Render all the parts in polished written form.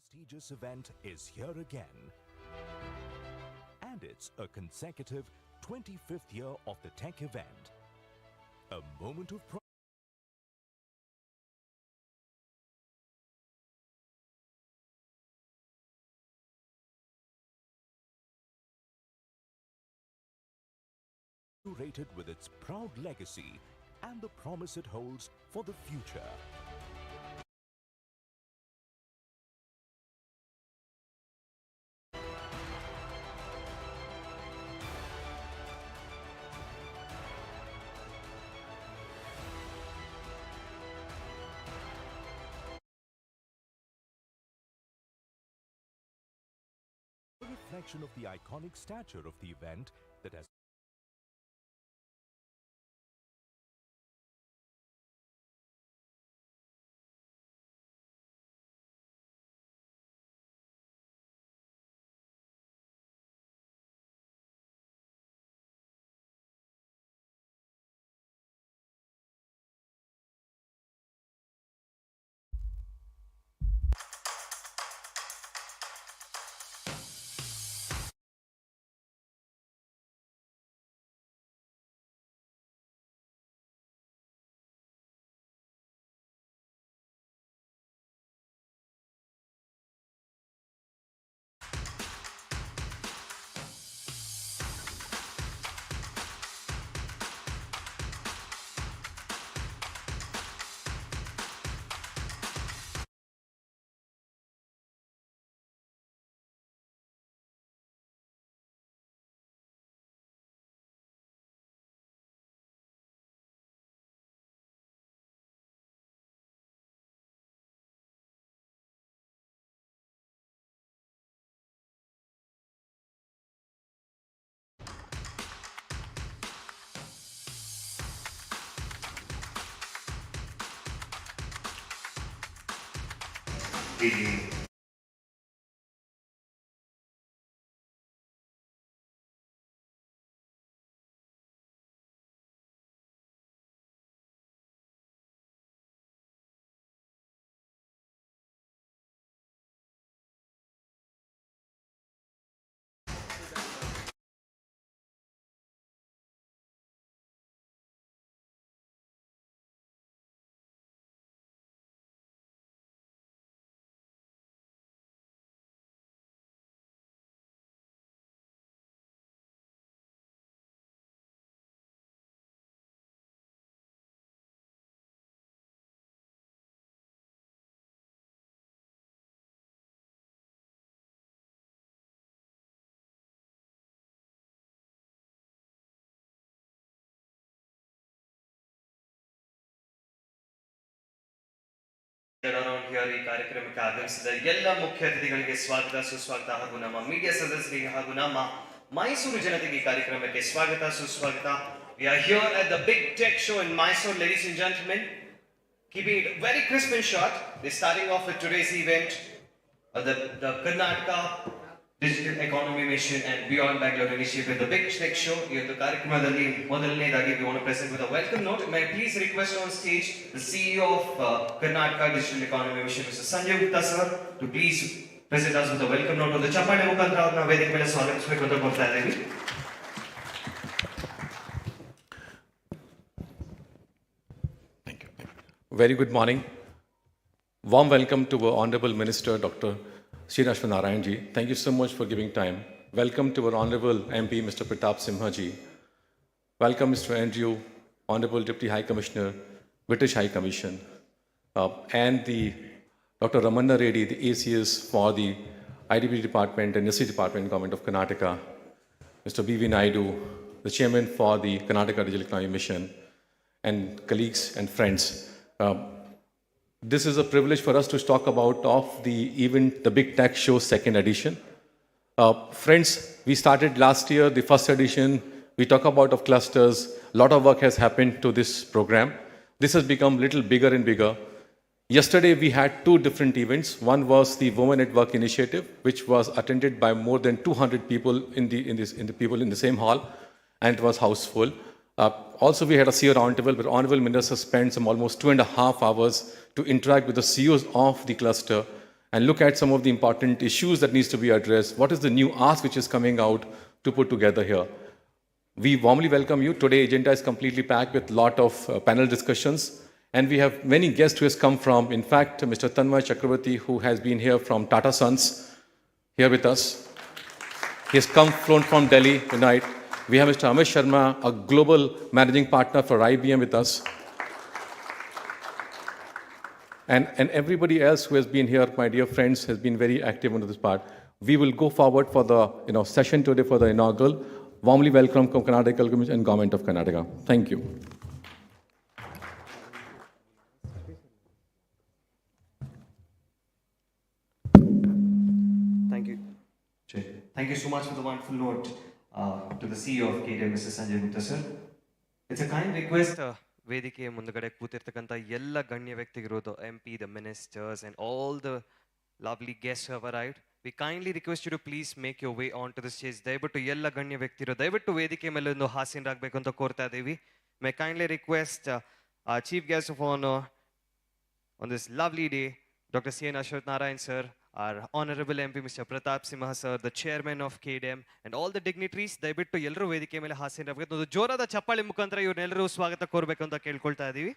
prestigious event is here again. And it's a consecutive 25th year of the tech event. A moment of pride curated with its proud legacy and the promise it holds for the future. A reflection of the iconic stature of the event that has around here ಈ ಕಾರ್ಯಕ್ರಮಕ್ಕೆ ಆಗಮಿಸಿದ ಎಲ್ಲ ಮುಖ್ಯ ಅತಿಥಿಗಳಿಗೆ ಸ್ವಾಗತ ಸುಸ್ವಾಗತ ಹಾಗೂ ನಮ್ಮ ಮೀಡಿಯಾ ಸದಸ್ಯರಿಗೆ ಹಾಗೂ ನಮ್ಮ ಮೈಸೂರು ಜನತೆಗೆ ಈ ಕಾರ್ಯಕ್ರಮಕ್ಕೆ ಸ್ವಾಗತ ಸುಸ್ವಾಗತ. We are here at the big tech show in Mysuru, ladies and gentlemen. Keeping it very crisp and short, we're starting off with today's event, the Karnataka Digital Economy Mission and Beyond Bangalore initiative, the big tech show. Here the ಕಾರ್ಯಕ್ರಮದಲ್ಲಿ ಮೊದಲನೇದಾಗಿ we want to present with a welcome note. May I please request on stage the CEO of Karnataka Digital Economy Mission, Mr. Sanjay Gupta sir, to please present us with a welcome note. ಒಂದು ಚಪ್ಪಾಳೆ ಮುಖಾಂತರ ಅವ್ರನ್ನ ವೇದಿಕೆ ಮೇಲೆ ಸ್ವಾಗತಿಸಬೇಕು ಅಂತ ಕೋರ್ತಾ ಇದ್ದೀವಿ. Thank you. Very good morning. Warm welcome to our Honorable Minister, Dr. Srinivas Narayan ji. Thank you so much for giving time. Welcome to our Honorable MP, Mr. Pratap Simha ji. Welcome, Mr. Andrew, Honorable Deputy High Commissioner, British High Commission, and the Dr. Ramanna Reddy, the ACS for the IDB Department and NSC Department, Government of Karnataka, Mr. B.V. Naidu, the Chairman for the Karnataka Digital Economy Mission, and colleagues and friends. This is a privilege for us to talk about the event, the Big Tech Show second edition. Friends, we started last year, the first edition. We talk about of clusters. A lot of work has happened to this program. This has become a little bigger and bigger. Yesterday, we had two different events. One was the Women at Work initiative, which was attended by more than 200 people in the same hall, and it was house full. Also, we had a CEO roundtable where Honorable Minister spent some almost 2.5 hours to interact with the CEOs of the cluster and look at some of the important issues that needs to be addressed. What is the new ask which is coming out to put together here? We warmly welcome you. Today, agenda is completely packed with a lot of panel discussions. And we have many guests who has come from, in fact, Mr. Tanmay Chakravarti, who has been here from Tata Sons, here with us. He has flown from Delhi tonight. We have Mr. Amit Sharma, a global managing partner for IBM with us. And everybody else who has been here, my dear friends, has been very active on this part. We will go forward for the session today for the inaugural. Warmly welcome from Karnataka and Government of Karnataka. Thank you. Thank you. Thank you so much for the wonderful note to the CEO of KDM, Mr. Sanjay Gupta, sir. It's a kind request. ವೇದಿಕೆಯ ಮುಂದುಗಡೆ ಕೂತಿರ್ತಕ್ಕಂಥ ಎಲ್ಲ ಗಣ್ಯ ವ್ಯಕ್ತಿಗಿರೋದು MP, the ministers and all the lovely guests who have arrived. We kindly request you to please make your way onto the stage. ದಯವಿಟ್ಟು ಎಲ್ಲ ಗಣ್ಯ ವ್ಯಕ್ತಿರು ದಯವಿಟ್ಟು ವೇದಿಕೆ ಮೇಲೆ ಒಂದು ಹಾಸೀನರಾಗಬೇಕು ಅಂತ ಕೋರ್ತಾ ಇದ್ದೀವಿ. May kindly request our chief guest of honor on this lovely day, Dr. C. N. Ashwath Narayan sir, our honorable MP Mr. Pratap Simha sir, the chairman of KDM and all the dignitaries. ದಯವಿಟ್ಟು ಎಲ್ಲರೂ ವೇದಿಕೆ ಮೇಲೆ ಹಾಸೀನರಾಗಬೇಕು. ಒಂದು ಜೋರಾದ ಚಪ್ಪಾಳೆ ಮುಖಾಂತರ ಇವರೆಲ್ಲರೂ ಸ್ವಾಗತ ಕೋರಬೇಕು ಅಂತ ಕೇಳ್ಕೊಳ್ತಾ ಇದ್ದೀವಿ.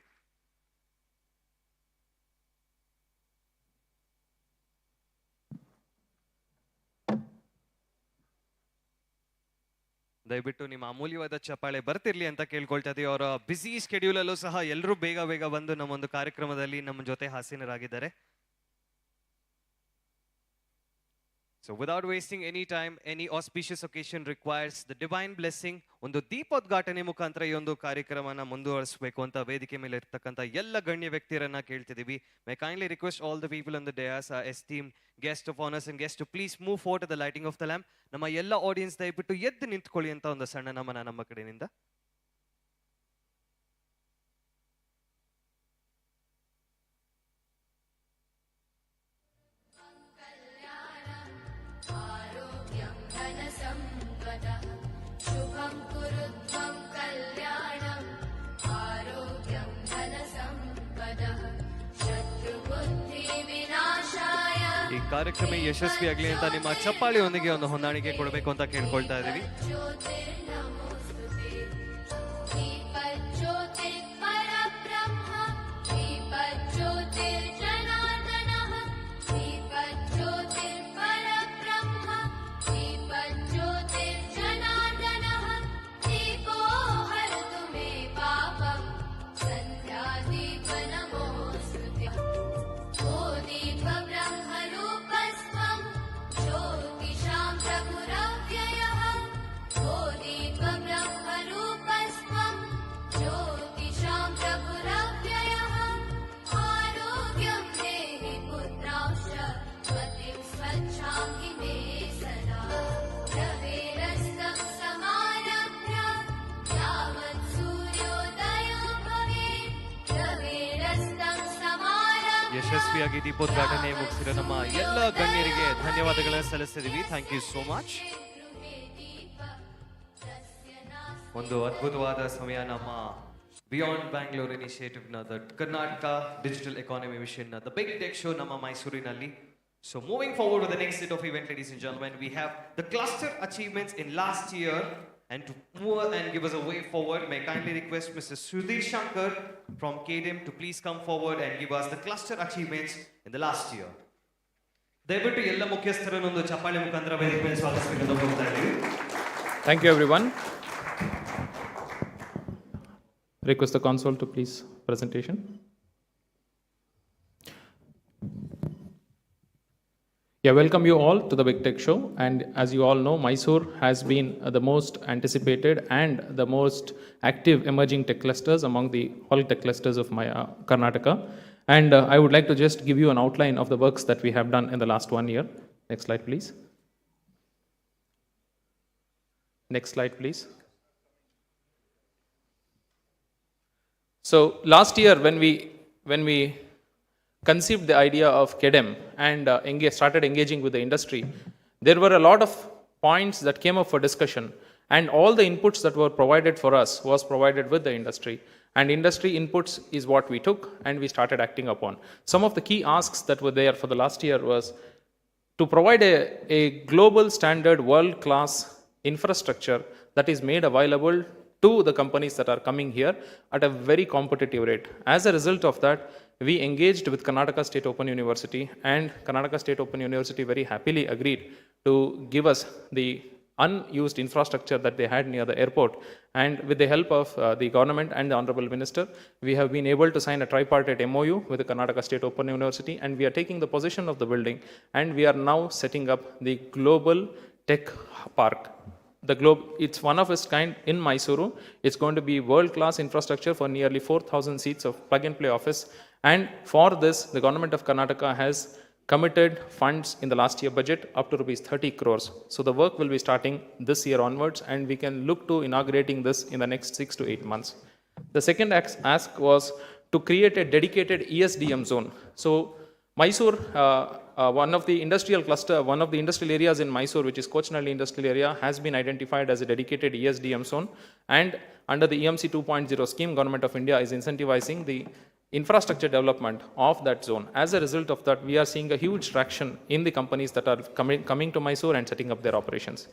ದಯವಿಟ್ಟು ನಿಮ್ಮ ಅಮೂಲ್ಯವಾದ ಚಪ್ಪಾಳೆ ಬರ್ತಿರ್ಲಿ ಅಂತ ಕೇಳ್ಕೊಳ್ತಾ ಇದೀವಿ. ಅವರ ಬ್ಯುಸಿ ಸ್ಕೆಡ್ಯೂಲ್ ಅಲ್ಲೂ ಸಹ ಎಲ್ಲರೂ ಬೇಗ ಬಂದು ನಮ್ಮೊಂದು ಕಾರ್ಯಕ್ರಮದಲ್ಲಿ ನಮ್ಮ ಜೊತೆ ಹಾಸೀನರಾಗಿದ್ದಾರೆ. So without wasting any time, any auspicious occasion requires the divine blessing. ಒಂದು ದೀಪೋದ್ಘಾಟನೆ ಮುಖಾಂತರ ಈ ಒಂದು ಕಾರ್ಯಕ್ರಮನ ಮುಂದುವರಿಸಬೇಕು ಅಂತ ವೇದಿಕೆ ಮೇಲೆ ಇರ್ತಕ್ಕಂಥ ಎಲ್ಲ ಗಣ್ಯ ವ್ಯಕ್ತಿಯರನ್ನ ಕೇಳ್ತಿದ್ದೀವಿ. May kindly request all the people on the dais, our esteemed guest of honors and guests to please move forward to the lighting of the lamp. ನಮ್ಮ ಎಲ್ಲ ಆಡಿಯನ್ಸ್ ದಯವಿಟ್ಟು ಎದ್ದು ನಿಂತ್ಕೊಳ್ಳಿ ಅಂತ ಒಂದು ಸಣ್ಣ ನಮನ ನಮ್ಮ ಕಡೆಯಿಂದ. ಈ ಕಾರ್ಯಕ್ರಮ ಯಶಸ್ವಿಯಾಗಲಿ ಅಂತ ನಿಮ್ಮ ಚಪ್ಪಾಳಿಯೊಂದಿಗೆ ಒಂದು ಹೊಂದಾಣಿಕೆ ಕೊಡಬೇಕು ಅಂತ ಕೇಳ್ಕೊಳ್ತಾ ಇದ್ದೀವಿ. ಯಶಸ್ವಿಯಾಗಿ ದೀಪೋದ್ಘಾಟನೆ ಮುಗಿಸಿರೋ ನಮ್ಮ ಎಲ್ಲ ಗಣ್ಯರಿಗೆ ಧನ್ಯವಾದಗಳನ್ನು ಸಲ್ಲಿಸ್ತಿದ್ದೀವಿ. Thank you so much. ಒಂದು ಅದ್ಭುತವಾದ ಸಮಯ ನಮ್ಮ ಬಿಯಾಂಡ್ ಬ್ಯಾಂಗ್ಳೂರ್ ಇನಿಷಿಯೇಟಿವ್ ನ the Karnataka digital economy mission the big tech show ನಮ್ಮ ಮೈಸೂರಿನಲ್ಲಿ. So moving forward with the next set of event, ladies and gentlemen, we have the cluster achievements in last year. And to move and give us a way forward, may I kindly request Mr. Sudhir Shankar from KDM to please come forward and give us the cluster achievements in the last year. ದಯವಿಟ್ಟು ಎಲ್ಲ ಮುಖ್ಯಸ್ಥರನ್ನು ಒಂದು ಚಪ್ಪಾಳೆ ಮುಖಾಂತರ ವೇದಿಕೆ ಮೇಲೆ ಸ್ವಾಗತಿಸಬೇಕಂತ ಕೋರ್ತಾ ಇದ್ದೀವಿ. Thank you everyone. Request the console to please presentation. Yeah, welcome you all to the Big Tech Show. And as you all know, Mysuru has been the most anticipated and the most active emerging tech clusters among the all tech clusters of Karnataka. And I would like to just give you an outline of the works that we have done in the last 1 year. Next slide, please. Next slide, please. So last year, when we conceived the idea of KDM and started engaging with the industry, there were a lot of points that came up for discussion, and all the inputs that were provided for us was provided with the industry. And industry inputs is what we took and we started acting upon. Some of the key asks that were there for the last year was to provide a global standard world-class infrastructure that is made available to the companies that are coming here at a very competitive rate. As a result of that, we engaged with Karnataka State Open University, and Karnataka State Open University very happily agreed to give us the unused infrastructure that they had near the airport. And with the help of the government and the Honorable Minister, we have been able to sign a tripartite MOU with the Karnataka State Open University, and we are taking the possession of the building, and we are now setting up the Global Tech Park. It's one of its kind in Mysuru. It's going to be world-class infrastructure for nearly 4,000 seats of plug-and-play office. And for this, the government of Karnataka has committed funds in the last year budget up to rupees 30 crores. So the work will be starting this year onwards, and we can look to inaugurating this in the next 6 to 8 months. The second ask was to create a dedicated ESDM zone. So Mysuru, one of the industrial areas in Mysuru, which is Kochanalli industrial area, has been identified as a dedicated ESDM zone. And under the EMC 2.0 scheme, Government of India is incentivizing the infrastructure development of that zone. As a result of that, we are seeing a huge traction in the companies that are coming to Mysuru and setting up their operations.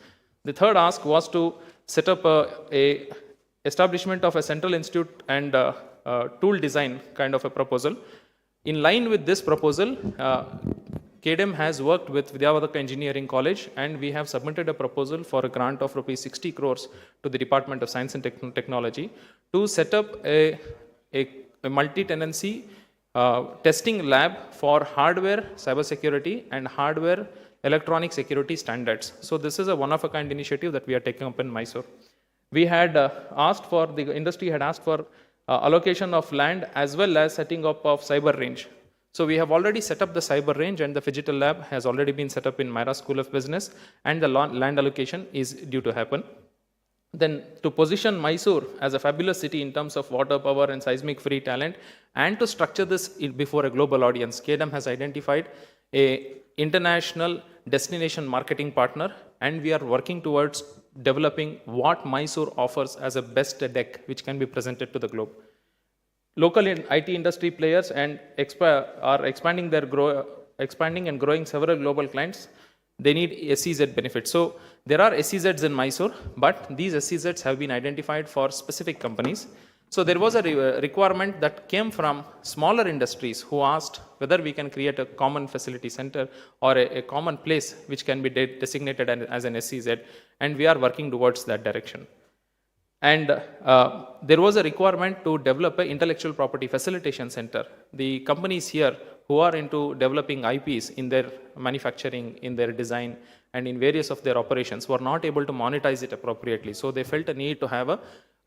The third ask was to set up a establishment of a central institute and tool design kind of a proposal. In line with this proposal, KDM has worked with Vidyavadaka Engineering College, and we have submitted a proposal for a grant of rupees 60 crores to the Department of Science and Technology to set up a multi-tenancy testing lab for hardware cybersecurity and hardware electronic security standards. So this is a one-of-a-kind initiative that we are taking up in Mysuru. We had the industry had asked for allocation of land as well as setting up of cyber range. So we have already set up the cyber range, and the Phygital lab has already been set up in Myra School of Business, and the land allocation is due to happen. Then to position Mysuru as a fabulous city in terms of water power and seismic free talent, and to structure this before a global audience, KDM has identified a international destination marketing partner, and we are working towards developing what Mysuru offers as a best deck which can be presented to the globe. Local IT industry players and are expanding and growing several global clients. They need SEZ benefits. So there are SEZs in Mysuru, but these SEZs have been identified for specific companies. So there was a requirement that came from smaller industries who asked whether we can create a common facility center or a common place which can be designated as an SEZ, and we are working towards that direction. And there was a requirement to develop an intellectual property facilitation center. The companies here who are into developing IPs in their manufacturing, in their design, and in various of their operations were not able to monetize it appropriately. So they felt a need to have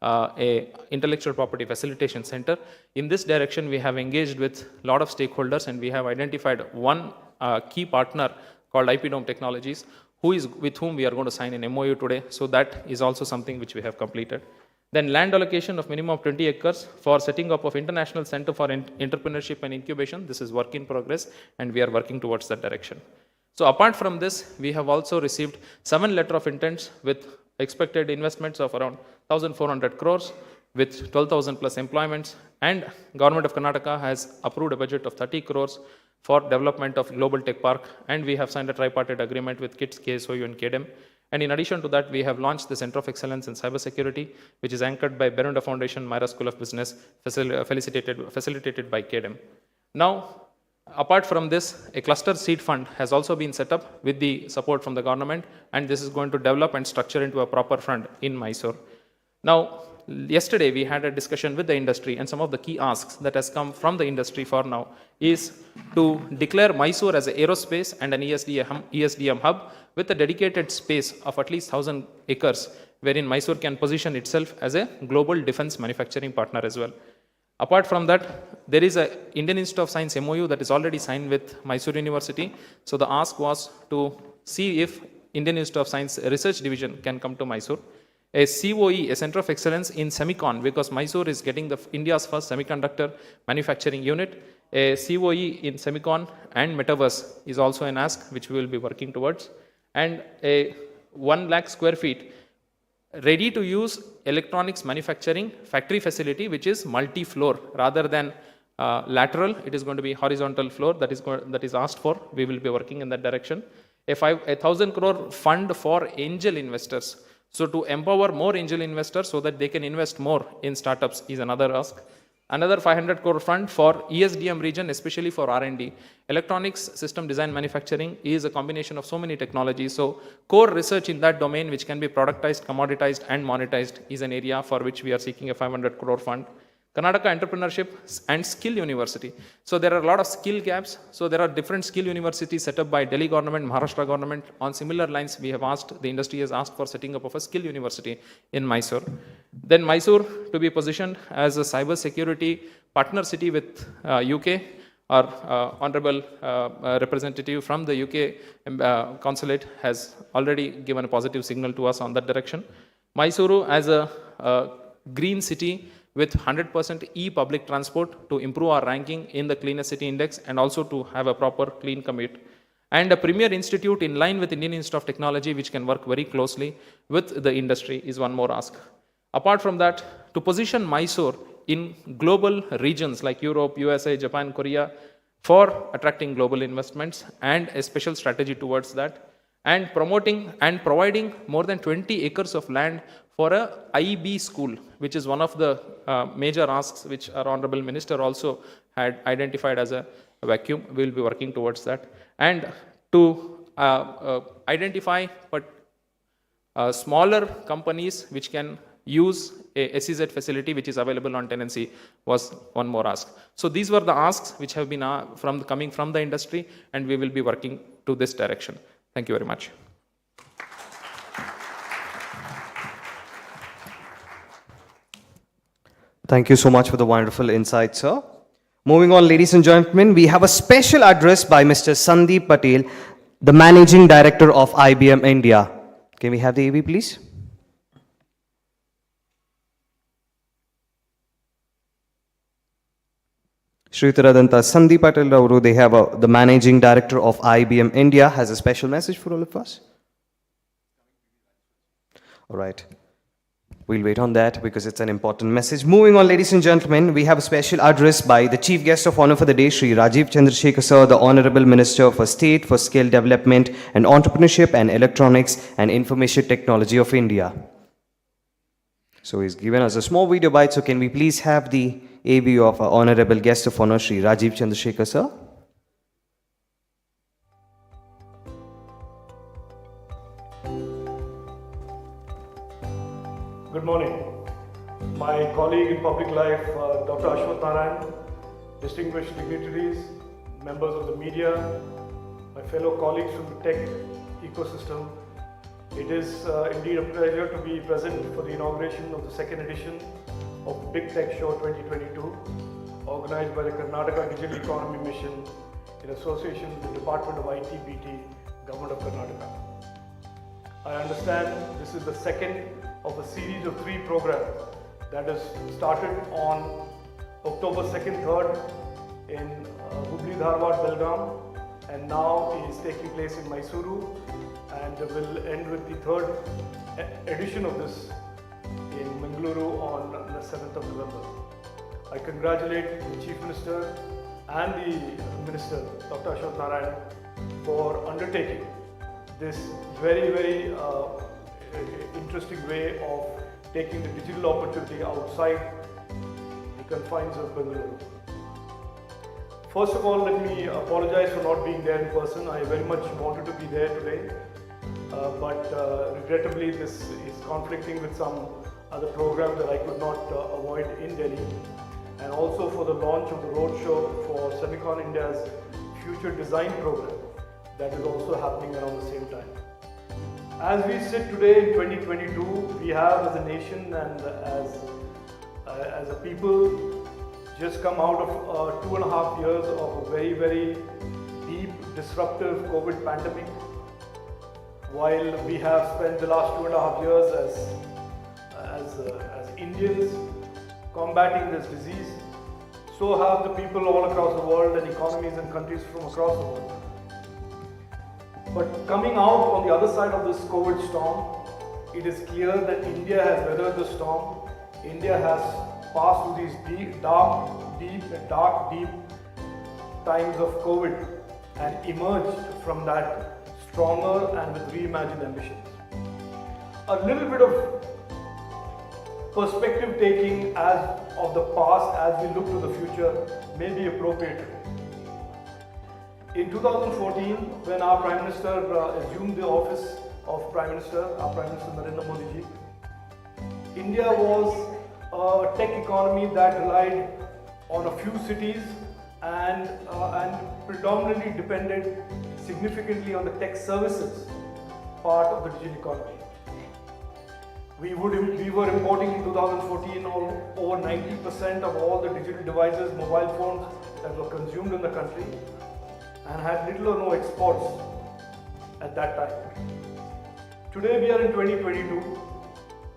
a intellectual property facilitation center. In this direction, we have engaged with a lot of stakeholders, and we have identified one key partner called IP Dome Technologies, with whom we are going to sign an MOU today. So that is also something which we have completed. Then land allocation of minimum of 20 acres for setting up of International Center for Entrepreneurship and Incubation. This is work in progress, and we are working towards that direction. So apart from this, we have also received 7 letter of intents with expected investments of around 1,400 crores with 12,000 plus employments, and Government of Karnataka has approved a budget of 30 crores for development of Global Tech Park, and we have signed a tripartite agreement with KITS, KSOU and KDM. And in addition to that, we have launched the Center of Excellence in Cybersecurity, which is anchored by Berunda Foundation, Myra School of Business, facilitated by KDM. Now, apart from this, a cluster seed fund has also been set up with the support from the government, and this is going to develop and structure into a proper fund in Mysuru. Now, yesterday we had a discussion with the industry, and some of the key asks that has come from the industry for now is to declare Mysuru as an aerospace and an ESDM hub with a dedicated space of at least 1,000 acres, wherein Mysuru can position itself as a global defense manufacturing partner as well. Apart from that, there is an Indian Institute of Science MOU that is already signed with Mysuru University. So the ask was to see if Indian Institute of Science Research Division can come to Mysuru. A COE, a Center of Excellence in Semicon, because Mysuru is getting India's first semiconductor manufacturing unit. A COE in Semicon and Metaverse is also an ask which we will be working towards. And a 1 lakh square feet ready to use electronics manufacturing factory facility, which is multi-floor rather than lateral. It is going to be horizontal floor that is asked for. We will be working in that direction. A 1,000 crore fund for angel investors. So to empower more angel investors so that they can invest more in startups is another ask. Another 500 crore fund for ESDM region, especially for R&D. Electronics system design manufacturing is a combination of so many technologies. So core research in that domain, which can be productized, commoditized, and monetized, is an area for which we are seeking a 500 crore fund. Karnataka Entrepreneurship and Skill University. So there are a lot of skill gaps. So there are different skill universities set up by Delhi government, Maharashtra government. On similar lines, we have asked, the industry has asked for setting up of a skill university in Mysuru. Then Mysuru to be positioned as a cyber security partner city with UK. Our honorable representative from the UK consulate has already given a positive signal to us on that direction. Mysuru as a green city with 100% e-public transport to improve our ranking in the cleanest city index and also to have a proper clean commute. And a premier institute in line with Indian Institute of Technology, which can work very closely with the industry, is one more ask. Apart from that, to position Mysuru in global regions like Europe, USA, Japan, Korea for attracting global investments and a special strategy towards that, and promoting and providing more than 20 acres of land for a IB school, which is one of the major asks which our honorable minister also had identified as a vacuum. We will be working towards that. And to identify smaller companies which can use a SEZ facility which is available on tenancy was one more ask. So these were the asks which have been coming from the industry, and we will be working to this direction. Thank you very much. Thank you so much for the wonderful insight, sir. Moving on, ladies and gentlemen, we have a special address by Mr. Sandeep Patel, the Managing Director of IBM India. Can we have the AV, please? Shritharadanta Sandeep Patel Rauru, they have the Managing Director of IBM India, has a special message for all of us. All right. We'll wait on that because it's an important message. Moving on, ladies and gentlemen, we have a special address by the Chief Guest of Honor for the day, Shri Rajiv Chandrasekhar Sir, the Honorable Minister for State for Skill Development and Entrepreneurship and Electronics and Information Technology of India. So he's given us a small video bite, so can we please have the AV of our Honorable Guest of Honor, Shri Rajiv Chandrasekhar Sir? Good morning. My colleague in public life, Dr. Ashwath Narayan, distinguished dignitaries, members of the media, my fellow colleagues from the tech ecosystem, it is indeed a pleasure to be present for the inauguration of the second edition of Big Tech Show 2022, organized by the Karnataka Digital Economy Mission in association with the Department of IT/BT, Government of Karnataka. I understand this is the second of a series of 3 programs that has started on October 2nd, 3rd in Hubli, Dharwad, Belgaum, and now is taking place in Mysuru, and will end with the 3rd edition of this in Mangaluru on the 7th of November. I congratulate the Chief Minister and the Minister, Dr. Ashwath Narayan, for undertaking this very interesting way of taking the digital opportunity outside the confines of Bengaluru. First of all, let me apologize for not being there in person. I very much wanted to be there today, but regrettably this is conflicting with some other programs that I could not avoid in Delhi, and also for the launch of the roadshow for Semicon India's Future Design Program that is also happening around the same time. As we sit today in 2022, we have as a nation and as a people just come out of 2.5 years of a very deep, disruptive COVID pandemic. While we have spent the last 2.5 years as Indians combating this disease, so have the people all across the world and economies and countries from across the world. But coming out on the other side of this COVID storm, it is clear that India has weathered the storm. India has passed through these dark, deep times of COVID and emerged from that stronger and with reimagined ambitions. A little bit of perspective taking as of the past as we look to the future may be appropriate. In 2014, when our Prime Minister assumed the office of Prime Minister, our Prime Minister Narendra Modi ji, India was a tech economy that relied on a few cities and predominantly depended significantly on the tech services part of the digital economy. We were importing in 2014 over 90% of all the digital devices, mobile phones that were consumed in the country, and had little or no exports at that time. Today we are in 2022.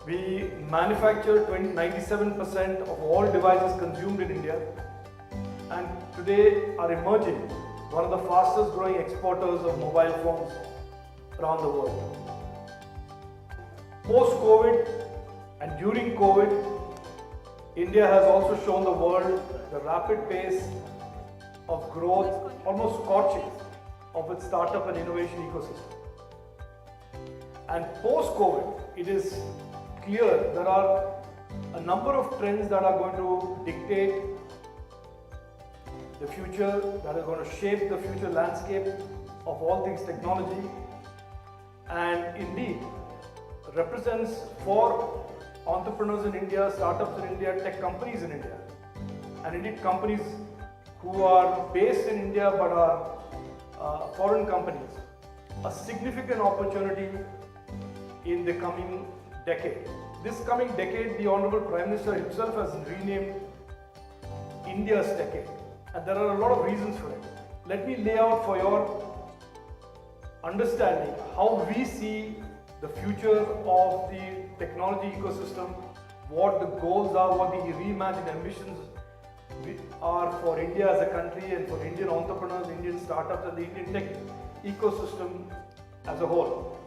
We manufacture 97% of all devices consumed in India, and today are emerging one of the fastest growing exporters of mobile phones around the world. Post-COVID and during COVID, India has also shown the world the rapid pace of growth, almost scorching, of its startup and innovation ecosystem. And post-COVID, it is clear there are a number of trends that are going to dictate the future, that are going to shape the future landscape of all things technology, and indeed represents for entrepreneurs in India, startups in India, tech companies in India, and indeed companies who are based in India but are foreign companies, a significant opportunity in the coming decade. This coming decade, the Honorable Prime Minister himself has renamed India's decade, and there are a lot of reasons for it. Let me lay out for your understanding how we see the future of the technology ecosystem, what the goals are, what the reimagined ambitions are for India as a country and for Indian entrepreneurs, Indian startups and the Indian tech ecosystem as a whole.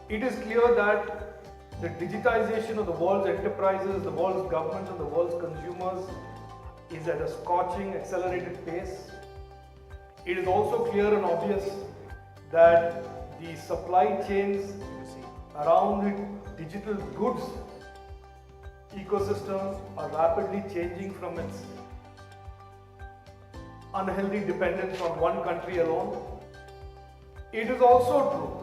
It is clear that the digitization of the world's enterprises, the world's governments and the world's consumers is at a scorching, accelerated pace. It is also clear and obvious that the supply chains around the digital goods ecosystem are rapidly changing from its unhealthy dependence on one country alone. It is also true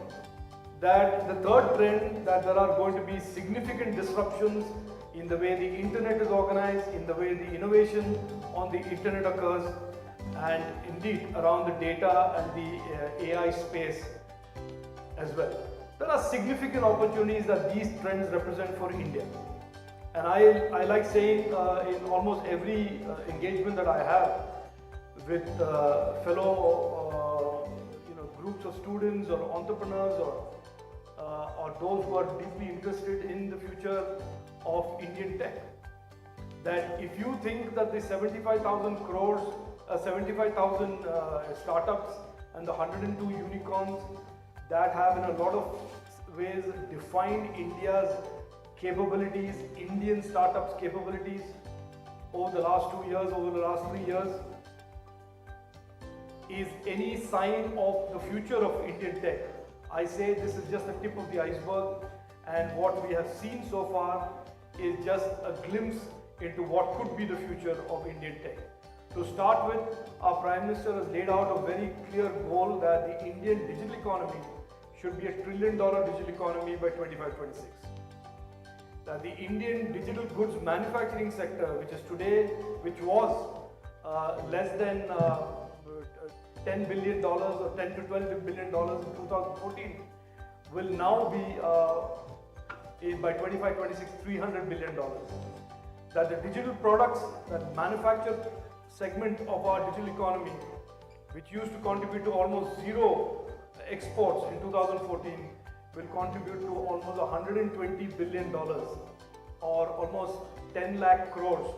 that the third trend, that there are going to be significant disruptions in the way the internet is organized, in the way the innovation on the internet occurs, and indeed around the data and the AI space as well. There are significant opportunities that these trends represent for India. And I like saying in almost every engagement that I have with fellow groups of students or entrepreneurs or those who are deeply interested in the future of Indian tech, that if you think that the 75,000 startups and the 102 unicorns that have in a lot of ways defined India's capabilities, Indian startups' capabilities over the last 2 years, over the last 3 years, is any sign of the future of Indian tech. I say this is just the tip of the iceberg, and what we have seen so far is just a glimpse into what could be the future of Indian tech. To start with, our Prime Minister has laid out a very clear goal that the Indian digital economy should be $1 trillion digital economy by 25-26. That the Indian digital goods manufacturing sector, which was less than $10 billion or $10 to $12 billion in 2014, will now be by 25-26 $300 billion. That the digital products, that manufactured segment of our digital economy, which used to contribute to almost zero exports in 2014, will contribute to almost $120 billion or almost 10 lakh crores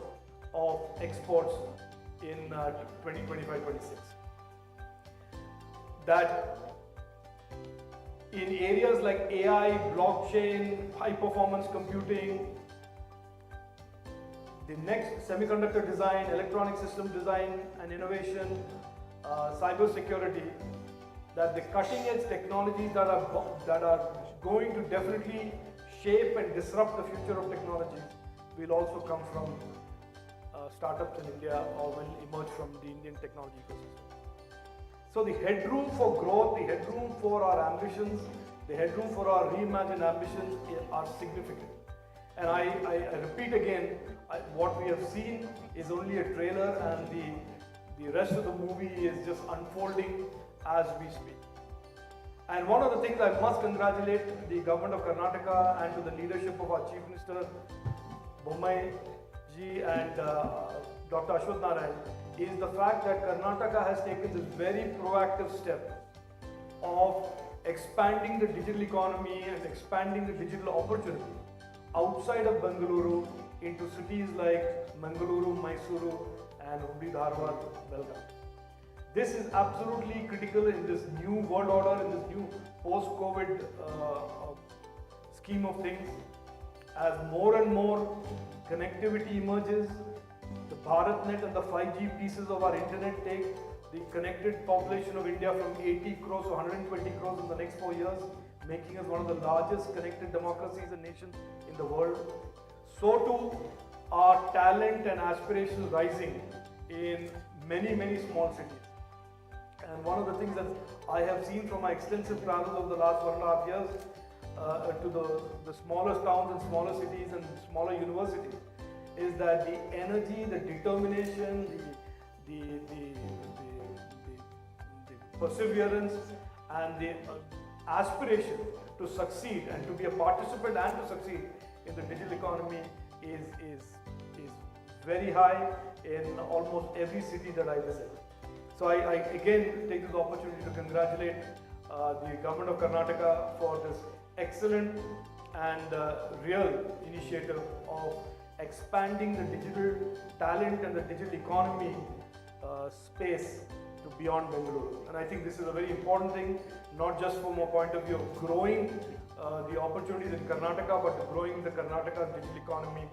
of exports in 2025-26. That in areas like AI, blockchain, high performance computing, the next semiconductor design, electronic system design and innovation, cyber security, that the cutting edge technologies that are going to definitely shape and disrupt the future of technology will also come from startups in India or will emerge from the Indian technology ecosystem. So the headroom for growth, the headroom for our ambitions, the headroom for our reimagined ambitions are significant. And I repeat again, what we have seen is only a trailer, and the rest of the movie is just unfolding as we speak. And one of the things I must congratulate the government of Karnataka and to the leadership of our Chief Minister Bommai ji and Dr. Ashwath Narayan is the fact that Karnataka has taken this very proactive step of expanding the digital economy and expanding the digital opportunity outside of Bengaluru into cities like Mangaluru, Mysuru and Hubli, Dharwad, Belgaum. This is absolutely critical in this new world order, in this new post-COVID scheme of things. As more and more connectivity emerges, the BharatNet and the 5G pieces of our internet take the connected population of India from 80 crores to 120 crores in the next 4 years, making us one of the largest connected democracies and nations in the world. So too are talent and aspirations rising in many, many small cities. And one of the things that I have seen from my extensive travels over the last 1.5 years to the smaller towns and smaller cities and smaller universities is that the energy, the determination, the perseverance and the aspiration to succeed and to be a participant and to succeed in the digital economy is very high in almost every city that I visit. So I again take this opportunity to congratulate the government of Karnataka for this excellent and real initiative of expanding the digital talent and the digital economy space to beyond Bengaluru. And I think this is a very important thing, not just from a point of view of growing the opportunities in Karnataka, but growing the Karnataka digital economy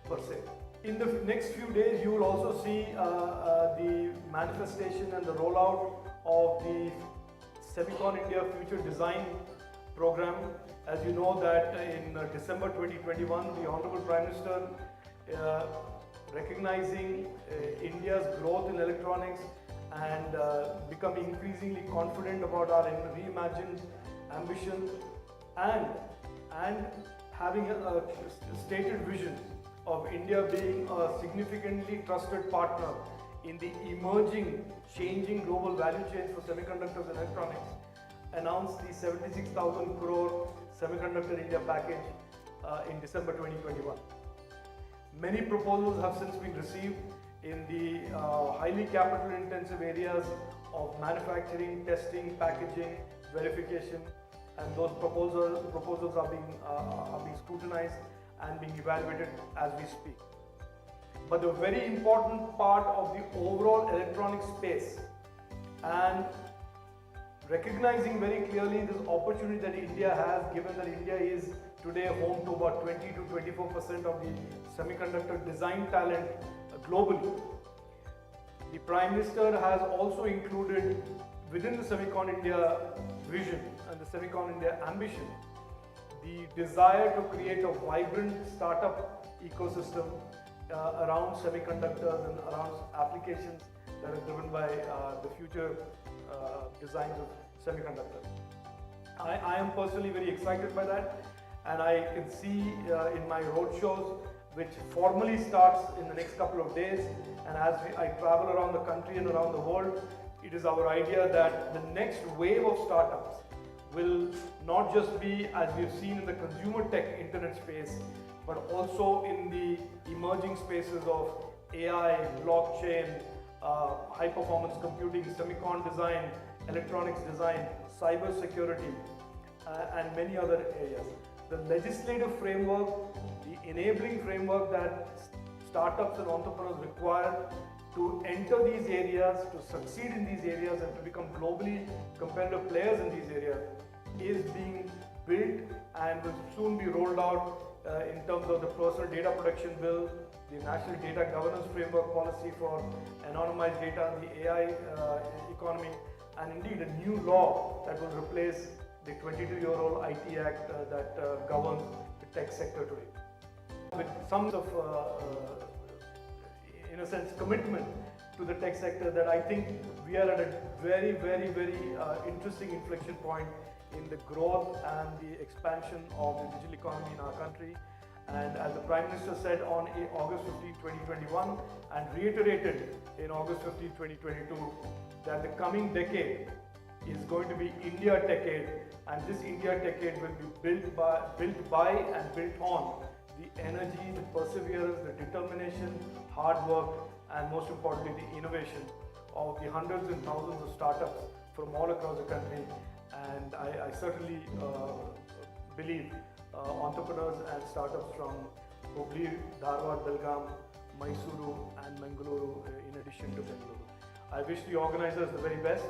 per se. In the next few days, you will also see the manifestation and the rollout of the Semicon India Future Design Program. As you know that in December 2021, the Honorable Prime Minister, recognizing India's growth in electronics and becoming increasingly confident about our reimagined ambition and having a stated vision of India being a significantly trusted partner in the emerging, changing global value chains for semiconductors and electronics, announced the 76,000 crore Semiconductor India package in December 2021. Many proposals have since been received in the highly capital intensive areas of manufacturing, testing, packaging, verification, and those proposals are being scrutinized and being evaluated as we speak. But the very important part of the overall electronic space and recognizing very clearly this opportunity that India has, given that India is today home to about 20 to 24% of the semiconductor design talent globally. The Prime Minister has also included within the Semicon India vision and the Semicon India ambition the desire to create a vibrant startup ecosystem around semiconductors and around applications that are driven by the future designs of semiconductors. I am personally very excited by that, and I can see in my roadshows, which formally starts in the next couple of days, and as I travel around the country and around the world, it is our idea that the next wave of startups will not just be, as we've seen in the consumer tech internet space, but also in the emerging spaces of AI, blockchain, high performance computing, semicon design, electronics design, cyber security, and many other areas. The legislative framework, the enabling framework that startups and entrepreneurs require to enter these areas, to succeed in these areas and to become globally competitive players in these areas is being built and will soon be rolled out in terms of the Personal Data Protection Bill, the National Data Governance Framework Policy for anonymized data in the AI economy, and indeed a new law that will replace the 22-year-old IT Act that governs the tech sector today. With some of, in a sense, commitment to the tech sector, that I think we are at a very, very, very interesting inflection point in the growth and the expansion of the digital economy in our country. And as the Prime Minister said on August 15, 2021 and reiterated in August 15, 2022, that the coming decade is going to be India Decade, and this India Decade will be built by and built on the energy, the perseverance, the determination, hard work, and most importantly the innovation of the hundreds and thousands of startups from all across the country. And I certainly believe entrepreneurs and startups from Hubli, Dharwad, Belgaum, Mysuru and Mangaluru in addition to Bengaluru. I wish the organizers the very best.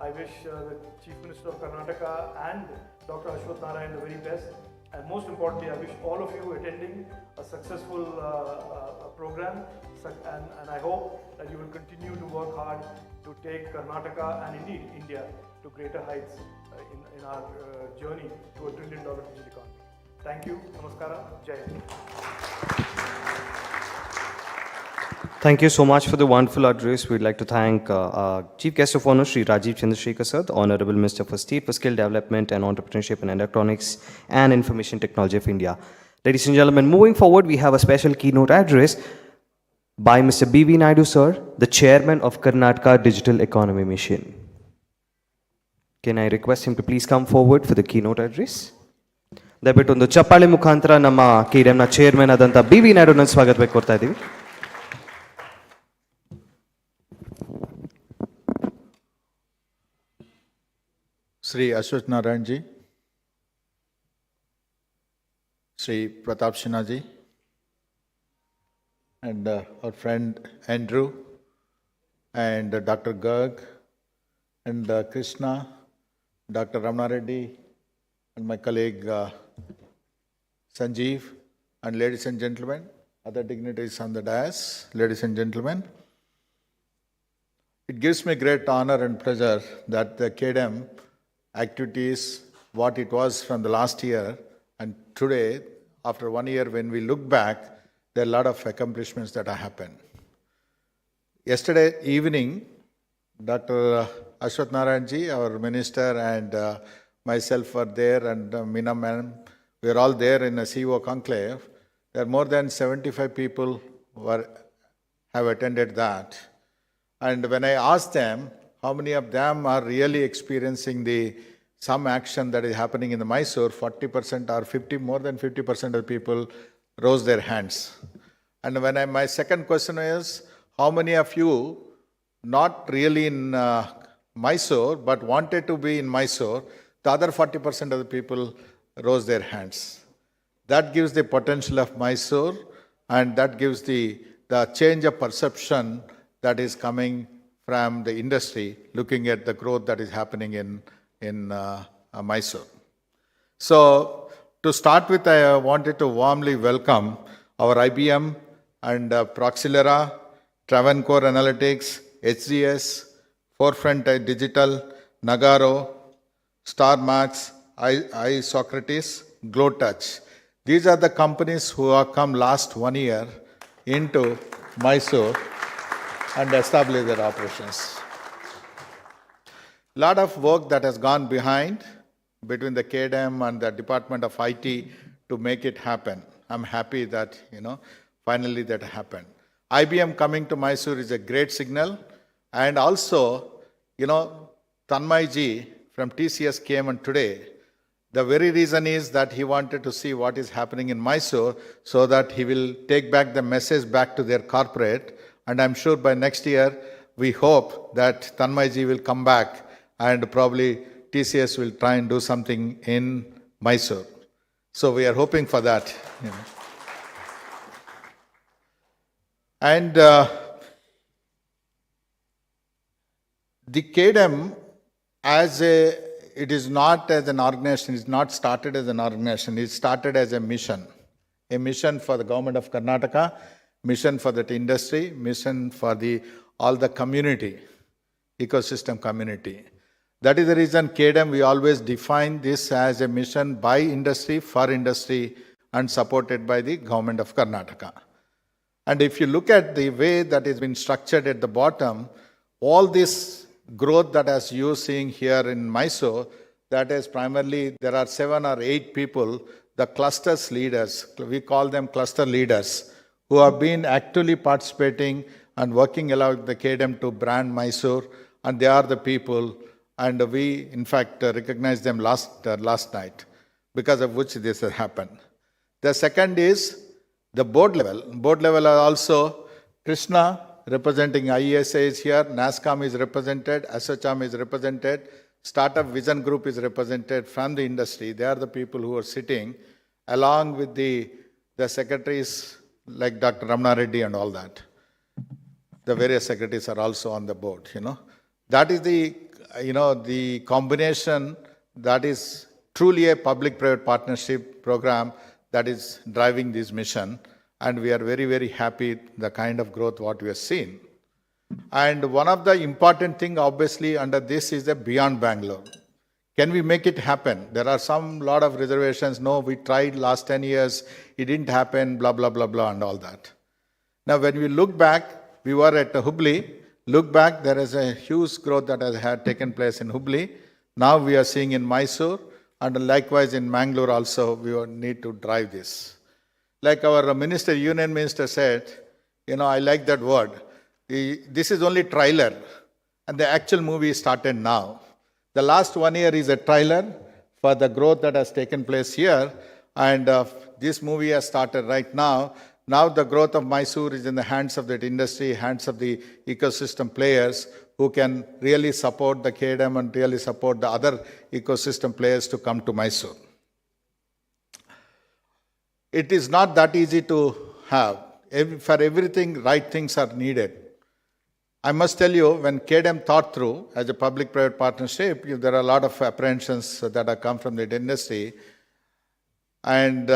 I wish the Chief Minister of Karnataka and Dr. Ashwath Narayan the very best. And most importantly, I wish all of you attending a successful program, and I hope that you will continue to work hard to take Karnataka and indeed India to greater heights in our journey to $1 trillion digital economy. Thank you. Namaskara. Jai Hind. Thank you so much for the wonderful address. We'd like to thank our Chief Guest of Honor, Sri Rajiv Chandrasekhar Sir, the Honorable Minister for State for Skill Development and Entrepreneurship in Electronics and Information Technology of India. Ladies and gentlemen, moving forward, we have a special keynote address by Mr. B.V. Naidu Sir, the Chairman of Karnataka Digital Economy Mission. Can I request him to please come forward for the keynote address? ದಯವಿಟ್ಟು ಒಂದು ಚಪ್ಪಾಳೆ ಮುಖಾಂತರ ನಮ್ಮ KDMನ chairman ಆದಂಥ B.V. ನಾಯ್ಡುನ ಸ್ವಾಗತ ಕೋರ್ತಾ ಇದ್ದೀವಿ. Sri Ashwath Narayan ji, Sri Pratap Sinha ji, and our friend Andrew, and Dr. Garg, and Krishna, Dr. Ramana Reddy, and my colleague Sanjeev, and ladies and gentlemen, other dignitaries on the dais, ladies and gentlemen. It gives me great honor and pleasure that the KDM activities, what it was from the last year, and today, after 1 year, when we look back, there are a lot of accomplishments that have happened. Yesterday evening, Dr. Ashwath Narayan ji, our minister, and myself were there, and Meena ma'am, we are all there in a CEO conclave. There are more than 75 people who have attended that. And when I asked them, how many of them are really experiencing some action that is happening in the Mysuru, 40% or more than 50% of the people rose their hands. And when my second question is, how many of you not really in Mysuru, but wanted to be in Mysuru, the other 40% of the people rose their hands. That gives the potential of Mysuru, and that gives the change of perception that is coming from the industry, looking at the growth that is happening in Mysuru. So, to start with, I wanted to warmly welcome our IBM and Proxilera, Travancore Analytics, HDS, Forefront Digital, Nagaro, StarMax, iSocrates, GlowTouch. These are the companies who have come last 1 year into Mysuru and established their operations. A lot of work that has gone behind between the KDM and the Department of IT to make it happen. I'm happy that, finally that happened. IBM coming to Mysuru is a great signal. And also, Tanmay ji from TCS came on today. The very reason is that he wanted to see what is happening in Mysuru so that he will take back the message back to their corporate. And I'm sure by next year, we hope that Tanmay ji will come back and probably TCS will try and do something in Mysuru. So we are hoping for that. And The KDM, it is not as an organization, it's not started as an organization, it started as a mission for the government of Karnataka, mission for that industry, mission for all the community, ecosystem community. That is the reason KDM, we always define this as a mission by industry, for industry, and supported by the government of Karnataka. And if you look at the way that has been structured at the bottom, all this growth that as you're seeing here in Mysuru, that is primarily, there are 7 or 8 people, the clusters leaders, we call them cluster leaders, who have been actively participating and working along the KDM to brand Mysuru, and they are the people, and we in fact recognized them last night, because of which this has happened. The second is the board level. Board level are also Krishna, representing IESA is here, NASCOM is represented, ASSOCHAM is represented, Startup Vision Group is represented from the industry. They are the people who are sitting along with the secretaries like Dr. Ramana Reddy and all that. The various secretaries are also on the board, That is the combination that is truly a public-private partnership program that is driving this mission. And we are very, very happy the kind of growth what we have seen. And one of the important thing obviously under this is the beyond Bangalore. Can we make it happen? There are lot of reservations. No, we tried last 10 years, it didn't happen, blah, blah, blah, blah, and all that. Now, when we look back, we were at Hubli. Look back, there is a huge growth that has taken place in Hubli. Now we are seeing in Mysuru, and likewise in Mangalore also, we need to drive this. Like our Union Minister said, I like that word. This is only trailer, and the actual movie started now. The last 1 year is a trailer for the growth that has taken place here, and this movie has started right now. Now the growth of Mysuru is in the hands of that industry, hands of the ecosystem players who can really support the KDM and really support the other ecosystem players to come to Mysuru. It is not that easy to have. For everything, right things are needed. I must tell you, when KDM thought through as a public-private partnership, there are a lot of apprehensions that have come from the industry. And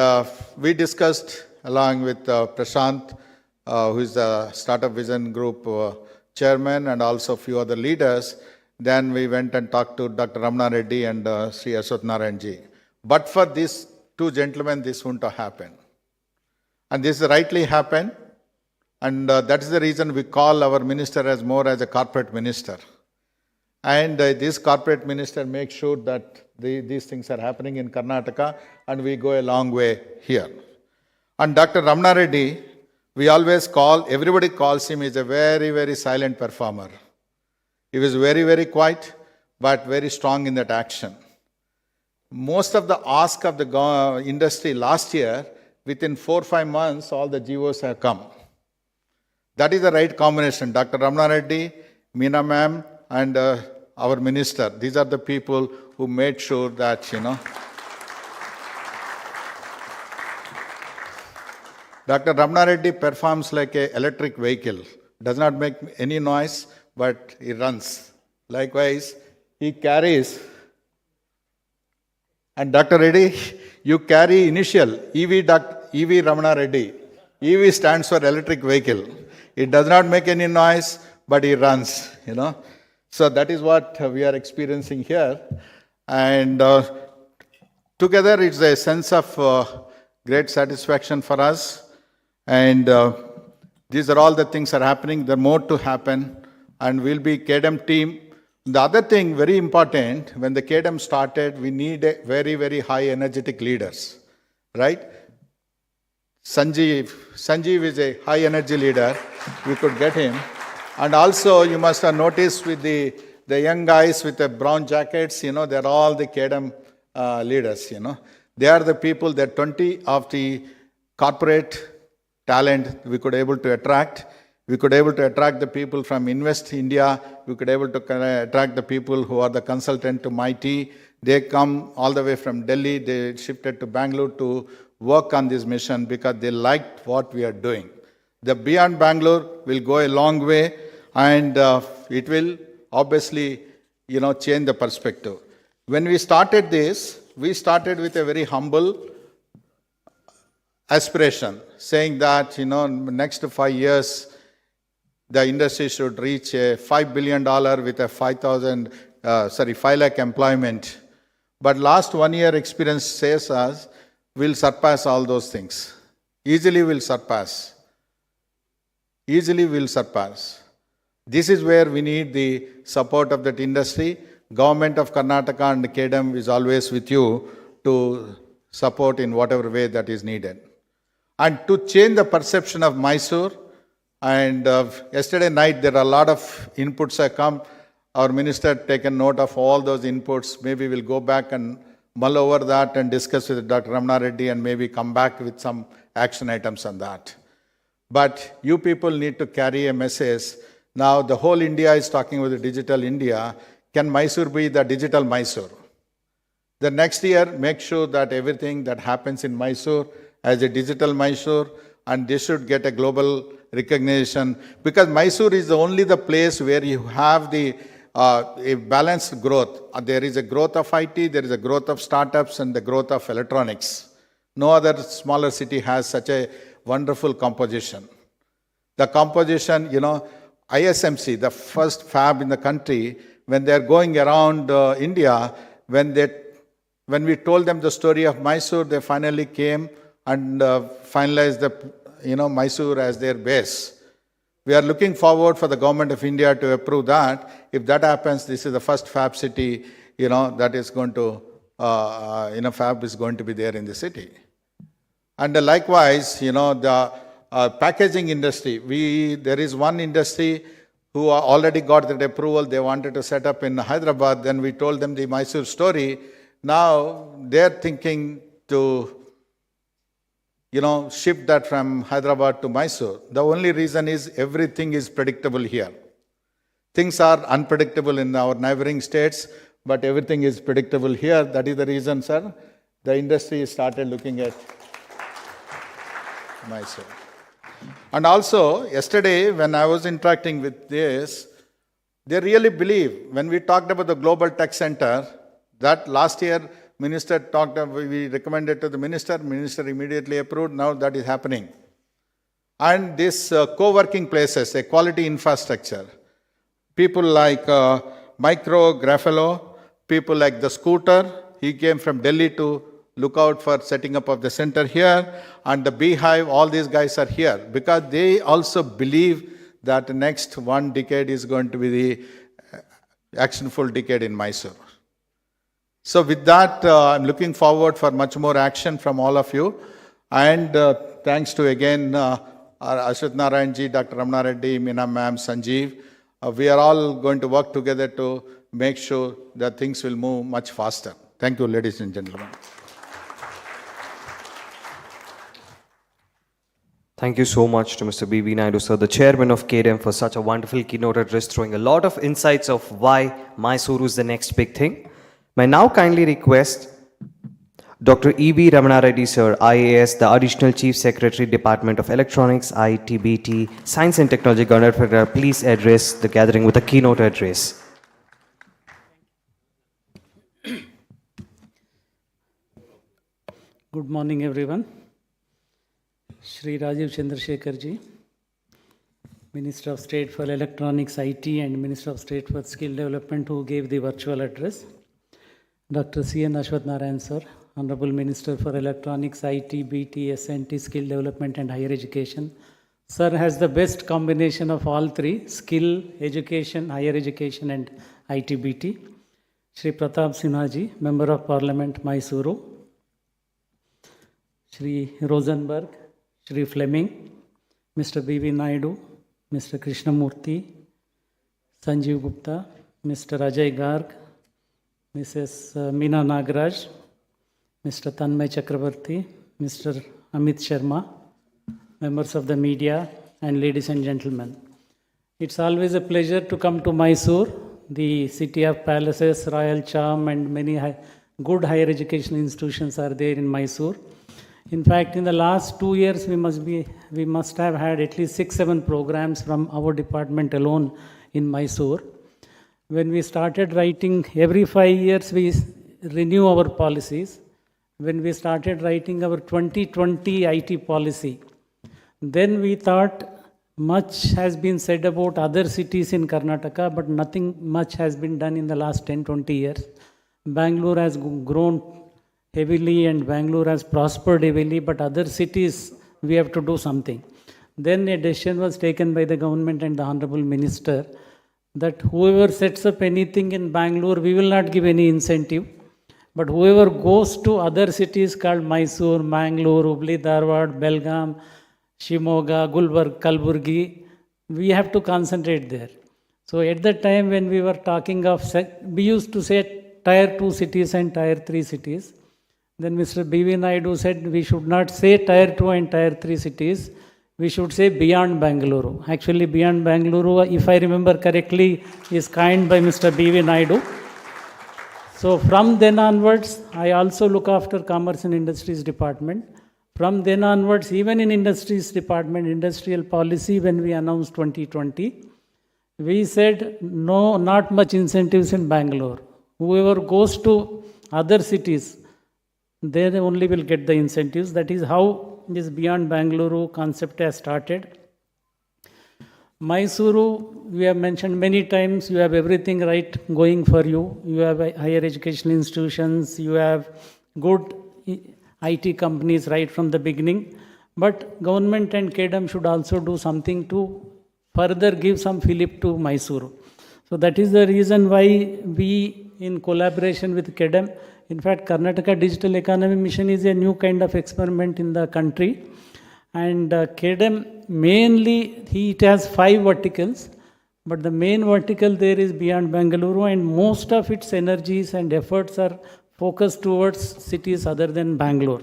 we discussed along with Prashant, who is the Startup Vision Group chairman, and also a few other leaders. Then we went and talked to Dr. Ramana Reddy and Sri Ashwath Narayan ji. But for these two gentlemen, this wouldn't have happened. And this rightly happened. And that is the reason we call our minister as more as a corporate minister. And this corporate minister makes sure that these things are happening in Karnataka, and we go a long way here. And Dr. Ramana Reddy, we always everybody calls him, is a very, very silent performer. He was very, very quiet, but very strong in that action. Most of the ask of the industry last year, within 4 or 5 months, all the GOs have come. That is the right combination. Dr. Ramana Reddy, Meena ma'am, and our minister. These are the people who made sure that, Dr. Ramana Reddy performs like an electric vehicle. Does not make any noise, but he runs. Likewise, he carries. And Dr. Reddy, you carry initial EV Ramana Reddy. EV stands for electric vehicle. It does not make any noise, but he runs, So that is what we are experiencing here. And together it's a sense of great satisfaction for us. And these are all the things that are happening. There are more to happen. And we'll be KDM team. The other thing, very important, when the KDM started, we need a very, very high energetic leaders, right? Sanjeev is a high energy leader. We could get him. And also, you must have noticed with the young guys with the brown jackets, they're all the KDM leaders, They are the people, they're 20 of the corporate talent we could able to attract. We could able to attract the people from Invest India. We could able to attract the people who are the consultant to MIT. They come all the way from Delhi. They shifted to Bangalore to work on this mission because they liked what we are doing. The Beyond Bangalore will go a long way, and it will obviously, change the perspective. When we started this, we started with a very humble aspiration, saying that, next 5 years, the industry should reach a $5 billion with a 5 lakh employment. But last 1 year experience says us, we'll surpass all those things. Easily we'll surpass. Easily we'll surpass. This is where we need the support of that industry. Government of Karnataka and KDM is always with you to support in whatever way that is needed. And to change the perception of Mysuru, and yesterday night there are a lot of inputs have come. Our minister had taken note of all those inputs. Maybe we'll go back and mull over that and discuss with Dr. Ramana Reddy and maybe come back with some action items on that. But you people need to carry a message. Now the whole India is talking about the digital India. Can Mysuru be the digital Mysuru? The next year, make sure that everything that happens in Mysuru as a digital Mysuru, and this should get a global recognition, because Mysuru is only the place where you have the a balanced growth. There is a growth of IT, there is a growth of startups, and the growth of electronics. No other smaller city has such a wonderful composition. The composition, ISMC, the first fab in the country, when they are going around India, when we told them the story of Mysuru, they finally came and finalized the Mysuru as their base. We are looking forward for the government of India to approve that. If that happens, this is the first fab city, that is going to, fab is going to be there in the city. And likewise, the packaging industry, there is one industry who already got that approval. They wanted to set up in Hyderabad. Then we told them the Mysuru story. Now they're thinking to shift that from Hyderabad to Mysuru. The only reason is everything is predictable here. Things are unpredictable in our neighboring states, but everything is predictable here. That is the reason, sir, the industry started looking at Mysuru. And also, yesterday, when I was interacting with this, they really believe, when we talked about the Global Tech Center, that last year, Minister we recommended to the minister immediately approved, now that is happening. And this co-working places, a quality infrastructure, people like Micro Graffalo, people like the Scooter, he came from Delhi to look out for setting up of the center here, and the Beehive, all these guys are here, because they also believe that the next 1 decade is going to be the actionful decade in Mysuru. So with that, I'm looking forward for much more action from all of you. And thanks to again Ashwath Narayan ji, Dr. Ramana Reddy, Meena ma'am, Sanjeev. We are all going to work together to make sure that things will move much faster. Thank you, ladies and gentlemen. Thank you so much to Mr. B.V. Naidu, sir, the chairman of KDM, for such a wonderful keynote address, throwing a lot of insights of why Mysuru is the next big thing. May now kindly request Dr. E.V. Ramana Reddy, sir, IAS, the Additional Chief Secretary, Department of Electronics, ITBT, Science and Technology, Governor, please address the gathering with a keynote address. Good morning, everyone. Shri Rajiv Chandrasekhar ji, Minister of State for Electronics, IT, and Minister of State for Skill Development, who gave the virtual address. Dr. C.N. Ashwath Narayan, sir, Honorable Minister for Electronics, IT, BT, SNT, Skill Development and Higher Education. Sir has the best combination of all three: skill, education, higher education, and IT, BT. Shri Pratap Sinha ji, Member of Parliament, Mysuru. Shri Rosenberg, Shri Fleming, Mr. B.V. Naidu, Mr. Krishnamurthy, Sanjeev Gupta, Mr. Ajay Garg, Mrs. Meena Nagaraj, Mr. Tanmay Chakrabarti, Mr. Amit Sharma, members of the media, and ladies and gentlemen. It's always a pleasure to come to Mysuru, the city of palaces, royal charm, and many good higher education institutions are there in Mysuru. In fact, in the last 2 years, we must have had at least 6-7 programs from our department alone in Mysuru. When we started writing, every 5 years we renew our policies. When we started writing our 2020 IT policy, then we thought much has been said about other cities in Karnataka, but nothing much has been done in the last 10-20 years. Bangalore has grown heavily and Bangalore has prospered heavily, but other cities, we have to do something. Then a decision was taken by the government and the Honorable Minister that whoever sets up anything in Bangalore, we will not give any incentive. But whoever goes to other cities called Mysuru, Mangalore, Hubli, Dharwad, Belgaum, Shimoga, Gulbarga, Kalburgi, we have to concentrate there. So at that time when we were talking of, we used to say Tier 2 cities and Tier 3 cities. Then Mr. B.V. Naidu said we should not say Tier 2 and Tier 3 cities, we should say beyond Bangalore. Actually beyond Bangalore, if I remember correctly, is coined by Mr. B.V. Naidu. So from then onwards, I also look after Commerce and Industries Department. From then onwards, even in Industries Department, Industrial Policy, when we announced 2020, we said no, not much incentives in Bangalore. Whoever goes to other cities, they only will get the incentives. That is how this Beyond Bangalore concept has started. Mysuru, we have mentioned many times, you have everything right going for you. You have higher educational institutions, you have good IT companies right from the beginning. But government and KEDAM should also do something to further give some fillip to Mysuru. So that is the reason why we, in collaboration with KEDAM, in fact, Karnataka Digital Economy Mission is a new kind of experiment in the country. And KEDAM, mainly, it has 5 verticals, but the main vertical there is Beyond Bangalore, and most of its energies and efforts are focused towards cities other than Bangalore.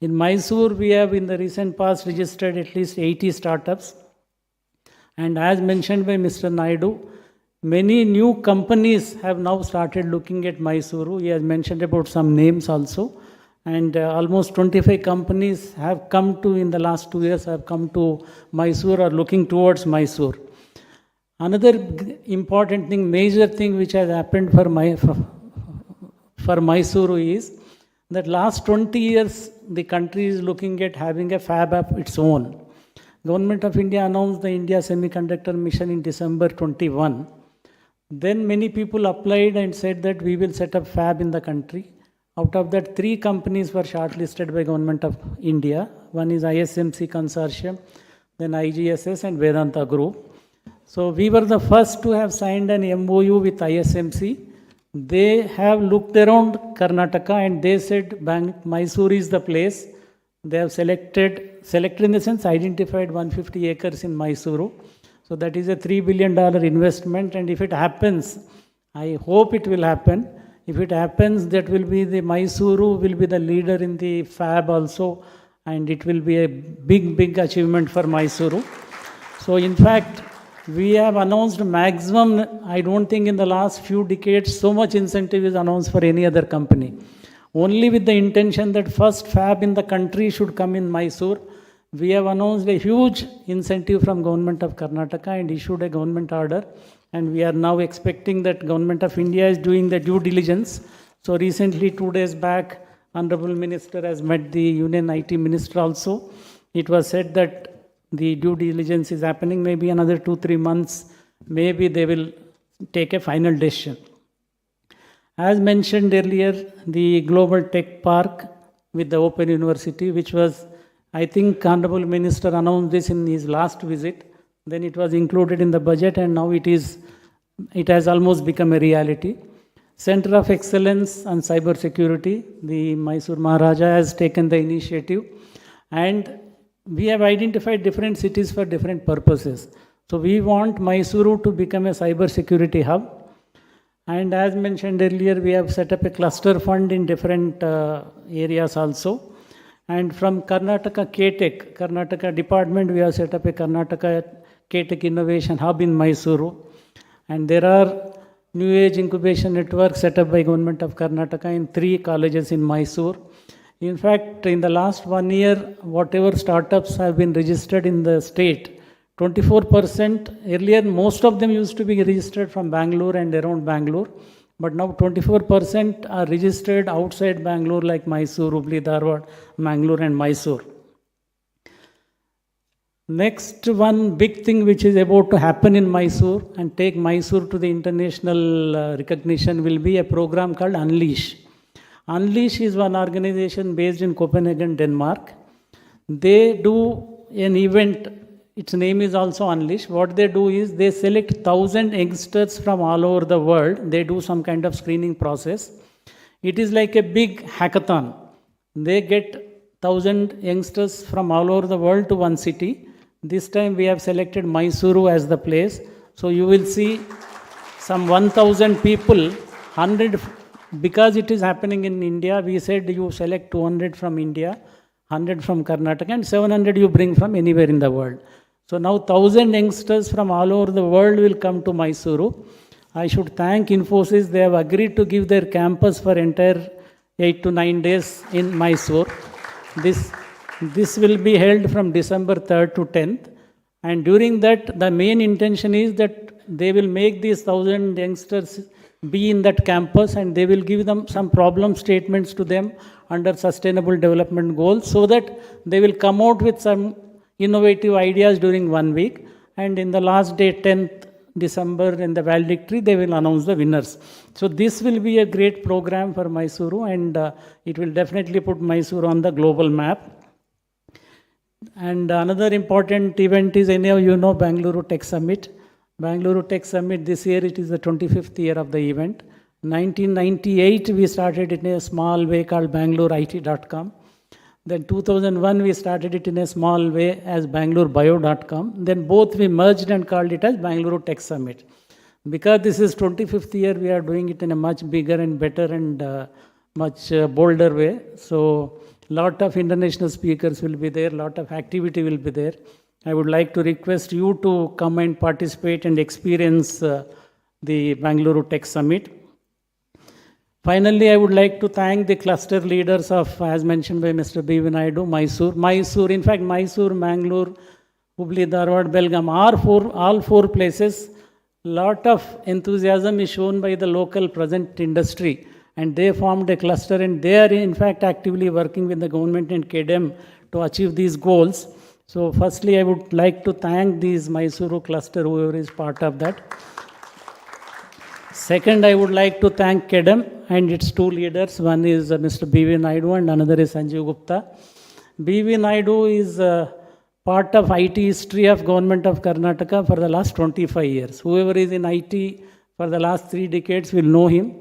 In Mysuru, we have in the recent past registered at least 80 startups. And as mentioned by Mr. Naidu, many new companies have now started looking at Mysuru. He has mentioned about some names also. And almost 25 companies have come to, in the last 2 years, have come to Mysuru or looking towards Mysuru. Another important thing, major thing which has happened for Mysuru is that last 20 years, the country is looking at having a fab of its own. Government of India announced the India Semiconductor Mission in December 21. Then many people applied and said that we will set up fab in the country. Out of that, 3 companies were shortlisted by Government of India. One is ISMC Consortium, then IGSS and Vedanta Group. So we were the first to have signed an MOU with ISMC. They have looked around Karnataka and they said Mysuru is the place. They have selected in the sense identified 150 acres in Mysuru. So that is a $3 billion investment, and if it happens, I hope it will happen. If it happens, that will be the Mysuru will be the leader in the fab also, and it will be a big achievement for Mysuru. So in fact, we have announced maximum, I don't think in the last few decades so much incentive is announced for any other company. Only with the intention that first fab in the country should come in Mysuru. We have announced a huge incentive from Government of Karnataka and issued a government order. And we are now expecting that Government of India is doing the due diligence. So recently, 2 days back, Honorable Minister has met the Union IT Minister also. It was said that the due diligence is happening, maybe another 2-3 months, maybe they will take a final decision. As mentioned earlier, the Global Tech Park with the Open University, which was, I think Honorable Minister announced this in his last visit. Then it was included in the budget and now it has almost become a reality. Center of Excellence on Cyber Security, the Mysuru Maharaja has taken the initiative, and we have identified different cities for different purposes. So we want Mysuru to become a cyber security hub. And as mentioned earlier, we have set up a cluster fund in different areas also. And from Karnataka K-Tech, Karnataka Department, we have set up a Karnataka K-Tech Innovation Hub in Mysuru. And there are New Age Incubation Networks set up by Government of Karnataka in 3 colleges in Mysuru. In fact, in the last 1 year, whatever startups have been registered in the state, 24%, earlier most of them used to be registered from Bangalore and around Bangalore, but now 24% are registered outside Bangalore like Mysuru, Hubli, Dharwad, Mangalore and Mysore. Next one big thing which is about to happen in Mysore and take Mysore to the international recognition will be a program called Unleash. Unleash is one organization based in Copenhagen, Denmark. They do an event, its name is also Unleash. What they do is they select 1,000 youngsters from all over the world. They do some kind of screening process. It is like a big hackathon. They get 1,000 youngsters from all over the world to one city. This time we have selected Mysuru as the place. So you will see some 1,000 people, 100, because it is happening in India, we said you select 200 from India, 100 from Karnataka and 700 you bring from anywhere in the world. So now 1,000 youngsters from all over the world will come to Mysuru. I should thank Infosys. They have agreed to give their campus for entire 8 to 9 days in Mysuru. This will be held from December 3rd to 10th. And during that, the main intention is that they will make these 1,000 youngsters be in that campus and they will give them some problem statements to them under sustainable development goals so that they will come out with some innovative ideas during 1 week. And in the last day, 10th December, in the valedictory, they will announce the winners. So this will be a great program for Mysuru and it will definitely put Mysuru on the global map. And another important event is, any of you know Bangalore Tech Summit. Bangalore Tech Summit, this year it is the 25th year of the event. 1998 we started it in a small way called BangaloreIT.com. Then 2001 we started it in a small way as BangaloreBio.com. Then both we merged and called it as Bangalore Tech Summit. Because this is 25th year, we are doing it in a much bigger and better and much bolder way. So lot of international speakers will be there, lot of activity will be there. I would like to request you to come and participate and experience the Bangalore Tech Summit. Finally, I would like to thank the cluster leaders of, as mentioned by Mr. B.V. Naidu, Mysuru, in fact, Mysuru, Mangalore, Hubli, Dharwad, Belgaum, all four places, lot of enthusiasm is shown by the local present industry. And they formed a cluster and they are in fact actively working with the government and KDM to achieve these goals. So firstly, I would like to thank these Mysuru cluster, whoever is part of that. Second, I would like to thank KDM and its two leaders. One is Mr. B.V. Naidu and another is Sanjeev Gupta. B.V. Naidu is part of IT history of Government of Karnataka for the last 25 years. Whoever is in IT for the last 3 decades will know him.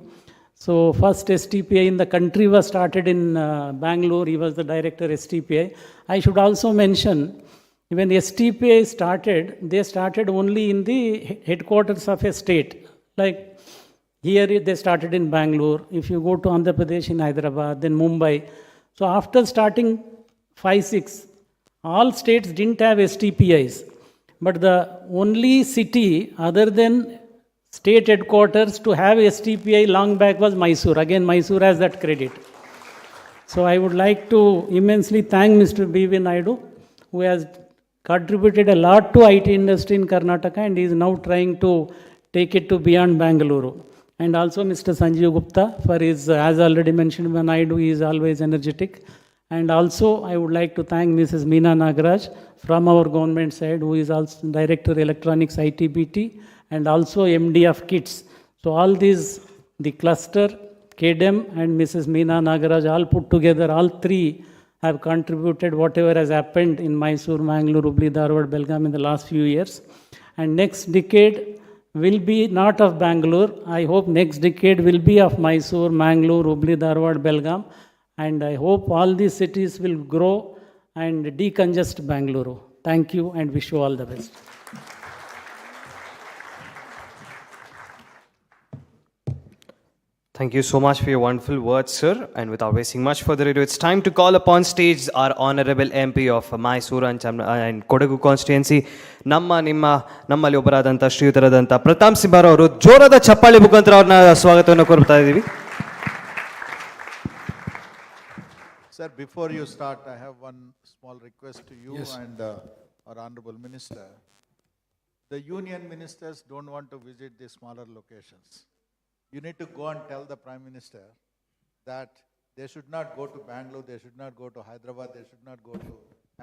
So first STPI in the country was started in Bangalore. He was the director STPI. I should also mention, when STPI started, they started only in the headquarters of a state. Like here they started in Bangalore. If you go to Andhra Pradesh, in Hyderabad, then Mumbai. So after starting 5-6, all states didn't have STPIs. But the only city other than state headquarters to have STPI long back was Mysuru. Again, Mysuru has that credit. So I would like to immensely thank Mr. B.V. Naidu, who has contributed a lot to IT industry in Karnataka and is now trying to take it to beyond Bangalore. And also Mr. Sanjeev Gupta for his, as already mentioned by Naidu, he is always energetic. And also I would like to thank Mrs. Meena Nagaraj from our government side, who is also Director Electronics ITBT and also MD of KITS. So all these, the cluster, KDM and Mrs. Meena Nagaraj, all put together, all three have contributed whatever has happened in Mysuru, Mangalore, Hubli, Dharwad, Belgaum in the last few years. And next decade will be not of Bangalore. I hope next decade will be of Mysuru, Mangalore, Hubli, Dharwad, Belgaum. And I hope all these cities will grow and decongest Bangalore. Thank you and wish you all the best. Thank you so much for your wonderful words, sir. And without wasting much further ado, it's time to call upon stage our Honorable MP of Mysuru and Kodagu constituency, nammali ಒಬ್ಬರಾದಂತ ಶ್ರೀಯುತರಾದಂತ Pratap ಸಿಂಬಾರ್ ಅವರು ಜೋರಾದ ಚಪ್ಪಾಳೆ ಮುಖಾಂತರ ಅವ್ರನ್ನ ಸ್ವಾಗತವನ್ನು ಕೋರ್ತಾ ಇದ್ದೀವಿ. Sir, before you start, I have one small request to you and our Honorable Minister. the union ministers don't want to visit the smaller locations. You need to go and tell the Prime Minister that they should not go to Bangalore, they should not go to Hyderabad, they should not go to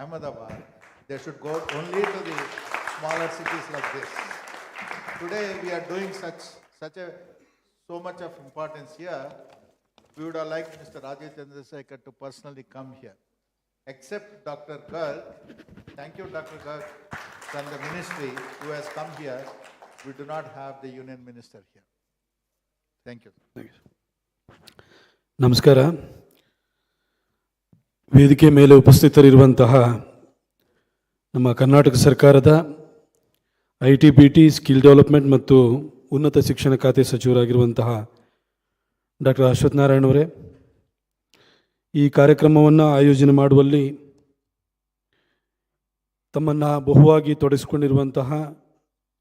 Ahmedabad. They should go only to the smaller cities like this. Today we are doing so much of importance here. We would have liked Mr. Rajesh Chandrasekhar to personally come here. Except Dr. Garg, thank you Dr. Garg from the ministry who has come here. We do not have the union minister here. Thank you. ನಮಸ್ಕಾರ. ವೇದಿಕೆ ಮೇಲೆ ಉಪಸ್ಥಿತರಿರುವಂತಹ ನಮ್ಮ ಕರ್ನಾಟಕ ಸರ್ಕಾರದ ITBT skill development ಮತ್ತು ಉನ್ನತ ಶಿಕ್ಷಣ ಖಾತೆ ಸಚಿವರಾಗಿರುವಂತಹ doctor Ashwath Narayan ಅವರೇ, ಈ ಕಾರ್ಯಕ್ರಮವನ್ನು ಆಯೋಜನೆ ಮಾಡುವಲ್ಲಿ ತಮ್ಮನ್ನು ಬಹುವಾಗಿ ತೊಡಗಿಸಿಕೊಂಡಿರುವಂತಹ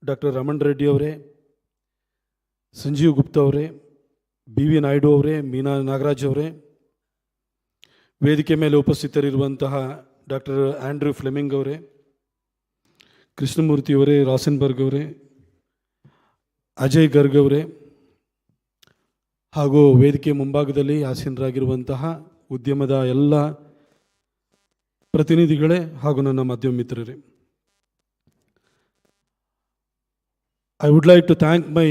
ಡಾಕ್ಟರ್ ರಮಣ್ ರೆಡ್ಡಿ ಅವರೇ, ಸಂಜೀವ್ ಗುಪ್ತಾ ಅವರೇ, BV ನಾಯ್ಡು ಅವರೇ, ಮೀನಾ ನಾಗರಾಜ್ ಅವರೇ, ವೇದಿಕೆ ಮೇಲೆ ಉಪಸ್ಥಿತರಿರುವಂತಹ ಡಾಕ್ಟರ್ ಆಂಡ್ರ್ಯೂ ಫ್ಲೆಮಿಂಗ್ ಅವರೇ, ಕೃಷ್ಣಮೂರ್ತಿ ಅವರೇ, ರಾಸನ್ಬರ್ಗ್ ಅವರೇ, ಅಜಯ್ ಗರ್ಗ್ ಅವರೇ, ಹಾಗೂ ವೇದಿಕೆ ಮುಂಭಾಗದಲ್ಲಿ ಆಸೀನರಾಗಿರುವಂತಹ ಉದ್ಯಮದ ಎಲ್ಲ ಪ್ರತಿನಿಧಿಗಳೇ ಹಾಗೂ ನನ್ನ ಮಾಧ್ಯಮ ಮಿತ್ರರೇ, I would like to thank my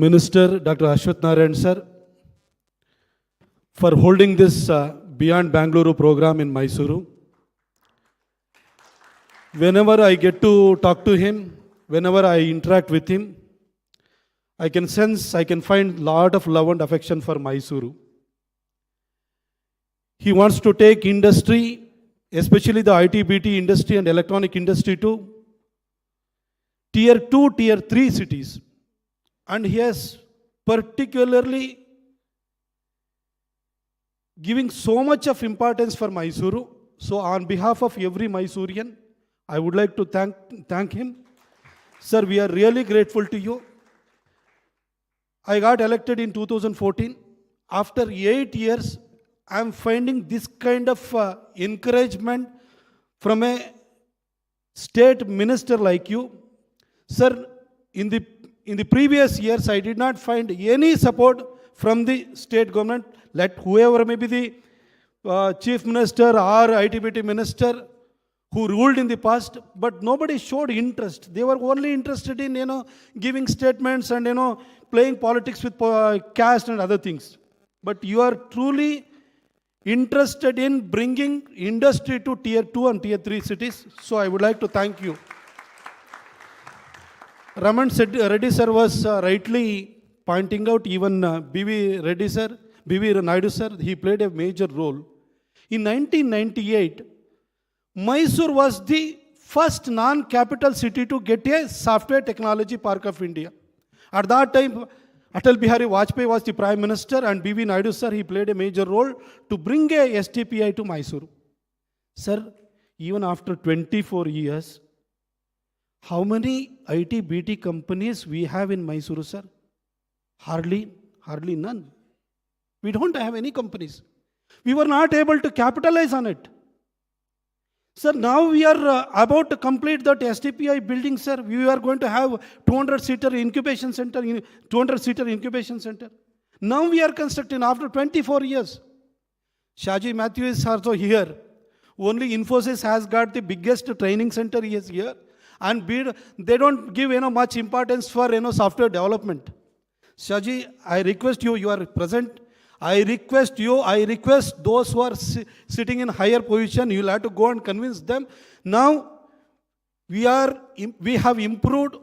Minister Dr. Ashwath Narayan sir for holding this Beyond Bangalore program in Mysuru. Whenever I get to talk to him, whenever I interact with him, I can sense, I can find lot of love and affection for Mysuru. He wants to take industry, especially the IT-BT industry and electronic industry to Tier 2, Tier 3 cities. And he has particularly giving so much of importance for Mysuru. So on behalf of every Mysorean, I would like to thank him. Sir, we are really grateful to you. I got elected in 2014. After 8 years, I am finding this kind of encouragement from a state minister like you. Sir, in the previous years, I did not find any support from the state government, let whoever may be the chief minister or IT-BT minister who ruled in the past, but nobody showed interest. They were only interested in, giving statements and, playing politics with caste and other things. But you are truly interested in bringing industry to Tier 2 and Tier 3 cities. So I would like to thank you. Raman Reddy sir was rightly pointing out, even BV Naidu sir, he played a major role. In 1998, Mysuru was the first non-capital city to get a software technology park of India. At that time, Atal Bihari Vajpayee was the Prime Minister, and BV Naidu sir, he played a major role to bring a STPI to Mysuru. Sir, even after 24 years, how many IT-BT companies we have in Mysuru, sir? Hardly none. We don't have any companies. We were not able to capitalize on it. Sir, now we are about to complete that STPI building, sir. We are going to have 200-seater incubation center. Now we are constructing after 24 years. Shaji Matthew is also here. Only Infosys has got the biggest training center here. And they don't give much importance for software development. Shaji, I request you are present. I request those who are sitting in higher position, you will have to go and convince them. Now, we have improved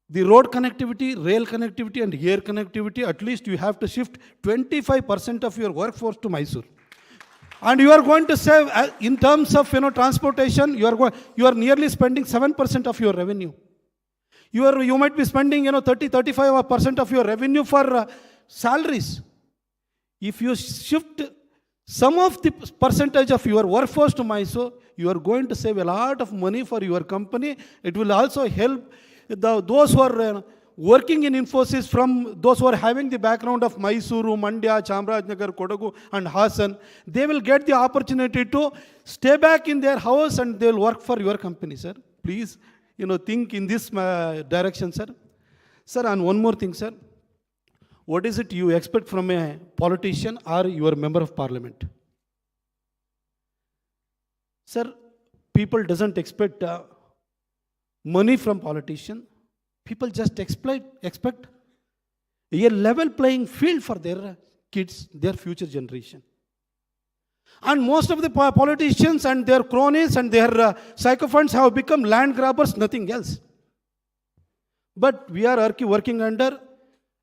the road connectivity, rail connectivity and air connectivity. At least you have to shift 25% of your workforce to Mysuru. And you are going to save, in terms of transportation, you are nearly spending 7% of your revenue. You might be spending 30-35% of your revenue for salaries. If you shift some of the percentage of your workforce to Mysuru, you are going to save a lot of money for your company. It will also help those who are working in Infosys, from those who are having the background of Mysuru, Mandya, Chamarajanagar, Kodagu and Hassan. They will get the opportunity to stay back in their house and they will work for your company, sir. please, think in this direction, sir. Sir, and one more thing, sir. What is it you expect from a politician or your member of parliament? Sir, people doesn't expect money from politician. People just expect a level playing field for their kids, their future generation. And most of the politicians and their cronies and their sycophants have become land grabbers, nothing else. But we are working under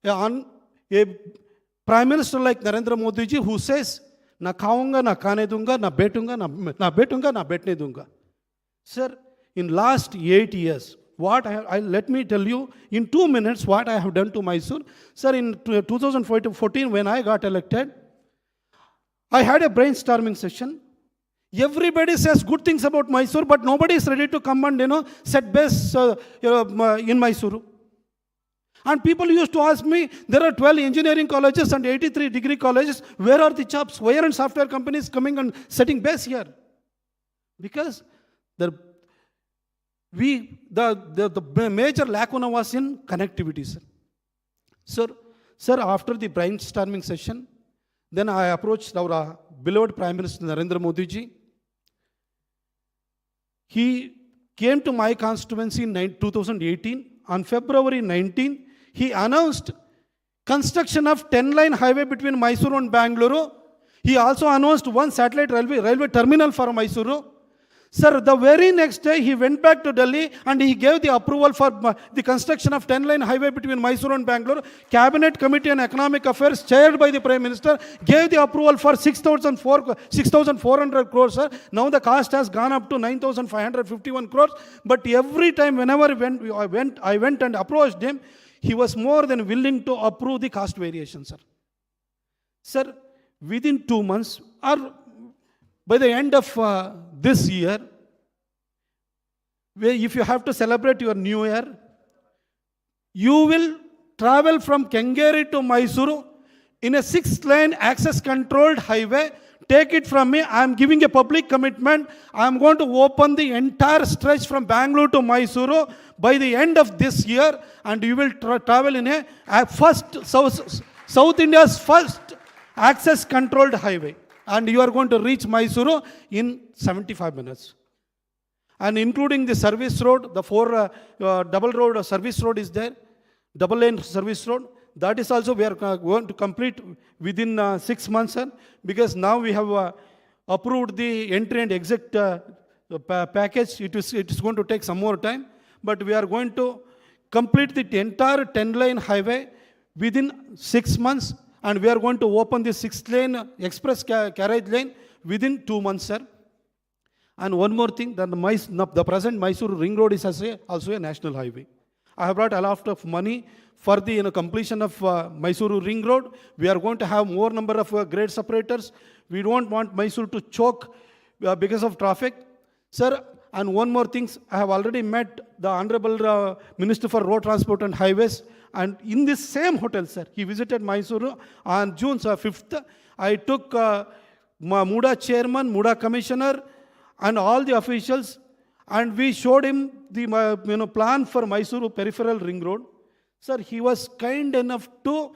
a Prime Minister like Narendra Modi ji, who says, na khaunga, na khane dunga, na betunga, na betunga, na betne dunga. Sir, in last 8 years, what let me tell you in 2 minutes what I have done to Mysuru. Sir, in 2014, when I got elected, I had a brainstorming session. Everybody says good things about Mysuru, but nobody is ready to come and set base in Mysuru. And people used to ask me, there are 12 engineering colleges and 83 degree colleges. Where are the jobs? Why aren't software companies coming and setting base here? Because the major lacuna was in connectivity, sir. Sir, after the brainstorming session, then I approached our beloved Prime Minister Narendra Modi ji. He came to my constituency in 2018. On February 19, he announced construction of 10-line highway between Mysuru and Bangalore. He also announced one satellite railway terminal for Mysuru. Sir, the very next day he went back to Delhi and he gave the approval for the construction of 10-line highway between Mysuru and Bangalore. Cabinet Committee on Economic Affairs, chaired by the Prime Minister, gave the approval for 6,400 crores, sir. Now the cost has gone up to 9,551 crores. But every time whenever I went and approached him, he was more than willing to approve the cost variation, sir. Sir, within 2 months, or by the end of this year, if you have to celebrate your new year, you will travel from Kengeri to Mysuru in a 6-lane access-controlled highway. Take it from me, I am giving a public commitment. I am going to open the entire stretch from Bangalore to Mysuru by the end of this year, and you will travel in a South India's first access-controlled highway. And you are going to reach Mysuru in 75 minutes. And including the service road, the double road service road is there, double lane service road. That is also we are going to complete within 6 months, sir, because now we have approved the entry and exit package. It is going to take some more time, but we are going to complete the entire 10-line highway within 6 months, and we are going to open the 6-lane express carriage lane within 2 months, sir. And one more thing, that the present Mysuru ring road is also a national highway. I have brought a lot of money for the completion of Mysuru ring road. We are going to have more number of grade separators. We don't want Mysuru to choke because of traffic. Sir, and one more thing, I have already met the Honorable Minister for Road Transport and Highways, and in this same hotel, sir, he visited Mysuru on June 5th. I took MUDA chairman, MUDA commissioner, and all the officials, and we showed him the plan for Mysuru peripheral ring road. Sir, he was kind enough to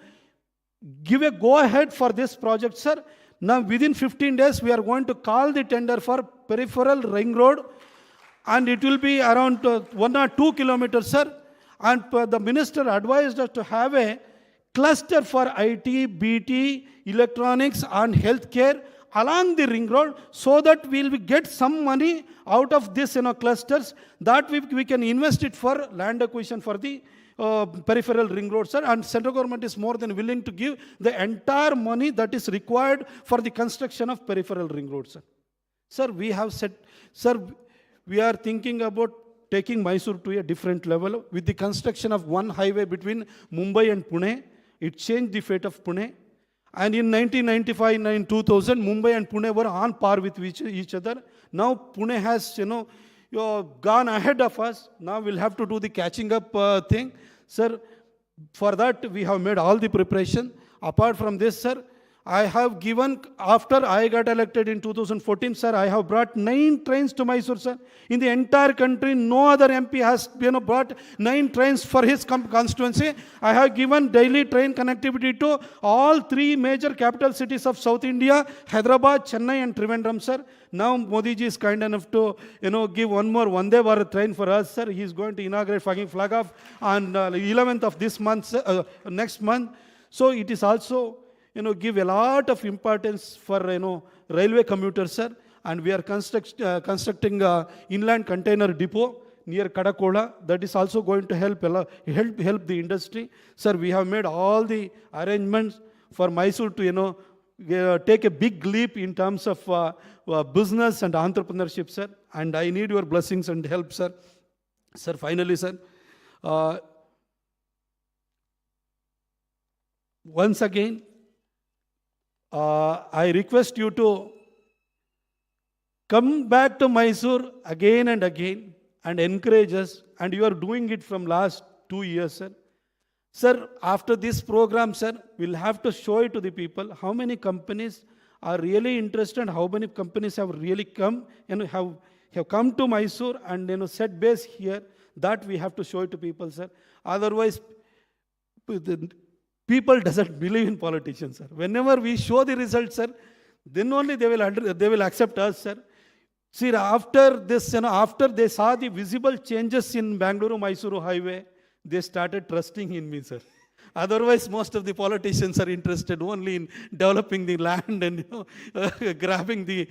give a go-ahead for this project, sir. Now, within 15 days, we are going to call the tender for peripheral ring road, and it will be around 1 or 2 kilometers, sir. And the minister advised us to have a cluster for IT, BT, electronics, and healthcare along the ring road, so that we will get some money out of this clusters, that we can invest it for land acquisition for the peripheral ring road, sir. And central government is more than willing to give the entire money that is required for the construction of peripheral ring road, sir. Sir, we have said, sir, we are thinking about taking Mysuru to a different level with the construction of one highway between Mumbai and Pune. It changed the fate of Pune. And in 1995 and 2000, Mumbai and Pune were on par with each other. Now Pune has, gone ahead of us. Now we'll have to do the catching up thing. Sir, for that we have made all the preparation. Apart from this, sir, I have given, after I got elected in 2014, sir, I have brought 9 trains to Mysore, sir. In the entire country, no other MP has brought 9 trains for his constituency. I have given daily train connectivity to all 3 major capital cities of South India, Hyderabad, Chennai and Trivandrum, sir. Now Modi ji is kind enough to, give one more Vande Bharat train for us, sir. He is going to inaugurate fucking flag off on 11th of this month, next month. So it is also, give a lot of importance for, railway commuters, sir. And we are constructing a inland container depot near Kadakola. That is also going to help the industry. Sir, we have made all the arrangements for Mysuru to, take a big leap in terms of business and entrepreneurship, sir. And I need your blessings and help, sir. Sir, finally, sir, once again, I request you to come back to Mysuru again and again and encourage us. And you are doing it from last 2 years, sir. Sir, after this program, sir, we'll have to show it to the people how many companies are really interested, how many companies have really come and have come to Mysuru and set base here. That we have to show it to people, sir. Otherwise, people doesn't believe in politicians, sir. Whenever we show the results, sir, then only they will accept us, sir. See, after this, after they saw the visible changes in Bangalore-Mysuru highway, they started trusting in me, sir. Otherwise, most of the politicians are interested only in developing the land and grabbing the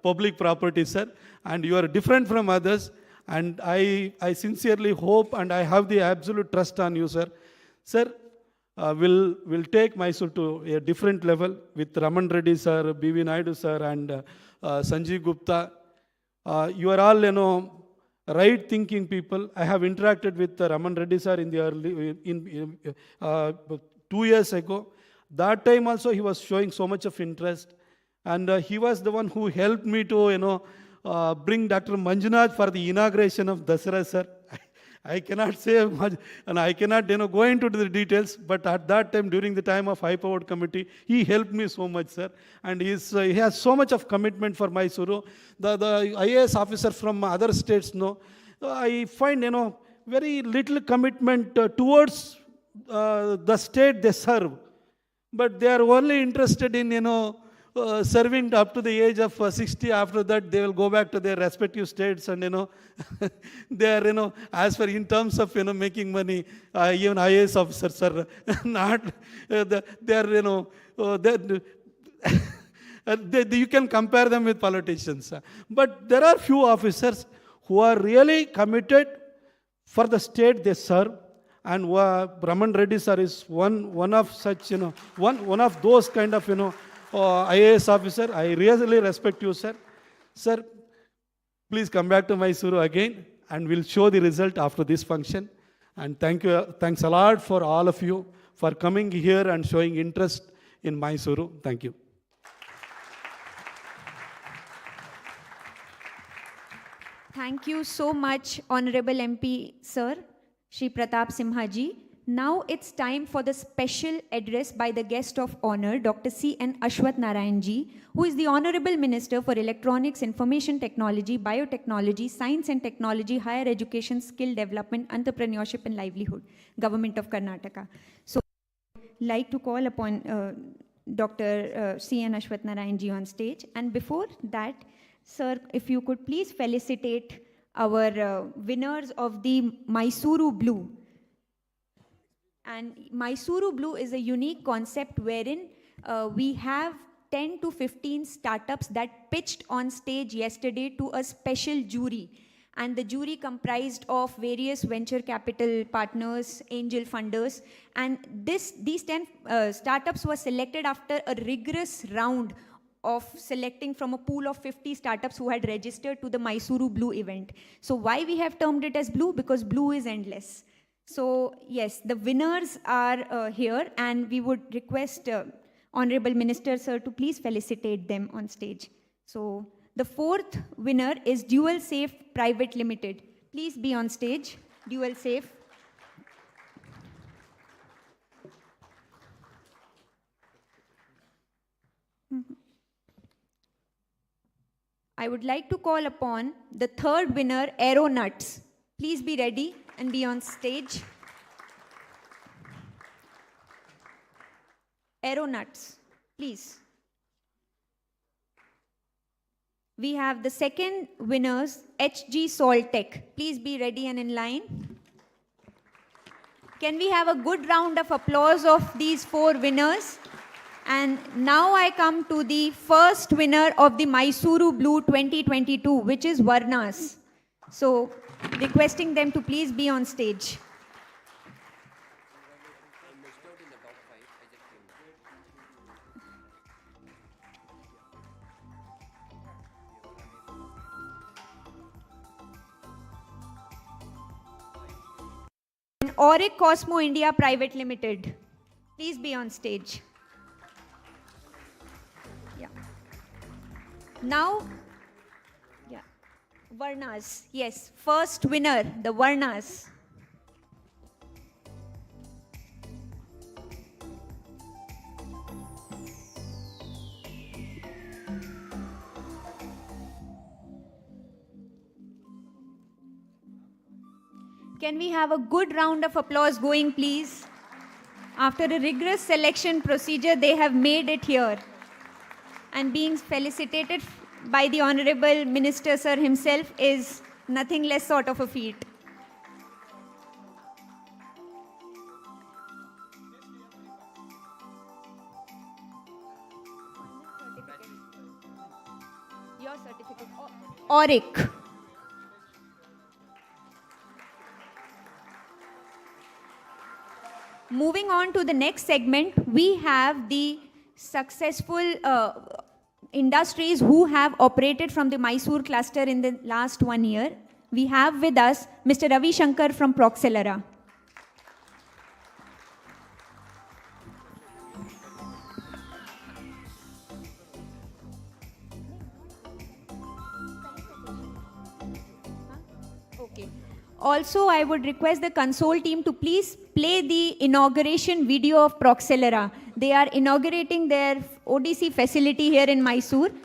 public property, sir. And you are different from others. And I sincerely hope and I have the absolute trust on you, sir. Sir, will take Mysuru to a different level with Raman Reddy sir, B.V. Naidu sir, and Sanjeev Gupta. You are all, right thinking people. I have interacted with Raman Reddy sir in the 2 years ago. That time also he was showing so much of interest, and he was the one who helped me to, bring Dr. Manjunath for the inauguration of Dasara, sir. I cannot say much, and I cannot go into the details, but at that time, during the time of high-powered committee, he helped me so much, sir. And he has so much of commitment for Mysuru. The IAS officer from other states, I find, very little commitment towards the state they serve. But they are only interested in, serving up to the age of 60. After that, they will go back to their respective states and, they are, as for in terms of, making money, even IAS officers are not, they are, you can compare them with politicians. But there are few officers who are really committed for the state they serve. And Raman Reddy sir is one of such, one of those kind of, IAS officer. I really respect you, sir. Sir, please come back to Mysuru again and we'll show the result after this function. And thanks a lot for all of you for coming here and showing interest in Mysuru. Thank you. Thank you so much, Honorable MP, sir, Shri Pratap Simha ji. Now it's time for the special address by the guest of honor, Dr. C.N. Ashwath Narayan ji, who is the Honorable Minister for Electronics, Information Technology, Biotechnology, Science and Technology, Higher Education, Skill Development, Entrepreneurship and Livelihood, Government of Karnataka. So I'd like to call upon Dr. C.N. Ashwath Narayan ji on stage. And before that, sir, if you could please felicitate our winners of the Mysuru Blue. And Mysuru Blue is a unique concept wherein we have 10 to 15 startups that pitched on stage yesterday to a special jury. And the jury comprised of various venture capital partners, angel funders. And these 10 startups were selected after a rigorous round of selecting from a pool of 50 startups who had registered to the Mysuru Blue event. So why we have termed it as blue? Because blue is endless. So yes, the winners are here, and we would request Honorable Minister sir to please felicitate them on stage. So the fourth winner is Dual Safe Private Limited. Please be on stage, Dual Safe. I would like to call upon the third winner, Aeronuts. Please be ready and be on stage. Aeronuts, please. We have the second winners, HG Soltech. Please be ready and in line. Can we have a good round of applause of these 4 winners? And now I come to the first winner of the Mysuru Blue 2022, which is Varnas. So, requesting them to please be on stage. Auric Cosmo India Private Limited. Please be on stage. Yeah. Now, yeah, Varnas. Yes, first winner, the Varnas. Can we have a good round of applause going, please? After a rigorous selection procedure, they have made it here. And being felicitated by the Honorable Minister Sir himself is nothing less sort of a feat. Your certificate. Auric. Moving on to the next segment, we have the successful industries who have operated from the Mysuru cluster in the last 1 year. We have with us Mr. Ravi Shankar from Proxelera. Okay. Also, I would request the console team to please play the inauguration video of Proxelera. They are inaugurating their ODC facility here in Mysuru.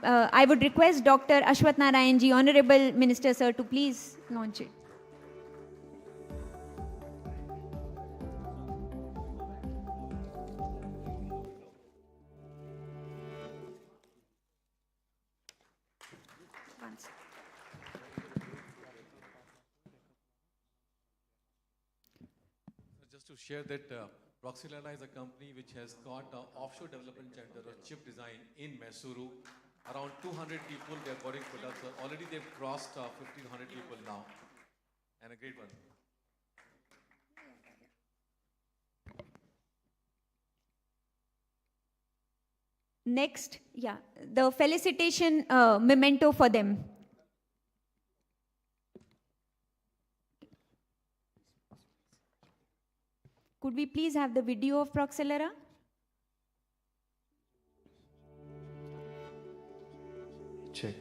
I would request Dr. Ashwath Narayan ji, Honorable Minister Sir, to please launch it. Just to share that Proxelera is a company which has got an offshore development center of chip design in Mysuru. Around 200 people, they are buying products. Already they've crossed 1,500 people now. And a great one. Next, yeah, the felicitation memento for them. Could we please have the video of Proxelera? Check.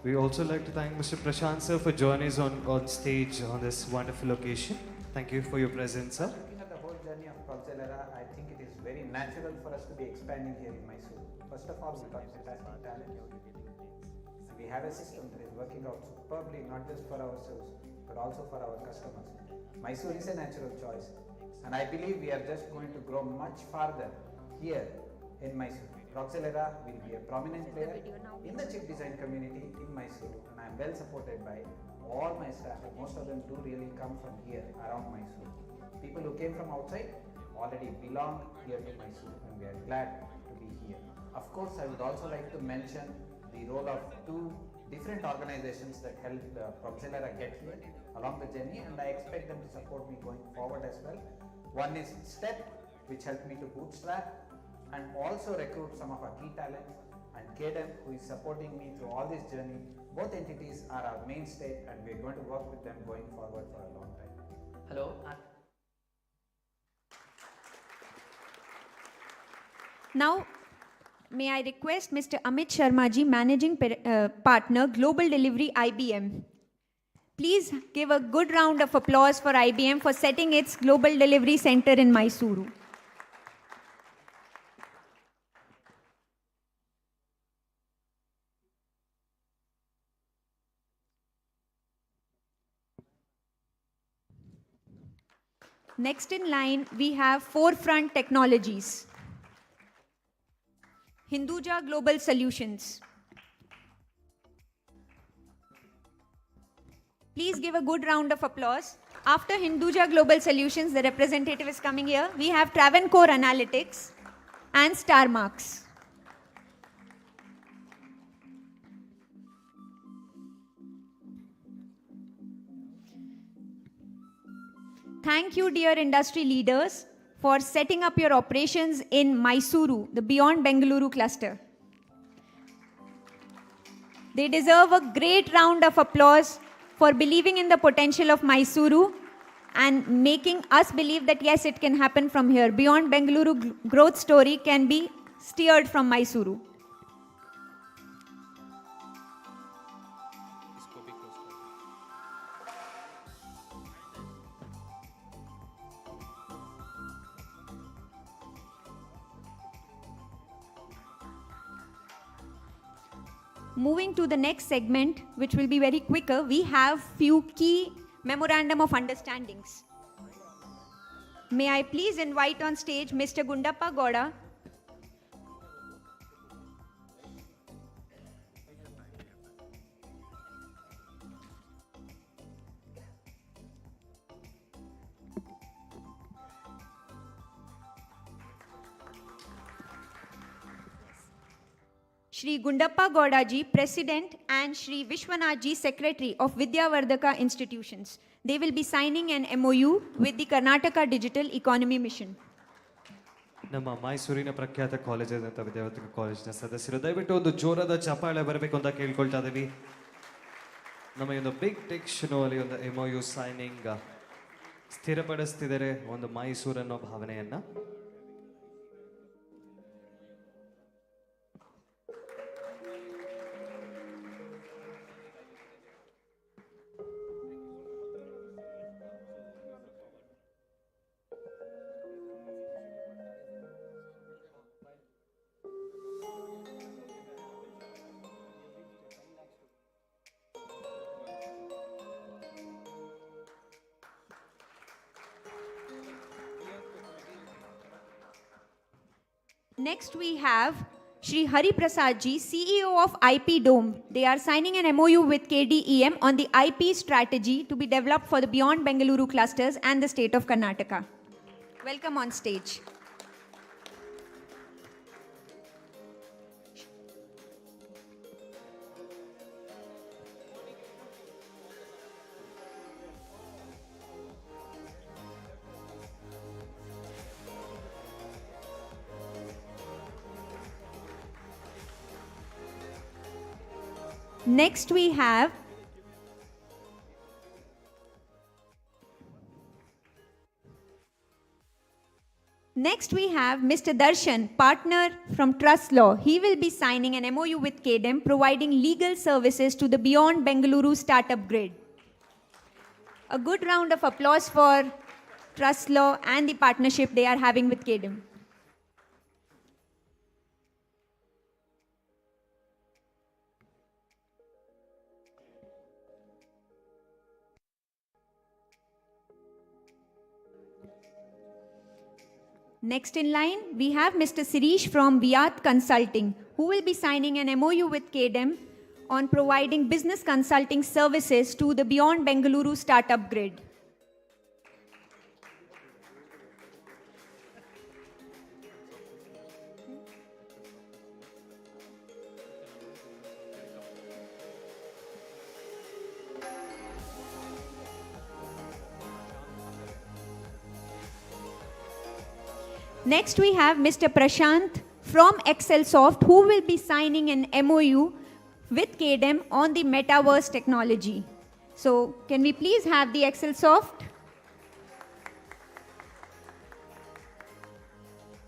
We also like to thank Mr. Prashant sir for joining us on stage on this wonderful occasion. Thank you for your presence, sir. Looking at the whole journey of Proxelera, I think it is very natural for us to be expanding here in Mysuru. First of all, we got fantastic talent. And we have a system that is working out superbly, not just for ourselves, but also for our customers. Mysuru is a natural choice. And I believe we are just going to grow much farther here in Mysuru. Proxelera will be a prominent player in the chip design community in Mysuru, and I am well supported by all my staff. Most of them do really come from here around Mysuru. People who came from outside already belong here to Mysuru, and we are glad to be here. Of course, I would also like to mention the role of 2 different organizations that helped Proxelera get here along the journey, and I expect them to support me going forward as well. One is STEP, which helped me to bootstrap and also recruit some of our key talents, and KDM, who is supporting me through all this journey. Both entities are our mainstay, and we are going to work with them going forward for a long time. Hello. Now, may I request Mr. Amit Sharma ji, Managing Partner, Global Delivery, IBM. Please give a good round of applause for IBM for setting its Global Delivery Center in Mysuru. Next in line, we have Forefront Technologies. Hinduja Global Solutions. Please give a good round of applause. After Hinduja Global Solutions, the representative is coming here. We have Travancore Analytics and Star Marks. Thank you, dear industry leaders, for setting up your operations in Mysuru, the Beyond Bengaluru cluster. They deserve a great round of applause for believing in the potential of Mysuru and making us believe that yes, it can happen from here. Beyond Bengaluru growth story can be steered from Mysuru. Moving to the next segment, which will be very quicker, we have few key memorandum of understandings. May I please invite on stage Mr. Gundappa Gowda. Shri Gundappa Gowda ji, President, and Shri Vishwanath ji, Secretary of Vidyavardhaka Institutions. They will be signing an MOU with the Karnataka Digital Economy Mission. ನಮ್ಮ ಮೈಸೂರಿನ ಪ್ರಖ್ಯಾತ college ಆದಂಥ ವಿದ್ಯಾವರ್ಧಕ ಕಾಲೇಜಿನ ಸದಸ್ಯರು ದಯವಿಟ್ಟು ಒಂದು ಜೋರಾದ ಚಪ್ಪಾಳೆ ಬರಬೇಕು ಅಂತ ಕೇಳ್ಕೊಳ್ತಾ ಇದ್ದೀವಿ. ನಮ್ಮ ಒಂದು ಬಿಗ್ ಟೆಕ್ ಶೋ ಅಲ್ಲಿ ಒಂದು MOU ಸೈನಿಂಗ್ ಸ್ಥಿರಪಡಿಸ್ತಿದ್ದಾರೆ ಒಂದು ಮೈಸೂರು ಅನ್ನೋ ಭಾವನೆಯನ್ನ. Next we have Shri Hari Prasad ji, CEO of IP Dome. They are signing an MOU with KDEM on the IP strategy to be developed for the Beyond Bengaluru clusters and the state of Karnataka. Welcome on stage. Next we have Mr. Darshan, partner from Trust Law. He will be signing an MOU with KDEM, providing legal services to the Beyond Bengaluru startup grid. A good round of applause for Trust Law and the partnership they are having with KDEM. Next in line, we have Mr. Sirish from Viat Consulting, who will be signing an MOU with KDEM on providing business consulting services to the Beyond Bengaluru startup grid. Next, we have Mr. Prashant from Excelsoft, who will be signing an MOU with KDEM on the metaverse technology. So, can we please have the Excelsoft?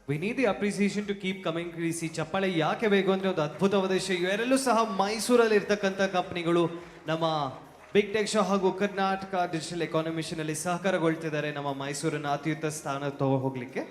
We need the appreciation to keep coming. ಈ ಚಪ್ಪಾಳೆ ಯಾಕೆ ಬೇಕು ಅಂದ್ರೆ ಒಂದು ಅದ್ಭುತವಾದ ವಿಷಯ. ಇವರೆಲ್ಲೂ ಸಹ ಮೈಸೂರಲ್ಲಿ ಇರ್ತಕ್ಕಂಥ ಕಂಪನಿಗಳು ನಮ್ಮ ಬಿಗ್ ಟೆಕ್ ಶೋ ಹಾಗೂ ಕರ್ನಾಟಕ ಡಿಜಿಟಲ್ ಎಕಾನಮಿ ಮಿಷನ್ ಅಲ್ಲಿ ಸಹಕಾರಗೊಳ್ತಿದ್ದಾರೆ ನಮ್ಮ ಮೈಸೂರನ್ನ ಅತ್ಯುತ್ತಮ ಸ್ಥಾನ ತಗೋ ಹೋಗ್ಲಿಕ್ಕೆ.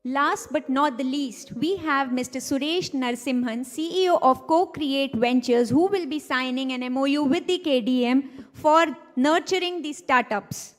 Last but not the least, we have Mr. Suresh Narsimhan, CEO of Co-Create Ventures, who will be signing an MOU with the KDM for nurturing the startups.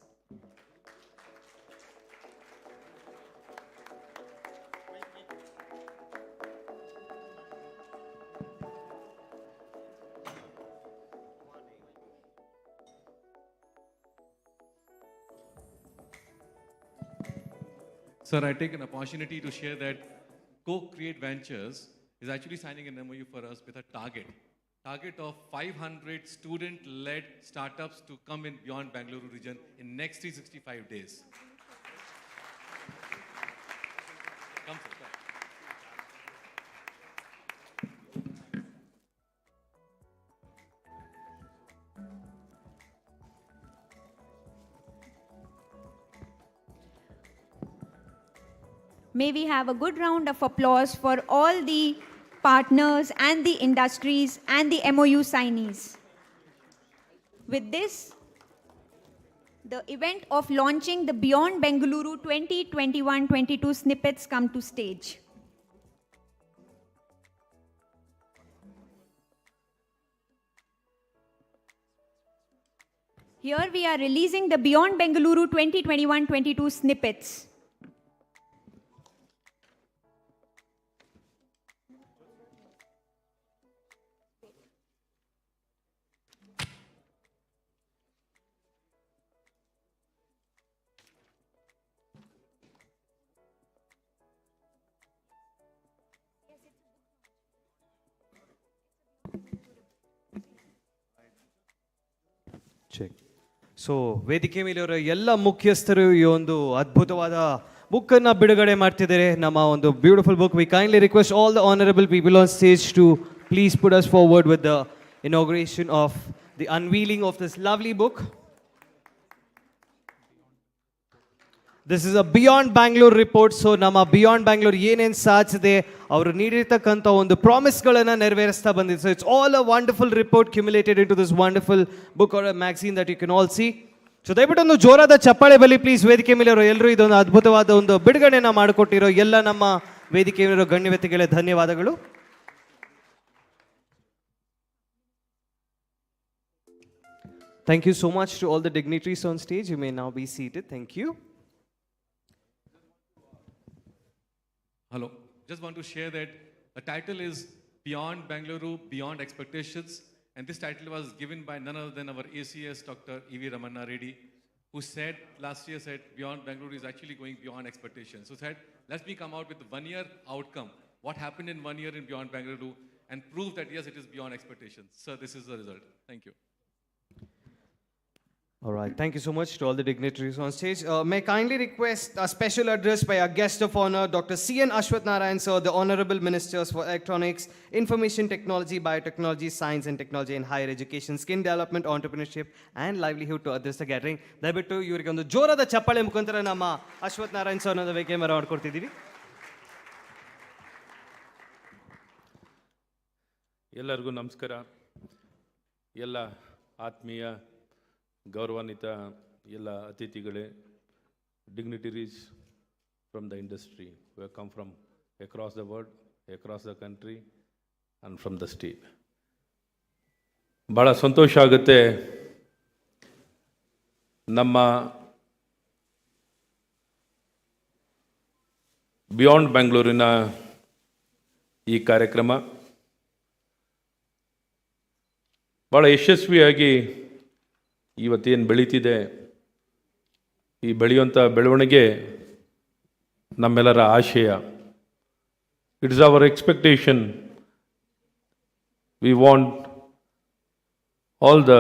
Sir, I take an opportunity to share that Co-Create Ventures is actually signing an MOU for us with a target of 500 student-led startups to come in beyond Bangalore region in next 365 days. Come, sir, come. May we have a good round of applause for all the partners and the industries and the MOU signees. With this, the event of launching the Beyond Bengaluru 2021-22 snippets come to stage. Here we are releasing the Beyond Bengaluru 2021-22 snippets. Check so ವೇದಿಕೆ ಮೇಲಿರೋ ಎಲ್ಲ ಮುಖ್ಯಸ್ಥರು ಈ ಒಂದು ಅದ್ಭುತವಾದ book ಅನ್ನ ಬಿಡುಗಡೆ ಮಾಡ್ತಿದ್ದಾರೆ. ನಮ್ಮ ಒಂದು beautiful book. We kindly request all the honourable people on stage to please put us forward with the inauguration of the unveiling of this lovely book. This is a beyond Bangalore report. So ನಮ್ಮ beyond Bangalore ಏನೇನು ಸಾಧಿಸಿದೆ, ಅವರು ನೀಡಿರ್ತಕ್ಕಂಥ ಒಂದು ಪ್ರಾಮಿಸ್ಗಳನ್ನು ನೆರವೇರಿಸ್ತಾ ಬಂದಿದೆ. So it's all a wonderful report cumulated in to this wonderful book or magazine that you can all see. So ದಯವಿಟ್ಟು ಒಂದು ಜೋರಾದ ಚಪ್ಪಾಳೆ ಬಲಿ ಪ್ಲೀಸ್. ವೇದಿಕೆ ಮೇಲೆ ಎಲ್ಲರೂ ಇದೊಂದು ಅದ್ಭುತವಾದ ಒಂದು ಬಿಡುಗಡೆನ ಮಾಡಿಕೊಟ್ಟಿರೋ ಎಲ್ಲ ನಮ್ಮ ವೇದಿಕೆ ಮೇಲಿರೋ ಗಣ್ಯ ವ್ಯಕ್ತಿಗಳೇ ಧನ್ಯವಾದಗಳು. Thank you so much to all the dignitaries on stage. You may now be seated. Thank you. Hello. Just want to share that the title is Beyond Bangalore, Beyond Expectations. And this title was given by none other than our ACS, Dr. E.V. Ramanna Reddy, who said, last year said, Beyond Bangalore is actually going beyond expectations. So said, let me come out with the 1 year outcome. What happened in 1 year in Beyond Bangalore and prove that yes, it is beyond expectations. So this is the result. Thank you. All right, thank you so much to all the dignitaries on stage. May I kindly request a special address by our guest of honor, Dr. C.N. Ashwath Narayan, sir, the Honorable Ministers for Electronics, Information Technology, Biotechnology, Science and Technology and Higher Education, Skill Development, Entrepreneurship and Livelihood to address the gathering. ದಯವಿಟ್ಟು ಇವರಿಗೆ ಒಂದು ಜೋರಾದ ಚಪ್ಪಾಳೆ ಮುಖಾಂತರ ನಮ್ಮ Ashwath Narayan sir ಅನ್ನೋದು ವೇದಿಕೆ ಮೇಲೆ ಮಾಡ್ಕೊಡ್ತಿದ್ದೀವಿ. ಎಲ್ಲರಿಗೂ ನಮಸ್ಕಾರ. ಎಲ್ಲ ಆತ್ಮೀಯ ಗೌರವಾನ್ವಿತ ಎಲ್ಲ ಅತಿಥಿಗಳೇ, dignitaries from the industry who have come from across the world, across the country and from the state. ಭಾಳ ಸಂತೋಷ ಆಗುತ್ತೆ ನಮ್ಮ ಬಿಯಾಂಡ್ ಬ್ಯಾಂಗ್ಳೂರಿನ ಈ ಕಾರ್ಯಕ್ರಮ ಭಾಳ ಯಶಸ್ವಿಯಾಗಿ ಇವತ್ತೇನು ಬೆಳೀತಿದೆ, ಈ ಬೆಳೆಯುವಂಥ ಬೆಳವಣಿಗೆ ನಮ್ಮೆಲ್ಲರ ಆಶಯ. It is our expectation. We want all the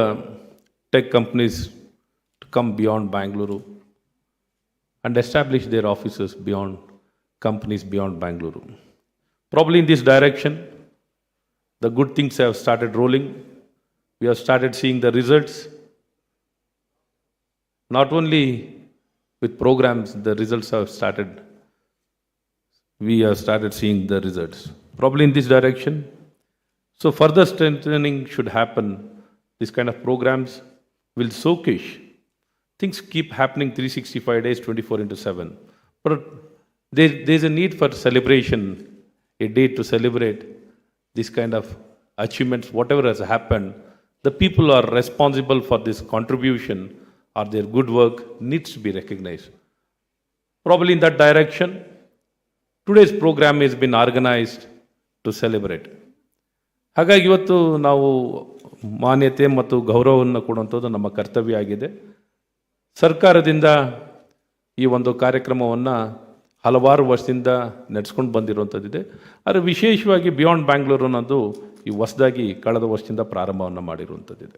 tech companies to come beyond Bangalore and establish their offices beyond companies beyond Bangalore. Probably in this direction, the good things have started rolling. We have started seeing the results. Not only with programs, the results have started. We have started seeing the results. Probably in this direction. So further strengthening should happen. This kind of programs will showcase. Things keep happening 365 days, 24/7. But there's a need for celebration, a day to celebrate this kind of achievements, whatever has happened. The people are responsible for this contribution or their good work needs to be recognized. Probably in that direction, today's program has been organized to celebrate. ಹಾಗಾಗಿ ಇವತ್ತು ನಾವು ಮಾನ್ಯತೆ ಮತ್ತು ಗೌರವವನ್ನು ಕೊಡುವಂಥದ್ದು ನಮ್ಮ ಕರ್ತವ್ಯ ಆಗಿದೆ. ಸರ್ಕಾರದಿಂದ ಈ ಒಂದು ಕಾರ್ಯಕ್ರಮವನ್ನು ಹಲವಾರು ವರ್ಷದಿಂದ ನಡೆಸ್ಕೊಂಡು ಬಂದಿರುವಂಥದ್ದಿದೆ. ಆದರೆ ವಿಶೇಷವಾಗಿ ಬಿಯಾಂಡ್ ಬ್ಯಾಂಗ್ಳೂರು ಅನ್ನೋದು ಈ ಹೊಸದಾಗಿ ಕಳೆದ ವರ್ಷದಿಂದ ಪ್ರಾರಂಭವನ್ನು ಮಾಡಿರುವಂಥದ್ದಿದೆ.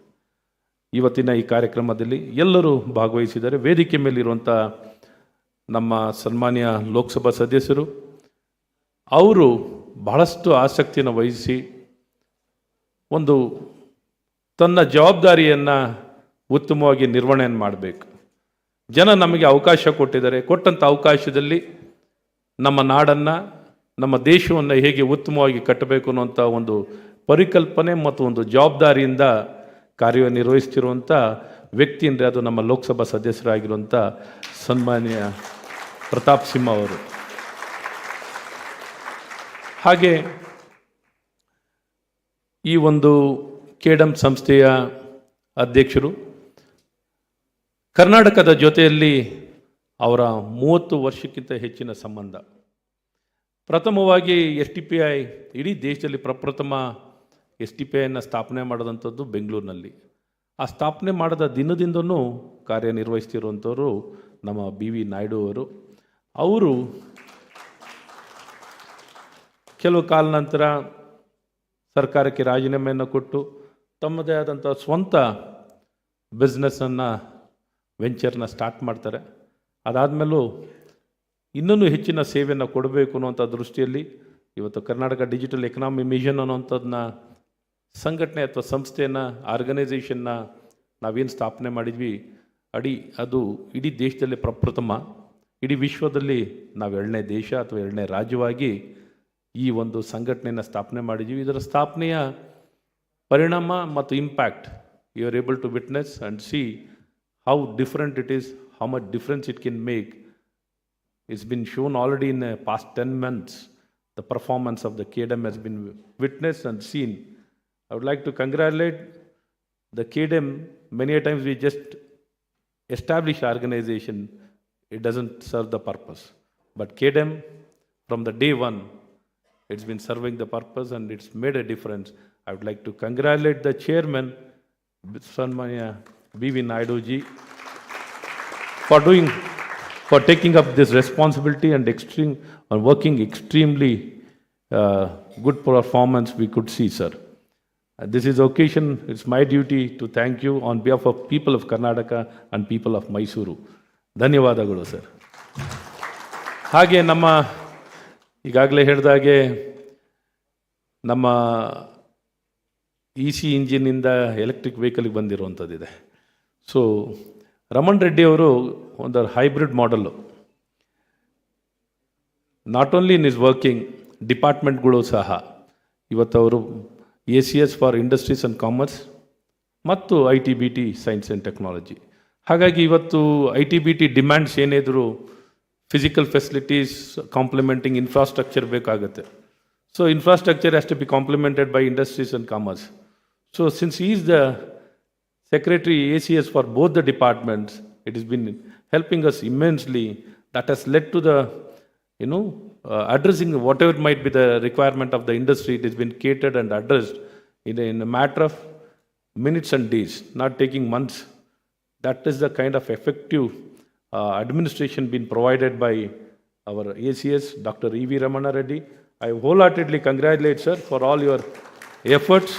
ಇವತ್ತಿನ ಈ ಕಾರ್ಯಕ್ರಮದಲ್ಲಿ ಎಲ್ಲರೂ ಭಾಗವಹಿಸಿದ್ದಾರೆ. ವೇದಿಕೆ ಮೇಲಿರುವಂಥ ನಮ್ಮ ಸನ್ಮಾನ್ಯ ಲೋಕಸಭಾ ಸದಸ್ಯರು ಅವರು ಬಹಳಷ್ಟು ಆಸಕ್ತಿಯನ್ನು ವಹಿಸಿ ಒಂದು ತನ್ನ ಜವಾಬ್ದಾರಿಯನ್ನು ಉತ್ತಮವಾಗಿ ನಿರ್ವಹಣೆಯನ್ನು ಮಾಡಬೇಕು. ಜನ ನಮಗೆ ಅವಕಾಶ ಕೊಟ್ಟಿದ್ದಾರೆ. ಕೊಟ್ಟಂಥ ಅವಕಾಶದಲ್ಲಿ ನಮ್ಮ ನಾಡನ್ನು, ನಮ್ಮ ದೇಶವನ್ನು ಹೇಗೆ ಉತ್ತಮವಾಗಿ ಕಟ್ಟಬೇಕು ಅನ್ನುವಂಥ ಒಂದು ಪರಿಕಲ್ಪನೆ ಮತ್ತು ಒಂದು ಜವಾಬ್ದಾರಿಯಿಂದ ಕಾರ್ಯನಿರ್ವಹಿಸ್ತಿರುವಂಥ ವ್ಯಕ್ತಿ ಅಂದರೆ ಅದು ನಮ್ಮ ಲೋಕಸಭಾ ಸದಸ್ಯರಾಗಿರುವಂಥ ಸನ್ಮಾನ್ಯ ಪ್ರತಾಪ್ ಸಿಂಹ ಅವರು. ಹಾಗೆ ಈ ಒಂದು ಕೆಡಮ್ ಸಂಸ್ಥೆಯ ಅಧ್ಯಕ್ಷರು ಕರ್ನಾಟಕದ ಜೊತೆಯಲ್ಲಿ ಅವರ 30 ವರ್ಷಕ್ಕಿಂತ ಹೆಚ್ಚಿನ ಸಂಬಂಧ. ಪ್ರಥಮವಾಗಿ STPI ಇಡೀ ದೇಶದಲ್ಲಿ ಪ್ರಪ್ರಥಮ STPIಯನ್ನು ಸ್ಥಾಪನೆ ಮಾಡಿದಂಥದ್ದು ಬೆಂಗಳೂರಿನಲ್ಲಿ. ಆ ಸ್ಥಾಪನೆ ಮಾಡಿದ ದಿನದಿಂದನೂ ಕಾರ್ಯನಿರ್ವಹಿಸ್ತಿರುವಂಥವರು ನಮ್ಮ BV ನಾಯ್ಡು ಅವರು. ಅವರು ಕೆಲವು ಕಾಲ ನಂತರ ಸರ್ಕಾರಕ್ಕೆ ರಾಜೀನಾಮೆಯನ್ನು ಕೊಟ್ಟು ತಮ್ಮದೇ ಆದಂಥ ಸ್ವಂತ ಬಿಸ್ನೆಸ್ಸನ್ನು ವೆಂಚರ್ನ ಸ್ಟಾರ್ಟ್ ಮಾಡ್ತಾರೆ. ಅದಾದಮೇಲೂ ಇನ್ನೂ ಹೆಚ್ಚಿನ ಸೇವೆಯನ್ನು ಕೊಡಬೇಕು ಅನ್ನುವಂಥ ದೃಷ್ಟಿಯಲ್ಲಿ ಇವತ್ತು ಕರ್ನಾಟಕ ಡಿಜಿಟಲ್ ಎಕನಾಮಿ ಮಿಷನ್ ಅನ್ನುವಂಥದ್ದನ್ನ ಸಂಘಟನೆ ಅಥವಾ ಸಂಸ್ಥೆಯನ್ನು ಆರ್ಗನೈಸೇಷನ್ನ ನಾವೇನು ಸ್ಥಾಪನೆ ಮಾಡಿದ್ವಿ, ಅದು ಇಡೀ ದೇಶದಲ್ಲಿ ಪ್ರಪ್ರಥಮ, ಇಡೀ ವಿಶ್ವದಲ್ಲಿ ನಾವು 2ನೇ ದೇಶ ಅಥವಾ 2ನೇ ರಾಜ್ಯವಾಗಿ ಈ ಒಂದು ಸಂಘಟನೆಯನ್ನು ಸ್ಥಾಪನೆ ಮಾಡಿದ್ದೀವಿ. ಇದರ ಸ್ಥಾಪನೆಯ ಪರಿಣಾಮ ಮತ್ತು impact you are able to witness and see how different it is, how much difference it can make. It's been shown already in the past 10 months. The performance of the KDM has been witnessed and seen. I would like to congratulate the KDM. Many a times we just establish organization, it doesn't serve the purpose. But KDM, from the day one, it's been serving the purpose and it's made a difference. I would like to congratulate the chairman, Sanmanya BV Naidu ji, for taking up this responsibility and working extremely good performance we could see, sir. This is occasion, it's my duty to thank you on behalf of people of Karnataka and people of Mysuru. ಧನ್ಯವಾದಗಳು ಸರ್. ಹಾಗೆ ನಮ್ಮ ಈಗಾಗಲೇ ಹೇಳಿದಾಗೆ ನಮ್ಮ EC ಇಂಜಿನಿಂದ electric ವೆಹಿಕಲ್ಗೆ ಬಂದಿರುವಂಥದ್ದಿದೆ. ಸೊ ರಮಣ್ ರೆಡ್ಡಿ ಅವರು ಒಂದು hybrid model. Not only in is working, ಡಿಪಾರ್ಟ್ಮೆಂಟ್ಗಳು ಸಹ ಇವತ್ತು ಅವರು ACS for industries and commerce ಮತ್ತು ITBT ಸೈನ್ಸ್ ಆ್ಯಂಡ್ ಟೆಕ್ನಾಲಜಿ. ಹಾಗಾಗಿ ಇವತ್ತು ITBT ಡಿಮ್ಯಾಂಡ್ಸ್ ಏನಿದ್ರು ಫಿಸಿಕಲ್ ಫೆಸಿಲಿಟೀಸ್ ಕಾಂಪ್ಲಿಮೆಂಟಿಂಗ್ ಇನ್ಫ್ರಾಸ್ಟ್ರಕ್ಚರ್ ಬೇಕಾಗುತ್ತೆ. So infrastructure has to be complemented by industries and commerce. So since he is the secretary ACS for both the departments, it has been helping us immensely. That has led to the, addressing whatever might be the requirement of the industry. It has been catered and addressed in a matter of minutes and days, not taking months. That is the kind of effective administration being provided by our ACS, Dr. E.V. Ramana Reddy. I wholeheartedly congratulate, sir, for all your efforts.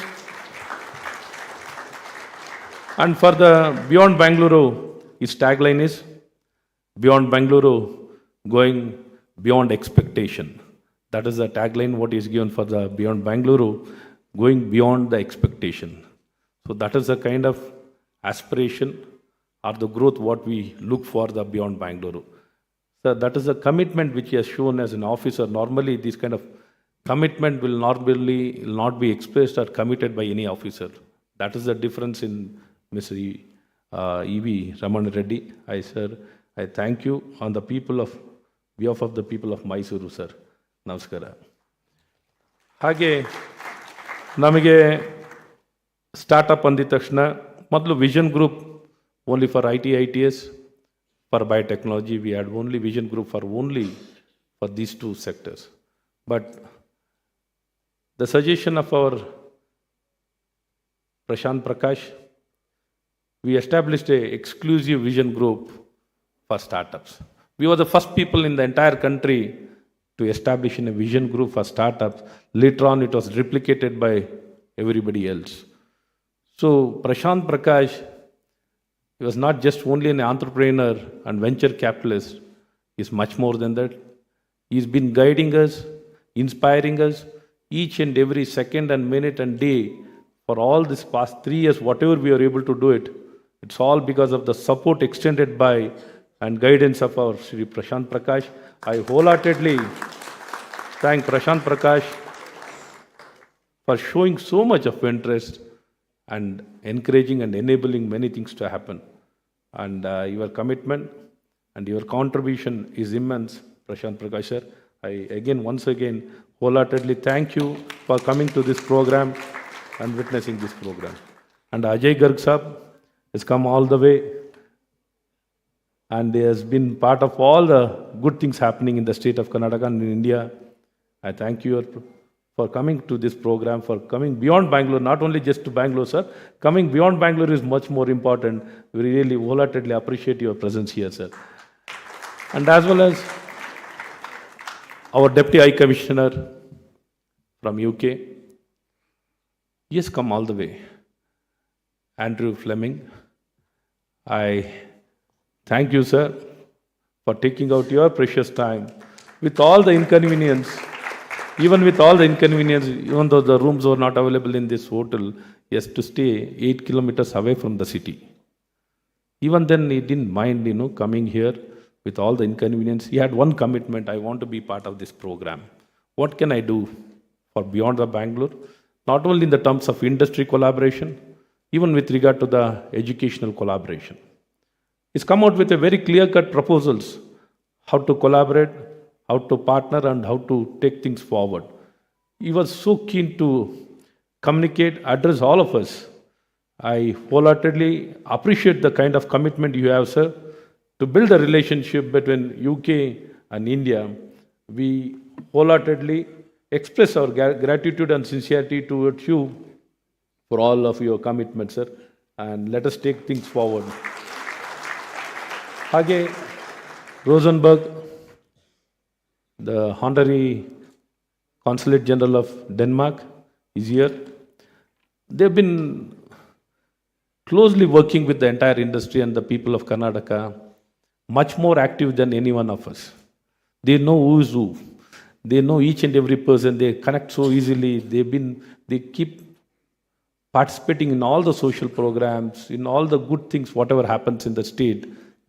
And for the Beyond Bangalore, its tagline is Beyond Bangalore, going beyond expectation. That is the tagline what is given for the Beyond Bangalore, going beyond the expectation. So that is the kind of aspiration or the growth what we look for the Beyond Bangalore. So that is the commitment which he has shown as an officer. Normally this kind of commitment will not be expressed or committed by any officer. That is the difference in Mr. E.V. Ramana Reddy. I thank you on the people of behalf of the people of Mysuru, sir. Namaskara. ಹಾಗೆ ನಮಗೆ startup ಅಂದಿದ ತಕ್ಷಣ ಮೊದಲು vision group only for ITS, for biotechnology, we had only vision group for these two sectors. But the suggestion of our Prashant Prakash, we established a exclusive vision group for startups. We were the first people in the entire country to establish a vision group for startups. Later on, it was replicated by everybody else. So Prashant Prakash, he was not just only an entrepreneur and venture capitalist, he's much more than that. He's been guiding us, inspiring us each and every second and minute and day for all this past 3 years, whatever we are able to do it. It's all because of the support extended by and guidance of our Shri Prashant Prakash. I wholeheartedly thank Prashant Prakash for showing so much of interest and encouraging and enabling many things to happen. And your commitment and your contribution is immense, Prashant Prakash sir. Once again, wholeheartedly thank you for coming to this program and witnessing this program. And Ajay Garg Sahab has come all the way and he has been part of all the good things happening in the state of Karnataka and in India. I thank you for coming to this program, for coming beyond Bangalore, not only just to Bangalore, sir. Coming beyond Bangalore is much more important. We really wholeheartedly appreciate your presence here, sir. And as well as our Deputy High Commissioner from UK, he has come all the way. Andrew Fleming, I thank you, sir, for taking out your precious time with all the inconvenience. Even with all the inconvenience, even though the rooms were not available in this hotel, he has to stay 8 kilometers away from the city. Even then, he didn't mind, coming here with all the inconvenience. He had one commitment: I want to be part of this program. What can I do for beyond the Bangalore? Not only in the terms of industry collaboration, even with regard to the educational collaboration. He's come out with a very clear-cut proposals, how to collaborate, how to partner and how to take things forward. He was so keen to communicate, address all of us. I wholeheartedly appreciate the kind of commitment you have, sir, to build a relationship between UK and India. We wholeheartedly express our gratitude and sincerity towards you for all of your commitment, sir, and let us take things forward. Hage Rosenberg, the Honorary Consulate General of Denmark, is here. They've been closely working with the entire industry and the people of Karnataka, much more active than any one of us. They know who is who. They know each and every person. They connect so easily. They keep participating in all the social programs, in all the good things, whatever happens in the state.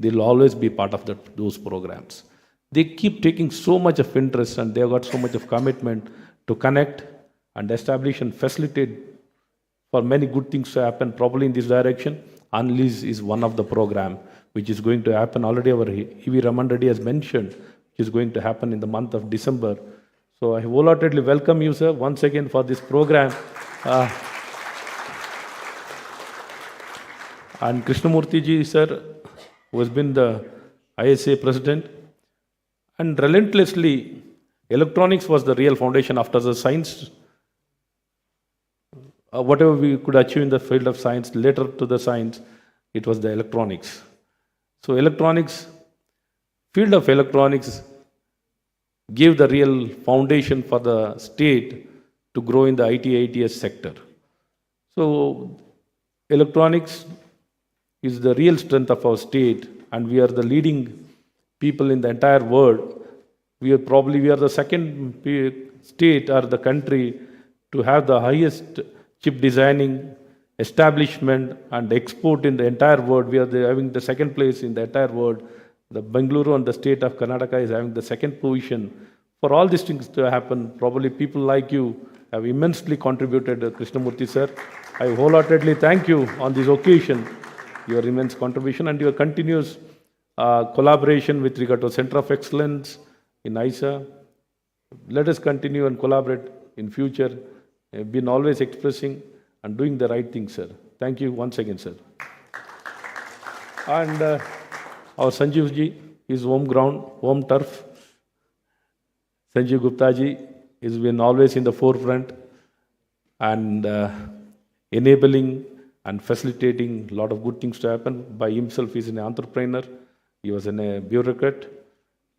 They'll always be part of those programs. They keep taking so much of interest and they have got so much of commitment to connect and establish and facilitate for many good things to happen probably in this direction. Unleash is one of the program which is going to happen. Already our E.V. Raman Reddy has mentioned, which is going to happen in the month of December. So I wholeheartedly welcome you, sir, once again for this program. And Krishnamurti ji, sir, who has been the ISA president, and relentlessly, electronics was the real foundation after the science. Whatever we could achieve in the field of science, later to the science, it was the electronics. So field of electronics gave the real foundation for the state to grow in the ITS sector. So electronics is the real strength of our state, and we are the leading people in the entire world. We are the second state or the country to have the highest chip designing establishment and export in the entire world. We are having the second place in the entire world. The Bengaluru and the state of Karnataka is having the second position. For all these things to happen, probably people like you have immensely contributed, Krishnamurti sir. I wholeheartedly thank you on this occasion, your immense contribution and your continuous collaboration with regard to Center of Excellence in ISA. Let us continue and collaborate in future. You've been always expressing and doing the right thing, sir. Thank you once again, sir. And our Sanjeev ji, his home ground, home turf. Sanjeev Gupta ji has been always in the forefront and enabling and facilitating a lot of good things to happen. By himself, he's an entrepreneur. He was a bureaucrat.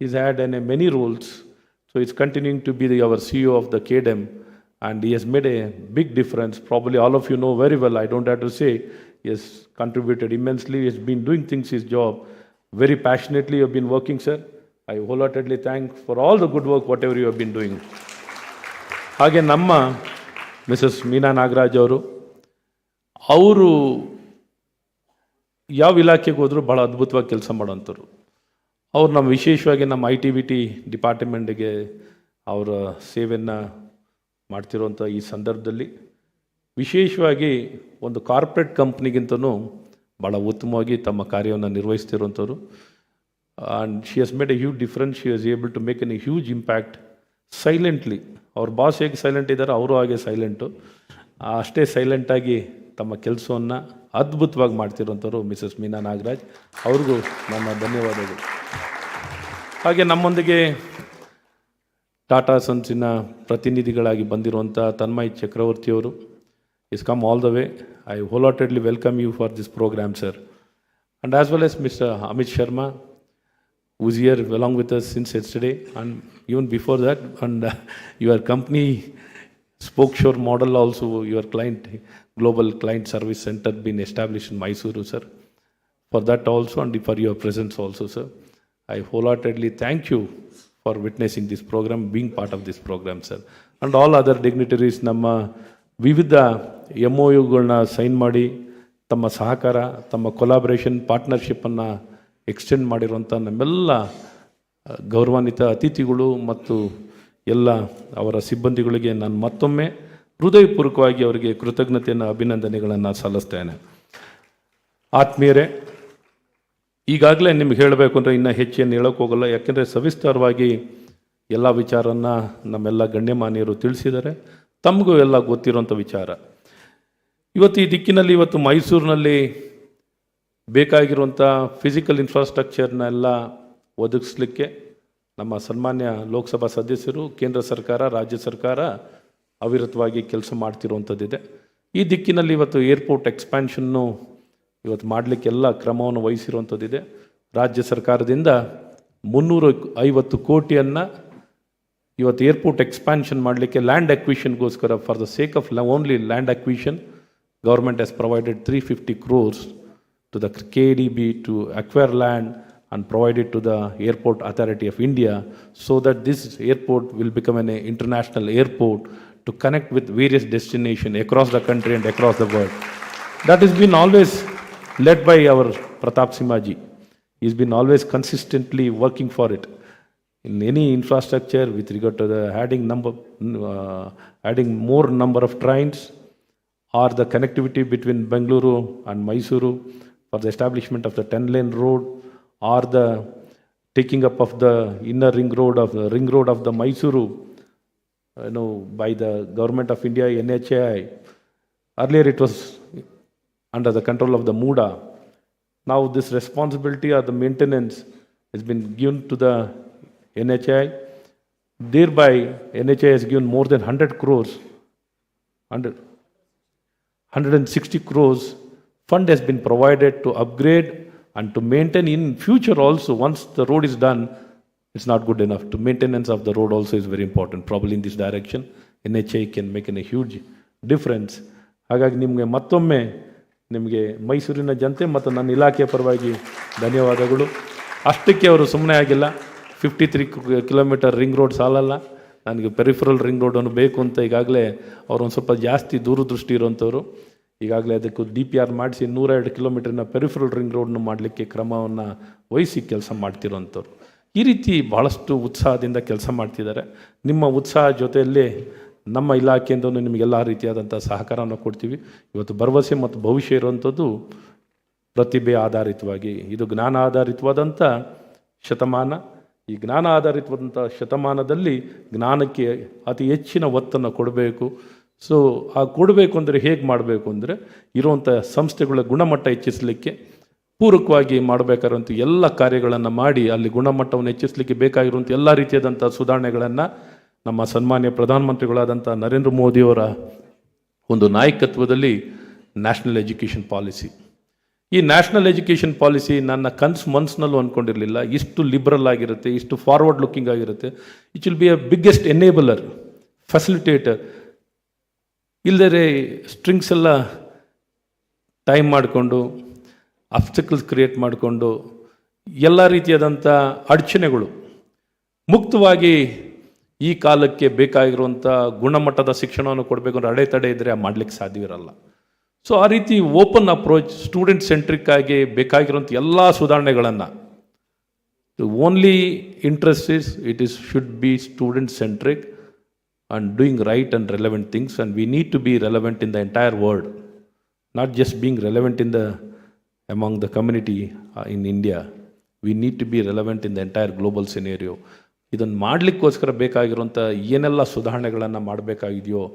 He's had many roles. So he's continuing to be our CEO of the KDM. And he has made a big difference. Probably all of you know very well. I don't have to say. He has contributed immensely. He has been doing things, his job, very passionately. You have been working, sir. I wholeheartedly thank for all the good work, whatever you have been doing. ಹಾಗೆ ನಮ್ಮ Mrs ಮೀನಾ ನಾಗರಾಜ್ ಅವರು ಯಾವ ಇಲಾಖೆಗೆ ಹೋದರೂ ಭಾಳ ಅದ್ಭುತವಾಗಿ ಕೆಲಸ ಮಾಡೋಂಥವ್ರು. ಅವ್ರು ನಮ್ಮ ವಿಶೇಷವಾಗಿ ನಮ್ಮ ITBT ಡಿಪಾರ್ಟ್ಮೆಂಟ್ಗೆ ಅವರ ಸೇವೆಯನ್ನು ಮಾಡ್ತಿರೋಂಥ ಈ ಸಂದರ್ಭದಲ್ಲಿ ವಿಶೇಷವಾಗಿ ಒಂದು ಕಾರ್ಪೊರೇಟ್ ಕಂಪ್ನಿಗಿಂತನೂ ಭಾಳ ಉತ್ತಮವಾಗಿ ತಮ್ಮ ಕಾರ್ಯವನ್ನು ನಿರ್ವಹಿಸ್ತಿರೋಂಥವ್ರು. And she has made a huge difference. She was able to make an a huge impact silently. ಅವ್ರ ಬಾಸ್ ಹೇಗೆ ಸೈಲೆಂಟ್ ಇದ್ದಾರೆ ಅವರು ಹಾಗೆ ಸೈಲೆಂಟು. ಅಷ್ಟೇ ಸೈಲೆಂಟಾಗಿ ತಮ್ಮ ಕೆಲಸವನ್ನು ಅದ್ಭುತವಾಗಿ ಮಾಡ್ತಿರೋಂಥವ್ರು ಮಿಸಸ್ ಮೀನಾ ನಾಗರಾಜ್. ಅವ್ರಿಗೂ ನನ್ನ ಧನ್ಯವಾದಗಳು. ಹಾಗೆ ನಮ್ಮೊಂದಿಗೆ ಟಾಟಾ ಸನ್ಸಿನ ಪ್ರತಿನಿಧಿಗಳಾಗಿ ಬಂದಿರುವಂಥ Tanmay ಚಕ್ರವರ್ತಿಯವರು is come all the way. I wholeheartedly welcome you for this program, sir. And as well as Mr. Amit Sharma, who is here along with us since yesterday and even before that. And your company spokeshore model also, your client, global client service center been established in Mysuru, sir. For that also and for your presence also, sir. I wholeheartedly thank you for witnessing this program, being part of this program, sir. And all other dignitaries, ನಮ್ಮ ವಿವಿಧ MOUಗಳನ್ನ sign ಮಾಡಿ ತಮ್ಮ ಸಹಕಾರ, ತಮ್ಮ collaboration, ಪಾರ್ಟ್ನರ್ಶಿಪ್ಪನ್ನು extend ಮಾಡಿರುವಂಥ ನಮ್ಮೆಲ್ಲ ಗೌರವಾನ್ವಿತ ಅತಿಥಿಗಳು ಮತ್ತು ಎಲ್ಲ ಅವರ ಸಿಬ್ಬಂದಿಗಳಿಗೆ ನಾನು ಮತ್ತೊಮ್ಮೆ ಹೃದಯಪೂರ್ವಕವಾಗಿ ಅವರಿಗೆ ಕೃತಜ್ಞತೆಯನ್ನು, ಅಭಿನಂದನೆಗಳನ್ನು ಸಲ್ಲಿಸ್ತೇನೆ. ಆತ್ಮೀಯರೇ, ಈಗಾಗಲೇ ನಿಮ್ಗೆ ಹೇಳಬೇಕು ಅಂದರೆ ಇನ್ನೂ ಹೆಚ್ಚೇನು ಹೇಳೋಕ್ಕೆ ಹೋಗಲ್ಲ. ಯಾಕೆಂದರೆ ಸವಿಸ್ತಾರವಾಗಿ ಎಲ್ಲ ವಿಚಾರವನ್ನು ನಮ್ಮೆಲ್ಲ ಗಣ್ಯಮಾನ್ಯರು ತಿಳಿಸಿದ್ದಾರೆ. ತಮಗೂ ಎಲ್ಲ ಗೊತ್ತಿರೋಂಥ ವಿಚಾರ. ಇವತ್ತು ಈ ದಿಕ್ಕಿನಲ್ಲಿ ಇವತ್ತು ಮೈಸೂರಿನಲ್ಲಿ ಬೇಕಾಗಿರುವಂಥ ಫಿಸಿಕಲ್ ಇನ್ಫ್ರಾಸ್ಟ್ರಕ್ಚರ್ನೆಲ್ಲ ಒದಗಿಸ್ಲಿಕ್ಕೆ ನಮ್ಮ ಸನ್ಮಾನ್ಯ ಲೋಕಸಭಾ ಸದಸ್ಯರು, ಕೇಂದ್ರ ಸರ್ಕಾರ, ರಾಜ್ಯ ಸರ್ಕಾರ ಅವಿರತವಾಗಿ ಕೆಲಸ ಮಾಡ್ತಿರುವಂಥದ್ದಿದೆ. ಈ ದಿಕ್ಕಿನಲ್ಲಿ ಇವತ್ತು ಏರ್ಪೋರ್ಟ್ ಎಕ್ಸ್ಪ್ಯಾನ್ಷನ್ನು ಇವತ್ತು ಮಾಡಲಿಕ್ಕೆಲ್ಲ ಕ್ರಮವನ್ನು ವಹಿಸಿರುವಂಥದ್ದಿದೆ. ರಾಜ್ಯ ಸರ್ಕಾರದಿಂದ 350 ಕೋಟಿಯನ್ನು ಇವತ್ತು ಏರ್ಪೋರ್ಟ್ ಎಕ್ಸ್ಪ್ಯಾನ್ಷನ್ ಮಾಡಲಿಕ್ಕೆ ಲ್ಯಾಂಡ್ ಅಕ್ವಿಷನ್ಗೋಸ್ಕರ, for the sake of only land acquisition, government has provided 350 crores to the KDB to acquire land and provide it to the Airport Authority of India, so that this airport will become an international airport to connect with various destinations across the country and across the world. That has been always led by our Pratap Simhaji. He's been always consistently working for it. In any infrastructure with regard to the adding more number of trains, or the connectivity between Bengaluru and Mysuru for the establishment of the 10-lane road, or the taking up of the inner ring road of the Mysuru, by the government of India, NHAI. Earlier it was under the control of the MUDA. Now this responsibility or the maintenance has been given to the NHAI. Thereby, NHAI has given more than 100 crores, 160 crores fund has been provided to upgrade and to maintain in future also. Once the road is done, it's not good enough. To maintenance of the road also is very important. Probably in this direction, NHAI can make a huge difference. ಹಾಗಾಗಿ ನಿಮಗೆ ಮತ್ತೊಮ್ಮೆ ನಿಮಗೆ ಮೈಸೂರಿನ ಜನತೆ ಮತ್ತು ನನ್ನ ಇಲಾಖೆಯ ಪರವಾಗಿ ಧನ್ಯವಾದಗಳು. ಅಷ್ಟಕ್ಕೆ ಅವರು ಸುಮ್ಮನೆ ಆಗಿಲ್ಲ. 53 ಕಿಲೋಮೀಟರ್ ರಿಂಗ್ ರೋಡ್ ಸಾಲಲ್ಲ, ನನಗೆ ಪೆರಿಫರಲ್ ರಿಂಗ್ ರೋಡನ್ನು ಬೇಕು ಅಂತ ಈಗಾಗಲೇ ಅವರು ಒಂದು ಸ್ವಲ್ಪ ಜಾಸ್ತಿ ದೂರದೃಷ್ಟಿ ಇರೋಂಥವ್ರು. ಈಗಾಗಲೇ ಅದಕ್ಕೂ DPR ಮಾಡಿಸಿ 102 ಕಿಲೋಮೀಟರ್ನ ಪೆರಿಫರಲ್ ರಿಂಗ್ ರೋಡ್ನ ಮಾಡಲಿಕ್ಕೆ ಕ್ರಮವನ್ನು ವಹಿಸಿ ಕೆಲಸ ಮಾಡ್ತಿರೋಂಥವ್ರು. ಈ ರೀತಿ ಭಾಳಷ್ಟು ಉತ್ಸಾಹದಿಂದ ಕೆಲಸ ಮಾಡ್ತಿದ್ದಾರೆ. ನಿಮ್ಮ ಉತ್ಸಾಹ ಜೊತೆಯಲ್ಲೇ ನಮ್ಮ ಇಲಾಖೆಯಿಂದಲೂ ನಿಮಗೆಲ್ಲ ರೀತಿಯಾದಂಥ ಸಹಕಾರವನ್ನು ಕೊಡ್ತೀವಿ. ಇವತ್ತು ಭರವಸೆ ಮತ್ತು ಭವಿಷ್ಯ ಇರುವಂಥದ್ದು ಪ್ರತಿಭೆ ಆಧಾರಿತವಾಗಿ, ಇದು ಜ್ಞಾನ ಆಧಾರಿತವಾದಂಥ ಶತಮಾನ. ಈ ಜ್ಞಾನ ಆಧಾರಿತವಾದಂಥ ಶತಮಾನದಲ್ಲಿ ಜ್ಞಾನಕ್ಕೆ ಅತಿ ಹೆಚ್ಚಿನ ಒತ್ತನ್ನು ಕೊಡಬೇಕು. ಸೊ ಆ ಕೊಡಬೇಕು ಅಂದರೆ ಹೇಗೆ ಮಾಡಬೇಕು ಅಂದರೆ ಇರುವಂಥ ಸಂಸ್ಥೆಗಳ ಗುಣಮಟ್ಟ ಹೆಚ್ಚಿಸಲಿಕ್ಕೆ ಪೂರಕವಾಗಿ ಮಾಡಬೇಕಾಗಿರುವಂಥ ಎಲ್ಲ ಕಾರ್ಯಗಳನ್ನು ಮಾಡಿ ಅಲ್ಲಿ ಗುಣಮಟ್ಟವನ್ನು ಹೆಚ್ಚಿಸಲಿಕ್ಕೆ ಬೇಕಾಗಿರುವಂಥ ಎಲ್ಲ ರೀತಿಯಾದಂಥ ಸುಧಾರಣೆಗಳನ್ನು ನಮ್ಮ ಸನ್ಮಾನ್ಯ ಪ್ರಧಾನಮಂತ್ರಿಗಳಾದಂಥ ನರೇಂದ್ರ ಮೋದಿಯವರ ಒಂದು ನಾಯಕತ್ವದಲ್ಲಿ ನ್ಯಾಷನಲ್ ಎಜುಕೇಷನ್ ಪಾಲಿಸಿ, ಈ ನ್ಯಾಷನಲ್ ಎಜುಕೇಷನ್ ಪಾಲಿಸಿ ನನ್ನ ಮನಸ್ಸಿನಲ್ಲೂ ಅಂದ್ಕೊಂಡಿರಲಿಲ್ಲ ಇಷ್ಟು ಲಿಬ್ರಲ್ ಆಗಿರುತ್ತೆ, ಇಷ್ಟು ಫಾರ್ವರ್ಡ್ ಲುಕ್ಕಿಂಗ್ ಆಗಿರುತ್ತೆ. It will be a biggest enabler, facilitator. ಇಲ್ಲದೇ ಸ್ಟ್ರಿಂಗ್ಸ್ ಎಲ್ಲ ಟೈಮ್ ಮಾಡಿಕೊಂಡು ಅಬ್ಸ್ಟಕಲ್ಸ್ ಕ್ರಿಯೇಟ್ ಮಾಡಿಕೊಂಡು ಎಲ್ಲ ರೀತಿಯಾದಂಥ ಅಡಚಣೆಗಳು ಮುಕ್ತವಾಗಿ ಈ ಕಾಲಕ್ಕೆ ಬೇಕಾಗಿರುವಂಥ ಗುಣಮಟ್ಟದ ಶಿಕ್ಷಣವನ್ನು ಕೊಡಬೇಕು ಅಂದರೆ ಅಡೆತಡೆ ಇದ್ದರೆ ಮಾಡಲಿಕ್ಕೆ ಸಾಧ್ಯವಿರಲ್ಲ. ಸೊ ಆ ರೀತಿ ಓಪನ್ ಅಪ್ರೋಚ್, ಸ್ಟೂಡೆಂಟ್ ಸೆಂಟ್ರಿಕ್ ಆಗಿ ಬೇಕಾಗಿರುವಂಥ ಎಲ್ಲ ಸುಧಾರಣೆಗಳನ್ನು only interest should be student centric and doing right and relevant things, and we need to be relevant in the entire world, not just being relevant among the community in India. We need to be relevant in the entire global scenario. ಇದನ್ನು ಮಾಡಲಿಕ್ಕೋಸ್ಕರ ಬೇಕಾಗಿರುವಂಥ ಏನೆಲ್ಲ ಸುಧಾರಣೆಗಳನ್ನು ಮಾಡಬೇಕಾಗಿದೆಯೋ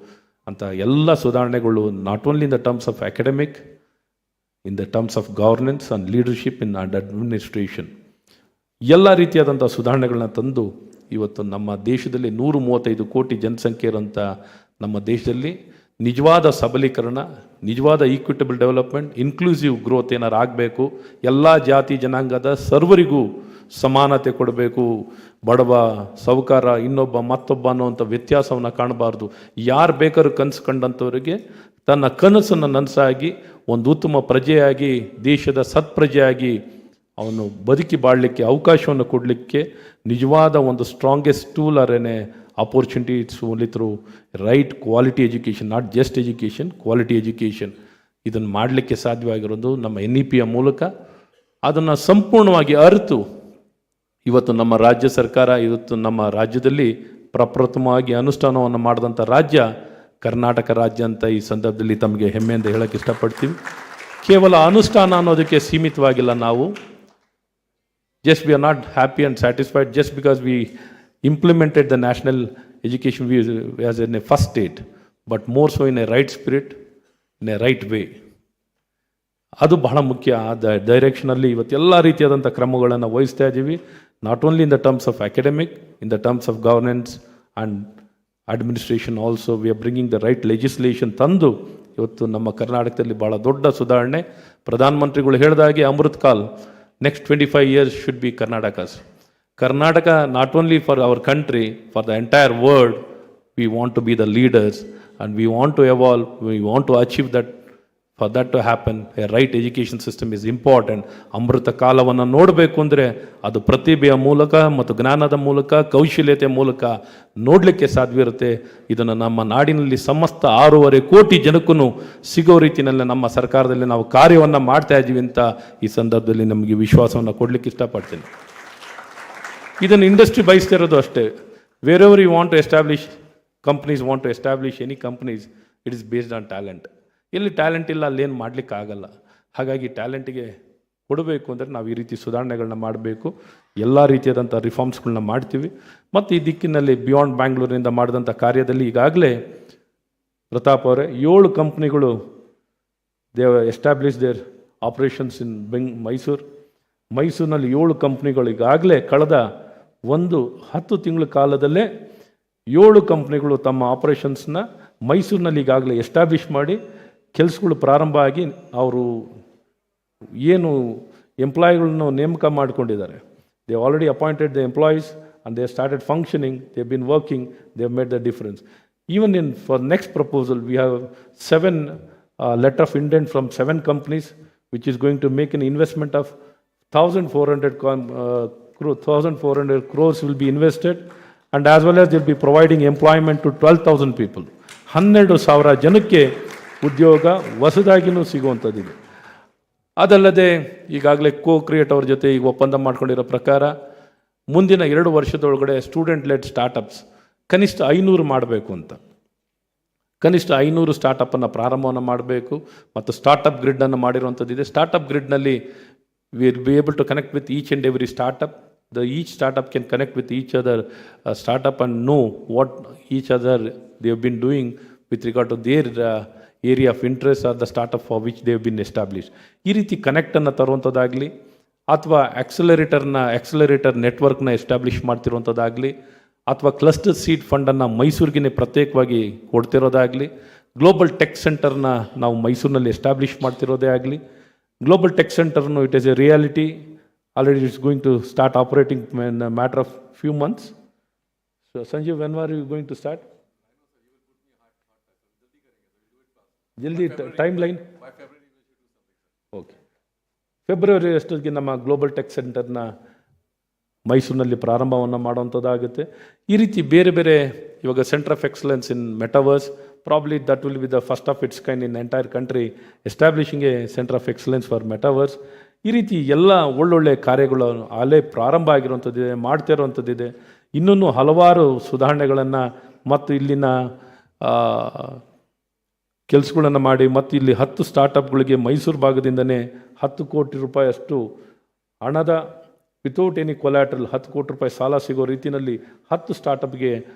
ಅಂತ ಎಲ್ಲ ಸುಧಾರಣೆಗಳು not only in the terms of academic, in the terms of governance and leadership in and administration ಎಲ್ಲ ರೀತಿಯಾದಂಥ ಸುಧಾರಣೆಗಳನ್ನ ತಂದು ಇವತ್ತು ನಮ್ಮ ದೇಶದಲ್ಲಿ 135 ಕೋಟಿ ಜನಸಂಖ್ಯೆ ಇರುವಂಥ ನಮ್ಮ ದೇಶದಲ್ಲಿ ನಿಜವಾದ ಸಬಲೀಕರಣ, ನಿಜವಾದ ಈಕ್ವಿಟಬಲ್ ಡೆವಲಪ್ಮೆಂಟ್, ಇನ್ಕ್ಲೂಸಿವ್ ಗ್ರೋತ್ ಏನಾರು ಆಗಬೇಕು. ಎಲ್ಲ ಜಾತಿ ಜನಾಂಗದ ಸರ್ವರಿಗೂ ಸಮಾನತೆ ಕೊಡಬೇಕು. ಬಡವ, ಸಾಹುಕಾರ, ಇನ್ನೊಬ್ಬ ಮತ್ತೊಬ್ಬ ಅನ್ನೋವಂಥ ವ್ಯತ್ಯಾಸವನ್ನು ಕಾಣಬಾರ್ದು. ಯಾರು ಬೇಕಾದ್ರೂ ಕನಸು ಕಂಡಂಥವರಿಗೆ ತನ್ನ ಕನಸನ್ನು ನನಸಾಗಿ ಒಂದು ಉತ್ತಮ ಪ್ರಜೆಯಾಗಿ, ದೇಶದ ಸತ್ಪ್ರಜೆಯಾಗಿ ಅವನು ಬದುಕಿ ಬಾಳಲಿಕ್ಕೆ ಅವಕಾಶವನ್ನು ಕೊಡಲಿಕ್ಕೆ ನಿಜವಾದ ಒಂದು ಸ್ಟ್ರಾಂಗೆಸ್ಟ್ ಟೂಲ್ ಆರೇನೆ opportunity. It's only through right quality education, not just education, quality education. ಇದನ್ನು ಮಾಡಲಿಕ್ಕೆ ಸಾಧ್ಯವಾಗಿರೋದು ನಮ್ಮ NEPಯ ಮೂಲಕ. ಅದನ್ನು ಸಂಪೂರ್ಣವಾಗಿ ಅರಿತು ಇವತ್ತು ನಮ್ಮ ರಾಜ್ಯ ಸರ್ಕಾರ, ಇವತ್ತು ನಮ್ಮ ರಾಜ್ಯದಲ್ಲಿ ಪ್ರಪ್ರಥಮವಾಗಿ ಅನುಷ್ಠಾನವನ್ನು ಮಾಡಿದಂಥ ರಾಜ್ಯ ಕರ್ನಾಟಕ ರಾಜ್ಯ ಅಂತ ಈ ಸಂದರ್ಭದಲ್ಲಿ ತಮಗೆ ಹೆಮ್ಮೆಯಿಂದ ಹೇಳೋಕ್ಕೆ ಇಷ್ಟಪಡ್ತೀವಿ. ಕೇವಲ ಅನುಷ್ಠಾನ ಅನ್ನೋದಕ್ಕೆ ಸೀಮಿತವಾಗಿಲ್ಲ. ನಾವು just we are not happy and satisfied just because we implemented the national education as in a first state, but more so in a right spirit, in a right way. ಅದು ಬಹಳ ಮುಖ್ಯ. ಆ ಡೈರೆಕ್ಷನಲ್ಲಿ ಇವತ್ತೆಲ್ಲ ರೀತಿಯಾದಂಥ ಕ್ರಮಗಳನ್ನು ವಹಿಸ್ತಾ ಇದ್ದೀವಿ. Not only in the terms of academic, in the terms of governance and administration also we are bringing the right legislation ತಂದು ಇವತ್ತು ನಮ್ಮ ಕರ್ನಾಟಕದಲ್ಲಿ ಭಾಳ ದೊಡ್ಡ ಸುಧಾರಣೆ. ಪ್ರಧಾನಮಂತ್ರಿಗಳು ಹೇಳಿದಾಗೆ ಅಮೃತ್ ಕಾಲ್, next 25 years should be Karnataka's. Karnataka, not only for our country, for the entire world, we want to be the leaders and we want to evolve, we want to achieve that. For that to happen, a right education system is important. ಅಮೃತ ಕಾಲವನ್ನು ನೋಡಬೇಕು ಅಂದರೆ ಅದು ಪ್ರತಿಭೆಯ ಮೂಲಕ ಮತ್ತು ಜ್ಞಾನದ ಮೂಲಕ, ಕೌಶಲ್ಯತೆಯ ಮೂಲಕ ನೋಡಲಿಕ್ಕೆ ಸಾಧ್ಯವಿರುತ್ತೆ. ಇದನ್ನು ನಮ್ಮ ನಾಡಿನಲ್ಲಿ ಸಮಸ್ತ 6.5 ಕೋಟಿ ಜನಕ್ಕೂ ಸಿಗೋ ರೀತಿಯಲ್ಲಿ ನಮ್ಮ ಸರ್ಕಾರದಲ್ಲಿ ನಾವು ಕಾರ್ಯವನ್ನು ಮಾಡ್ತಾ ಇದ್ದೀವಿ ಅಂತ ಈ ಸಂದರ್ಭದಲ್ಲಿ ನಮಗೆ ವಿಶ್ವಾಸವನ್ನು ಕೊಡಲಿಕ್ಕೆ ಇಷ್ಟಪಡ್ತೀನಿ. ಇದನ್ನು ಇಂಡಸ್ಟ್ರಿ ಬಯಸ್ತಿರೋದು ಅಷ್ಟೇ. Wherever you want to establish companies, want to establish any companies, it is based on talent. ಎಲ್ಲಿ ಟ್ಯಾಲೆಂಟ್ ಇಲ್ಲ ಅಲ್ಲೇನು ಮಾಡಲಿಕ್ಕೆ ಆಗಲ್ಲ. ಹಾಗಾಗಿ ಟ್ಯಾಲೆಂಟಿಗೆ ಕೊಡಬೇಕು ಅಂದರೆ ನಾವು ಈ ರೀತಿ ಸುಧಾರಣೆಗಳನ್ನ ಮಾಡಬೇಕು. ಎಲ್ಲ ರೀತಿಯಾದಂಥ ರಿಫಾರ್ಮ್ಸ್ಗಳನ್ನ ಮಾಡ್ತೀವಿ. ಮತ್ತು ಈ ದಿಕ್ಕಿನಲ್ಲಿ ಬಿಯಾಂಡ್ ಬ್ಯಾಂಗ್ಳೂರಿನಿಂದ ಮಾಡಿದಂಥ ಕಾರ್ಯದಲ್ಲಿ ಈಗಾಗಲೇ ಪ್ರತಾಪ್ ಅವರೇ 7 ಕಂಪ್ನಿಗಳು ದೇ ಎಸ್ಟಾಬ್ಲಿಷ್ ದೇರ್ ಆಪರೇಷನ್ಸ್ ಇನ್ ಮೈಸೂರಿನಲ್ಲಿ 7 ಕಂಪ್ನಿಗಳು ಈಗಾಗಲೇ ಕಳೆದ 10 ತಿಂಗಳ ಕಾಲದಲ್ಲೇ 7 ಕಂಪ್ನಿಗಳು ತಮ್ಮ ಆಪರೇಷನ್ಸ್ನ ಮೈಸೂರಿನಲ್ಲಿ ಈಗಾಗಲೇ ಎಸ್ಟಾಬ್ಲಿಷ್ ಮಾಡಿ ಕೆಲಸಗಳು ಪ್ರಾರಂಭ ಆಗಿ ಅವರು ಏನು ಎಂಪ್ಲಾಯಿಗಳನ್ನು ನೇಮಕ ಮಾಡಿಕೊಂಡಿದ್ದಾರೆ. They already appointed the employees and they started functioning, they've been working, they've made the difference. Even for next proposal, we have 7 letter of intent from 7 companies, which is going to make an investment of 1,400 crores will be invested, and as well as they'll be providing employment to 12,000 people. 12,000 ಜನಕ್ಕೆ ಉದ್ಯೋಗ ಹೊಸದಾಗಿಯೂ ಸಿಗುವಂಥದ್ದಿದೆ. ಅದಲ್ಲದೆ ಈಗಾಗಲೇ create ಅವ್ರ ಜೊತೆ ಈಗ ಒಪ್ಪಂದ ಮಾಡ್ಕೊಂಡಿರೋ ಪ್ರಕಾರ ಮುಂದಿನ 2 ವರ್ಷದೊಳಗಡೆ ಸ್ಟೂಡೆಂಟ್ ಲೆಡ್ ಸ್ಟಾರ್ಟಪ್ಸ್ ಕನಿಷ್ಠ 500 ಮಾಡಬೇಕು ಅಂತ. ಕನಿಷ್ಠ 500 ಸ್ಟಾರ್ಟಪ್ಪನ್ನು ಪ್ರಾರಂಭವನ್ನು ಮಾಡಬೇಕು. ಮತ್ತು ಸ್ಟಾರ್ಟಪ್ ಗ್ರಿಡ್ಡನ್ನು ಮಾಡಿರುವಂಥದ್ದಿದೆ. ಸ್ಟಾರ್ಟಪ್ ಗ್ರಿಡ್ನಲ್ಲಿ we will be able to connect with each and every startup each startup can connect with each other startup and know what each other they have been doing with regard to their area of interest or the startup for which they have been established. ಈ ರೀತಿ ಕನೆಕ್ಟನ್ನು ತರುವಂಥದ್ದಾಗಲಿ ಅಥವಾ accelerator ನೆಟ್ವರ್ಕ್ನ establish ಮಾಡ್ತಿರುವಂಥದ್ದಾಗಲಿ ಅಥವಾ cluster seed ಫಂಡನ್ನು ಮೈಸೂರಿಗೆ ಪ್ರತ್ಯೇಕವಾಗಿ ಕೊಡ್ತಿರೋದಾಗಲಿ, global tech ಸೆಂಟರ್ನ ನಾವು ಮೈಸೂರಿನಲ್ಲಿ establish ಮಾಡ್ತಿರೋದೇ ಆಗಲಿ, ಗ್ಲೋಬಲ್ ಟೆಕ್ ಸೆಂಟರ್ನು it is a reality. Already it's going to start operating in a matter of few months. So Sanjeev, when are you going to start? Jaldi timeline? By February we should do something. Okay. February ಅಷ್ಟೊತ್ತಿಗೆ ನಮ್ಮ global tech ಸೆಂಟರ್ನ ಮೈಸೂರಿನಲ್ಲಿ ಪ್ರಾರಂಭವನ್ನು ಮಾಡುವಂಥದ್ದಾಗುತ್ತೆ. ಈ ರೀತಿ ಬೇರೆ ಬೇರೆ ಇವಾಗ centre of excellence in metaverse, probably that will be the first of it's kind in entire country establishing A centre of excellence for metaverse. ಈ ರೀತಿ ಎಲ್ಲ ಒಳ್ಳೊಳ್ಳೆ ಕಾರ್ಯಗಳು ಅಲ್ಲೇ ಪ್ರಾರಂಭ ಆಗಿರುವಂಥದ್ದಿದೆ, ಮಾಡ್ತಾ ಇರುವಂಥದ್ದಿದೆ. ಇನ್ನೂ ಹಲವಾರು ಸುಧಾರಣೆಗಳನ್ನು ಮತ್ತು ಇಲ್ಲಿನ ಕೆಲಸಗಳನ್ನು ಮಾಡಿ ಮತ್ತು ಇಲ್ಲಿ 10 ಸ್ಟಾರ್ಟಪ್ಗಳಿಗೆ ಮೈಸೂರು ಭಾಗದಿಂದನೇ 10 ಕೋಟಿ ರೂಪಾಯಿ ಅಷ್ಟು ಹಣದ ವಿತೌಟ್ ಎನಿ ಕೊಲ್ಯಾಟ್ರಲ್ 10 ಕೋಟಿ ರೂಪಾಯಿ ಸಾಲ ಸಿಗೋ ರೀತಿಯಲ್ಲಿ 10 ಸ್ಟಾರ್ಟಪ್ಗೆ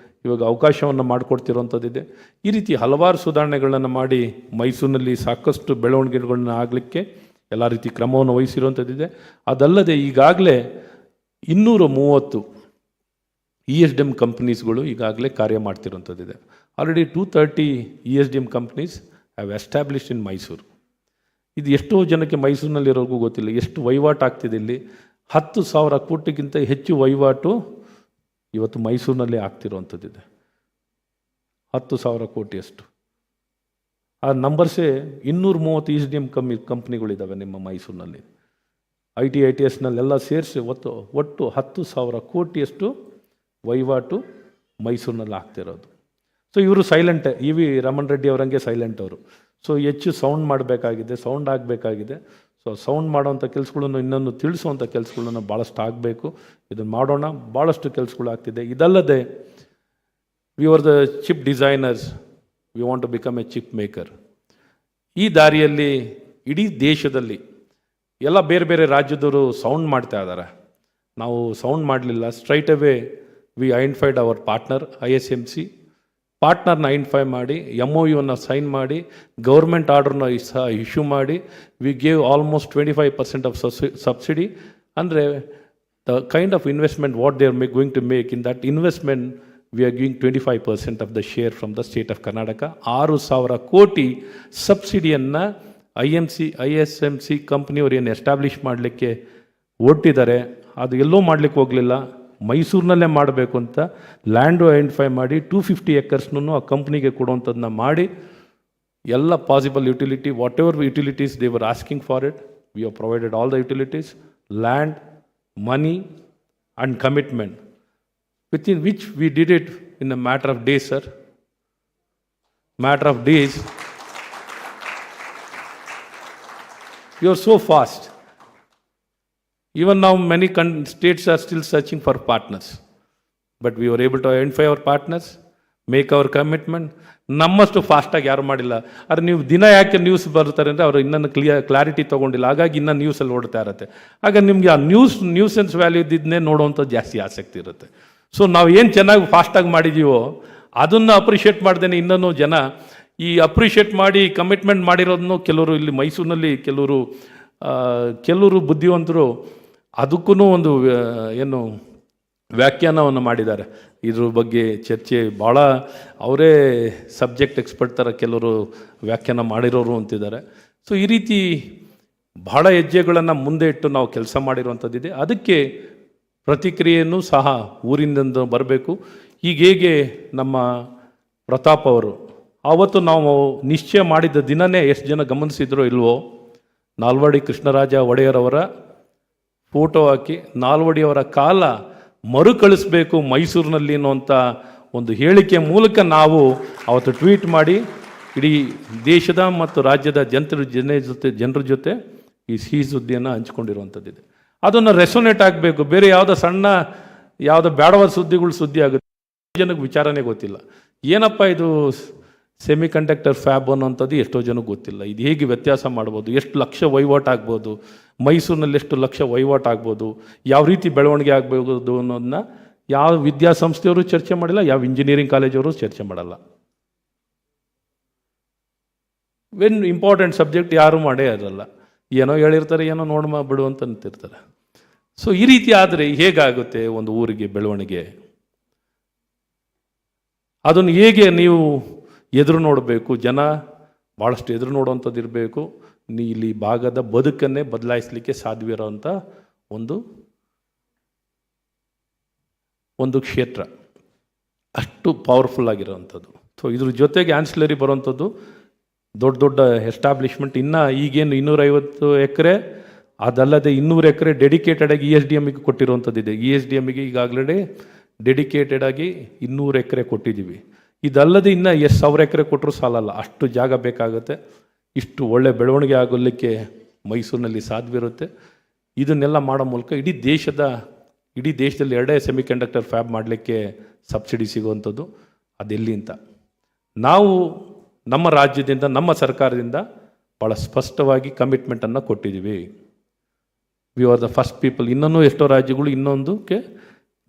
ಇವಾಗ ಅವಕಾಶವನ್ನು ಮಾಡಿಕೊಡ್ತಿರೋಂಥದ್ದಿದೆ. ಈ ರೀತಿ ಹಲವಾರು ಸುಧಾರಣೆಗಳನ್ನು ಮಾಡಿ ಮೈಸೂರಿನಲ್ಲಿ ಸಾಕಷ್ಟು ಬೆಳವಣಿಗೆಗಳನ್ನ ಆಗಲಿಕ್ಕೆ ಎಲ್ಲ ರೀತಿ ಕ್ರಮವನ್ನು ವಹಿಸಿರುವಂಥದ್ದಿದೆ. ಅದಲ್ಲದೆ ಈಗಾಗಲೇ 230 ESDM ಕಂಪ್ನೀಸ್ಗಳು ಈಗಾಗಲೇ ಕಾರ್ಯ ಮಾಡ್ತಿರೋಂಥದ್ದಿದೆ. Already 230 ESDM companies have established in Mysuru. ಇದು ಎಷ್ಟೋ ಜನಕ್ಕೆ ಮೈಸೂರಿನಲ್ಲಿರೋರ್ಗೂ ಗೊತ್ತಿಲ್ಲ ಎಷ್ಟು ವಹಿವಾಟು ಆಗ್ತಿದೆ. ಇಲ್ಲಿ 10,000 ಕೋಟಿಗಿಂತ ಹೆಚ್ಚು ವಹಿವಾಟು ಇವತ್ತು ಮೈಸೂರಿನಲ್ಲಿ ಆಗ್ತಿರುವಂಥದ್ದಿದೆ. 10,000 ಕೋಟಿಯಷ್ಟು. ಆ ನಂಬರ್ಸೇ 230 ESDM ಕಂಪ್ನಿಗಳಿದ್ದಾವೆ ನಿಮ್ಮ ಮೈಸೂರಿನಲ್ಲಿ. ITSನಲ್ಲೆಲ್ಲ ಸೇರಿಸಿ ಒಟ್ಟು 10,000 ಕೋಟಿಯಷ್ಟು ವಹಿವಾಟು ಮೈಸೂರಿನಲ್ಲಿ ಆಗ್ತಿರೋದು. ಸೊ ಇವರು ಸೈಲೆಂಟ್, EV ರಮಣ್ ರೆಡ್ಡಿ ಅವರಂಗೆ ಸೈಲೆಂಟ್ ಅವರು. ಸೊ ಹೆಚ್ಚು ಸೌಂಡ್ ಮಾಡಬೇಕಾಗಿದೆ, ಸೌಂಡ್ ಆಗಬೇಕಾಗಿದೆ. ಸೊ ಸೌಂಡ್ ಮಾಡೋವಂಥ ಕೆಲಸಗಳನ್ನು ಇನ್ನೊಂದು ತಿಳಿಸುವಂಥ ಕೆಲಸಗಳನ್ನು ಭಾಳಷ್ಟು ಆಗಬೇಕು. ಇದನ್ನು ಮಾಡೋಣ, ಭಾಳಷ್ಟು ಕೆಲಸಗಳು ಆಗ್ತಿದೆ. ಇದಲ್ಲದೆ we are the chip designers, we want to become a chip maker. ಈ ದಾರಿಯಲ್ಲಿ ಇಡೀ ದೇಶದಲ್ಲಿ ಎಲ್ಲ ಬೇರೆ ಬೇರೆ ರಾಜ್ಯದವರು ಸೌಂಡ್ ಮಾಡ್ತಾ ಇದ್ದಾರೆ. ನಾವು ಸೌಂಡ್ ಮಾಡಲಿಲ್ಲ. Straight away we identified our partner ISMC. ಪಾರ್ಟ್ನರ್ನ ಐಡೆಂಟಿಫೈ ಮಾಡಿ MOUನ ಸೈನ್ ಮಾಡಿ ಗೌರ್ಮೆಂಟ್ ಆರ್ಡ್ರನ್ನ ಇಶ್ಯೂ ಮಾಡಿ we gave almost 25% of subsidy. ಅಂದರೆ the kind of investment what they are going to make in that investment we are giving 25% of the share from the state of Karnataka. 6,000 crore ಸಬ್ಸಿಡಿಯನ್ನು ISMC ಕಂಪ್ನಿಯವರು ಏನು establish ಮಾಡಲಿಕ್ಕೆ ಹೊರಟಿದ್ದಾರೆ. ಅದು ಎಲ್ಲೋ ಮಾಡಲಿಕ್ಕೆ ಹೋಗಲಿಲ್ಲ, ಮೈಸೂರಿನಲ್ಲೇ ಮಾಡಬೇಕು ಅಂತ ಲ್ಯಾಂಡು ಐಡೆಂಟಿಫೈ ಮಾಡಿ 250 ಎಕರ್ಸ್ನೂ ಆ ಕಂಪ್ನಿಗೆ ಕೊಡುವಂಥದ್ದನ್ನ ಮಾಡಿ ಎಲ್ಲ possible utility, what ever utilities they were asking for it, we have provided all the utilities, land, money and commitment, within which we did it in a matter of days, sir. Matter of days. You are so fast. Even now, many states are still searching for partners. But we were able to identify our partners, make our commitment. ನಮ್ಮಷ್ಟು ಫಾಸ್ಟಾಗಿ ಯಾರು ಮಾಡಿಲ್ಲ. ಆದರೆ ನೀವು ದಿನ ಯಾಕೆ news ಬರ್ತಾರೆ ಅಂದರೆ ಅವರು ಇನ್ನೊಂದು ಕ್ಲಾರಿಟಿ ತೊಗೊಂಡಿಲ್ಲ, ಹಾಗಾಗಿ ಇನ್ನೂ ನ್ಯೂಸಲ್ಲಿ ಓಡ್ತಾ ಇರುತ್ತೆ. ಆಗ ನಿಮಗೆ ಆ ನ್ಯೂಸೆನ್ಸ್ ವ್ಯಾಲ್ಯೂ ಇದ್ದನ್ನೇ ನೋಡುವಂಥದ್ದು ಜಾಸ್ತಿ ಆಸಕ್ತಿ ಇರುತ್ತೆ. ಸೊ ನಾವು ಏನು ಚೆನ್ನಾಗಿ ಫಾಸ್ಟಾಗಿ ಮಾಡಿದ್ದೀವೋ ಅದನ್ನು ಅಪ್ರಿಷಿಯೇಟ್ ಮಾಡ್ದೇನೆ ಇನ್ನೂ ಜನ ಈ ಅಪ್ರಿಷಿಯೇಟ್ ಮಾಡಿ ಕಮಿಟ್ಮೆಂಟ್ ಮಾಡಿರೋದನ್ನು ಕೆಲವರು ಇಲ್ಲಿ ಮೈಸೂರಿನಲ್ಲಿ ಕೆಲವರು ಬುದ್ಧಿವಂತರು ಅದಕ್ಕೂ ಒಂದು ಏನು ವ್ಯಾಖ್ಯಾನವನ್ನು ಮಾಡಿದ್ದಾರೆ. ಇದ್ರ ಬಗ್ಗೆ ಚರ್ಚೆ ಭಾಳ ಅವರೇ ಸಬ್ಜೆಕ್ಟ್ ಎಕ್ಸ್ಪರ್ಟ್ ಥರ ಕೆಲವರು ವ್ಯಾಖ್ಯಾನ ಮಾಡಿರೋರು ಅಂತಿದ್ದಾರೆ. ಸೊ ಈ ರೀತಿ ಭಾಳ ಹೆಜ್ಜೆಗಳನ್ನು ಮುಂದೆ ಇಟ್ಟು ನಾವು ಕೆಲಸ ಮಾಡಿರುವಂಥದ್ದಿದೆ. ಅದಕ್ಕೆ ಪ್ರತಿಕ್ರಿಯೆಯೂ ಸಹ ಊರಿಂದ ಬರಬೇಕು. ಈಗ ಹೇಗೆ ನಮ್ಮ ಪ್ರತಾಪ್ ಅವರು ಆವತ್ತು ನಾವು ನಿಶ್ಚಯ ಮಾಡಿದ್ದ ದಿನವೇ ಎಷ್ಟು ಜನ ಗಮನಿಸಿದ್ರೋ ಇಲ್ವೋ, ನಾಲ್ವಡಿ ಕೃಷ್ಣರಾಜ ಒಡೆಯರವರ ಫೋಟೋ ಹಾಕಿ ನಾಲ್ವಡಿಯವರ ಕಾಲ ಮರುಕಳಿಸ್ಬೇಕು ಮೈಸೂರಿನಲ್ಲಿ ಅನ್ನುವಂಥ ಒಂದು ಹೇಳಿಕೆ ಮೂಲಕ ನಾವು ಅವತ್ತು ಟ್ವೀಟ್ ಮಾಡಿ ಇಡೀ ದೇಶದ ಮತ್ತು ರಾಜ್ಯದ ಜನರ ಜೊತೆ ಈ ಸಿಹಿ ಸುದ್ದಿಯನ್ನು ಹಂಚ್ಕೊಂಡಿರುವಂಥದ್ದಿದೆ. ಅದನ್ನು ರೆಸೊನೇಟ್ ಆಗಬೇಕು. ಬೇರೆ ಯಾವುದೋ ಸಣ್ಣ ಯಾವುದೋ ಬೇಡವಾದ ಸುದ್ದಿ ಆಗುತ್ತೆ, ಜನಕ್ಕೆ ವಿಚಾರನೇ ಗೊತ್ತಿಲ್ಲ. ಏನಪ್ಪ ಇದು ಸೆಮಿ ಕಂಡಕ್ಟರ್ ಫ್ಯಾಬ್ ಅನ್ನೋಂಥದ್ದು ಎಷ್ಟೋ ಜನಕ್ಕೆ ಗೊತ್ತಿಲ್ಲ. ಇದು ಹೇಗೆ ವ್ಯತ್ಯಾಸ ಮಾಡ್ಬೋದು, ಎಷ್ಟು ಲಕ್ಷ ವಹಿವಾಟು ಆಗ್ಬೋದು, ಮೈಸೂರಿನಲ್ಲಿ ಎಷ್ಟು ಲಕ್ಷ ವಹಿವಾಟು ಆಗ್ಬೋದು, ಯಾವ ರೀತಿ ಬೆಳವಣಿಗೆ ಆಗ್ಬೋದು ಅನ್ನೋದನ್ನ ಯಾವ ವಿದ್ಯಾಸಂಸ್ಥೆಯವರು ಚರ್ಚೆ ಮಾಡಿಲ್ಲ, ಯಾವ ಇಂಜಿನಿಯರಿಂಗ್ ಕಾಲೇಜವರು ಚರ್ಚೆ ಮಾಡಲ್ಲ. ವೆನ್ ಇಂಪಾರ್ಟೆಂಟ್ ಸಬ್ಜೆಕ್ಟ್ ಯಾರು ಮಾಡೇ ಇರಲ್ಲ, ಏನೋ ಹೇಳಿರ್ತಾರೆ, ಏನೋ ಬಿಡು ಅಂತ ಅಂತಿರ್ತಾರೆ. ಸೊ ಈ ರೀತಿ ಆದರೆ ಹೇಗಾಗುತ್ತೆ ಒಂದು ಊರಿಗೆ ಬೆಳವಣಿಗೆ? ಅದನ್ನು ಹೇಗೆ ನೀವು ಎದುರು ನೋಡಬೇಕು? ಜನ ಭಾಳಷ್ಟು ಎದುರು ನೋಡುವಂಥದ್ದು ಇರಬೇಕು. ಇಲ್ಲಿ ಭಾಗದ ಬದುಕನ್ನೇ ಬದಲಾಯಿಸಲಿಕ್ಕೆ ಸಾಧ್ಯವಿರೋಂಥ ಒಂದು ಕ್ಷೇತ್ರ, ಅಷ್ಟು ಪವರ್ಫುಲ್ ಆಗಿರೋವಂಥದ್ದು. ಸೊ ಇದ್ರ ಜೊತೆಗೆ ಆನ್ಸಿಲರಿ ಬರೋವಂಥದ್ದು ದೊಡ್ಡ ದೊಡ್ಡ ಎಸ್ಟಾಬ್ಲಿಷ್ಮೆಂಟ್. ಇನ್ನು ಈಗೇನು 250 ಎಕರೆ, ಅದಲ್ಲದೆ 200 ಎಕರೆ ಡೆಡಿಕೇಟೆಡ್ ಆಗಿ ESDMಗೆ ಕೊಟ್ಟಿರುವಂಥದ್ದಿದೆ. ESDMಗೆ ಈಗಾಗಲೇ ಡೆಡಿಕೇಟೆಡ್ ಆಗಿ 200 ಎಕರೆ ಕೊಟ್ಟಿದ್ದೀವಿ. ಇದಲ್ಲದೆ ಇನ್ನು ಎಷ್ಟು 1000 ಎಕರೆ ಕೊಟ್ಟರು ಸಾಲಲ್ಲ, ಅಷ್ಟು ಜಾಗ ಬೇಕಾಗುತ್ತೆ. ಇಷ್ಟು ಒಳ್ಳೆ ಬೆಳವಣಿಗೆ ಆಗೋಲಿಕ್ಕೆ ಮೈಸೂರಿನಲ್ಲಿ ಸಾಧ್ಯವಿರುತ್ತೆ. ಇದನ್ನೆಲ್ಲ ಮಾಡೋ ಮೂಲಕ ಇಡೀ ದೇಶದಲ್ಲಿ 2 ಸೆಮಿ ಕಂಡಕ್ಟರ್ ಫ್ಯಾಬ್ ಮಾಡಲಿಕ್ಕೆ ಸಬ್ಸಿಡಿ ಸಿಗುವಂಥದ್ದು. ಅದೆಲ್ಲಿ ಅಂತ ನಾವು ನಮ್ಮ ರಾಜ್ಯದಿಂದ, ನಮ್ಮ ಸರ್ಕಾರದಿಂದ ಭಾಳ ಸ್ಪಷ್ಟವಾಗಿ ಕಮಿಟ್ಮೆಂಟನ್ನು ಕೊಟ್ಟಿದ್ದೀವಿ. V are the first people. ಇನ್ನೂ ಎಷ್ಟೋ ರಾಜ್ಯಗಳು ಇನ್ನೊಂದಕ್ಕೆ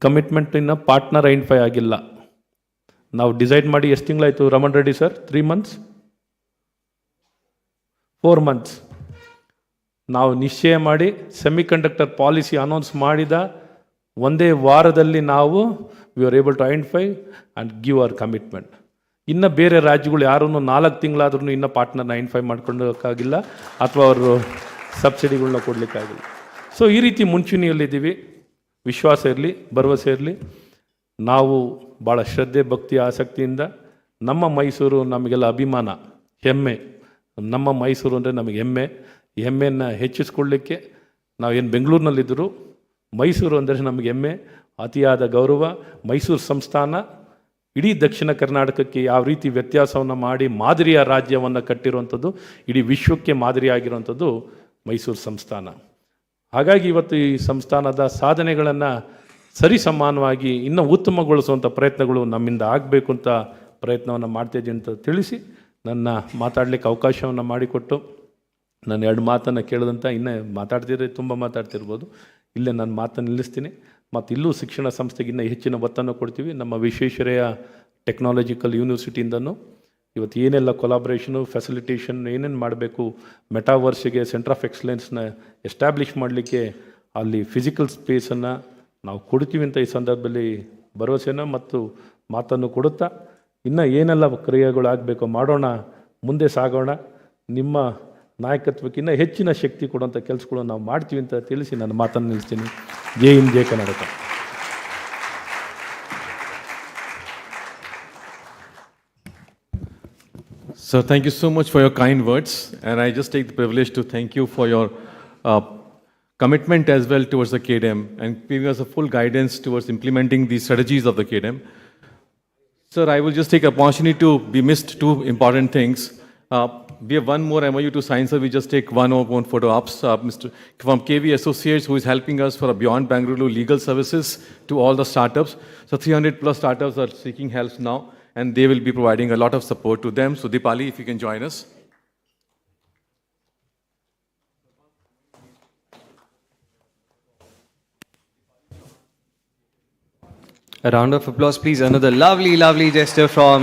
ಕಮಿಟ್ಮೆಂಟ್ ಇನ್ನು ಪಾರ್ಟ್ನರ್ ಐಡೆಂಟಿಫೈ ಆಗಿಲ್ಲ. ನಾವು ಡಿಸೈಡ್ ಮಾಡಿ ಎಷ್ಟು ತಿಂಗಳಾಯಿತು Raman Reddy sir? 3 months, 4 months. ನಾವು ನಿಶ್ಚಯ ಮಾಡಿ ಸೆಮಿ ಕಂಡಕ್ಟರ್ ಪಾಲಿಸಿ ಅನೌನ್ಸ್ ಮಾಡಿದ ಒಂದೇ ವಾರದಲ್ಲಿ ನಾವು we are able to identify and give our commitment. ಇನ್ನು ಬೇರೆ ರಾಜ್ಯಗಳು ಯಾರೂ 4 ತಿಂಗಳಾದ್ರೂ ಇನ್ನೂ ಪಾರ್ಟ್ನರ್ನ ಐಡೆಂಟಿಫೈ ಮಾಡ್ಕೊಳ್ಳೋಕ್ಕಾಗಿಲ್ಲ, ಅಥವಾ ಅವರು ಸಬ್ಸಿಡಿಗಳನ್ನ ಕೊಡಲಿಕ್ಕಾಗಿಲ್ಲ. ಸೊ ಈ ರೀತಿ ಮುಂಚೂಣಿಯಲ್ಲಿದ್ದೀವಿ. ವಿಶ್ವಾಸ ಇರಲಿ, ಭರವಸೆ ಇರಲಿ. ನಾವು ಭಾಳ ಶ್ರದ್ಧೆ, ಭಕ್ತಿ, ಆಸಕ್ತಿಯಿಂದ ನಮ್ಮ ಮೈಸೂರು ನಮಗೆಲ್ಲ ಅಭಿಮಾನ, ಹೆಮ್ಮೆ. ನಮ್ಮ ಮೈಸೂರು ಅಂದರೆ ನಮಗೆ ಹೆಮ್ಮೆ. ಹೆಮ್ಮೆಯನ್ನು ಹೆಚ್ಚಿಸ್ಕೊಳ್ಳಿಕ್ಕೆ ನಾವೇನು ಬೆಂಗಳೂರಿನಲ್ಲಿದ್ದರೂ ಮೈಸೂರು ಅಂದರೆ ನಮಗೆ ಹೆಮ್ಮೆ, ಅತಿಯಾದ ಗೌರವ. ಮೈಸೂರು ಸಂಸ್ಥಾನ ಇಡೀ ದಕ್ಷಿಣ ಕರ್ನಾಟಕಕ್ಕೆ ಯಾವ ರೀತಿ ವ್ಯತ್ಯಾಸವನ್ನು ಮಾಡಿ ಮಾದರಿಯ ರಾಜ್ಯವನ್ನು ಕಟ್ಟಿರುವಂಥದ್ದು, ಇಡೀ ವಿಶ್ವಕ್ಕೆ ಮಾದರಿಯಾಗಿರುವಂಥದ್ದು ಮೈಸೂರು ಸಂಸ್ಥಾನ. ಹಾಗಾಗಿ ಇವತ್ತು ಈ ಸಂಸ್ಥಾನದ ಸಾಧನೆಗಳನ್ನು ಸರಿಸಮಾನವಾಗಿ ಇನ್ನೂ ಉತ್ತಮಗೊಳಿಸುವಂಥ ಪ್ರಯತ್ನಗಳು ನಮ್ಮಿಂದ ಆಗಬೇಕು ಅಂತ ಪ್ರಯತ್ನವನ್ನು ಮಾಡ್ತಿದ್ದೀನಿ ಅಂತ ತಿಳಿಸಿ, ನನ್ನ ಮಾತಾಡಲಿಕ್ಕೆ ಅವಕಾಶವನ್ನು ಮಾಡಿಕೊಟ್ಟು ನಾನು 2 ಮಾತನ್ನು ಕೇಳಿದಂಥ, ಇನ್ನೂ ಮಾತಾಡ್ತಿದ್ರೆ ತುಂಬ ಮಾತಾಡ್ತಿರ್ಬೋದು. ಇಲ್ಲೇ ನಾನು ಮಾತನ್ನು ನಿಲ್ಲಿಸ್ತೀನಿ. ಮತ್ತು ಇಲ್ಲೂ ಶಿಕ್ಷಣ ಸಂಸ್ಥೆಗೆ ಇನ್ನೂ ಹೆಚ್ಚಿನ ಒತ್ತನ್ನು ಕೊಡ್ತೀವಿ. ನಮ್ಮ ವಿಶ್ವೇಶ್ವರಯ್ಯ ಟೆಕ್ನಾಲಜಿಕಲ್ ಯೂನಿವರ್ಸಿಟಿಯಿಂದನೂ ಇವತ್ತು ಏನೆಲ್ಲ ಕೊಲಾಬ್ರೇಷನು, ಫೆಸಿಲಿಟೇಷನ್ ಏನೇನು ಮಾಡಬೇಕು, ಮೆಟಾವರ್ಸಿಗೆ ಸೆಂಟರ್ ಆಫ್ ಎಕ್ಸಲೆನ್ಸ್ನ ಎಸ್ಟಾಬ್ಲಿಷ್ ಮಾಡಲಿಕ್ಕೆ ಅಲ್ಲಿ ಫಿಸಿಕಲ್ ಸ್ಪೇಸನ್ನು ನಾವು ಕೊಡ್ತೀವಿ ಅಂತ ಈ ಸಂದರ್ಭದಲ್ಲಿ ಭರವಸೆನ ಮತ್ತು ಮಾತನ್ನು ಕೊಡುತ್ತಾ, ಇನ್ನು ಏನೆಲ್ಲ ಕ್ರಿಯೆಗಳು ಆಗಬೇಕು ಮಾಡೋಣ, ಮುಂದೆ ಸಾಗೋಣ. ನಿಮ್ಮ ನಾಯಕತ್ವಕ್ಕೆ ಇನ್ನೂ ಹೆಚ್ಚಿನ ಶಕ್ತಿ ಕೊಡುವಂಥ ಕೆಲಸಗಳು ನಾವು ಮಾಡ್ತೀವಿ ಅಂತ ತಿಳಿಸಿ ನನ್ನ ಮಾತನ್ನು ನಿಲ್ಲಿಸ್ತೀನಿ. ಜೈ ಹಿಂದ್, ಜೈ Karnataka. Sir, thank you so much for your kind words, and I just take the privilege to thank you for your commitment as well towards the KDM and giving us a full guidance towards implementing the strategies of the KDM. Sir, I will just take an opportunity to be missed 2 important things. We have one more MOU to sign, sir. We just take one photo ops. Mr. from KV Associates, who is helping us for a Beyond Bangalore legal services to all the startups. So 300+ startups are seeking help now, and they will be providing a lot of support to them. So Deepali, if you can join us. A round of applause, please. Another lovely, lovely gesture from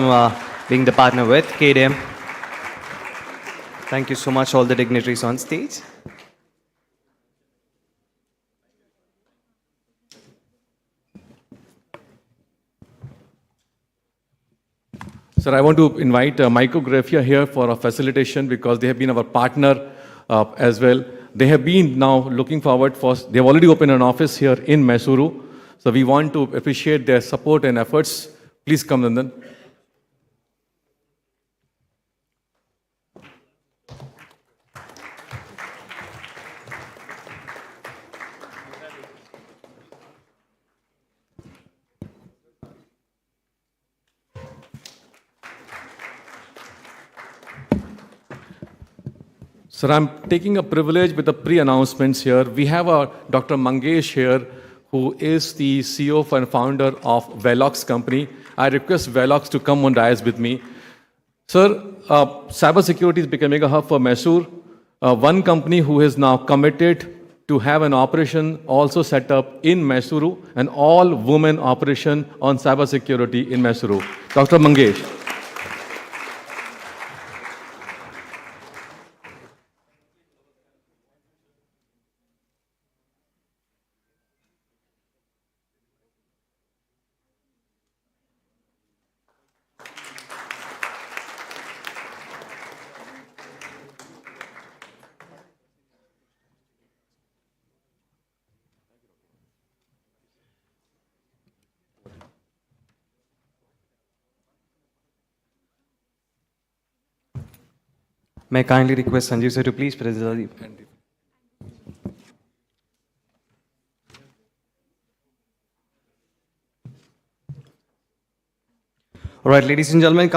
being the partner with KDM. Thank you so much, all the dignitaries on stage. Sir, I want to invite Micrographia here for a facilitation because they have been our partner as well. They have been now looking forward for, they have already opened an office here in Mysuru. So we want to appreciate their support and efforts. Please come, Nandan. Sir, I'm taking a privilege with the pre-announcements here. We have Dr. Mangesh here, who is the CEO and founder of Velox company. I request Velox to come on dais with me. Sir, cybersecurity is becoming a hub for Mysuru. One company who is now committed to have an operation also set up in Mysuru, an all-women operation on cybersecurity in Mysuru. Dr. Mangesh. May I kindly request Sanjeev sir to please present. All right, ladies and gentlemen,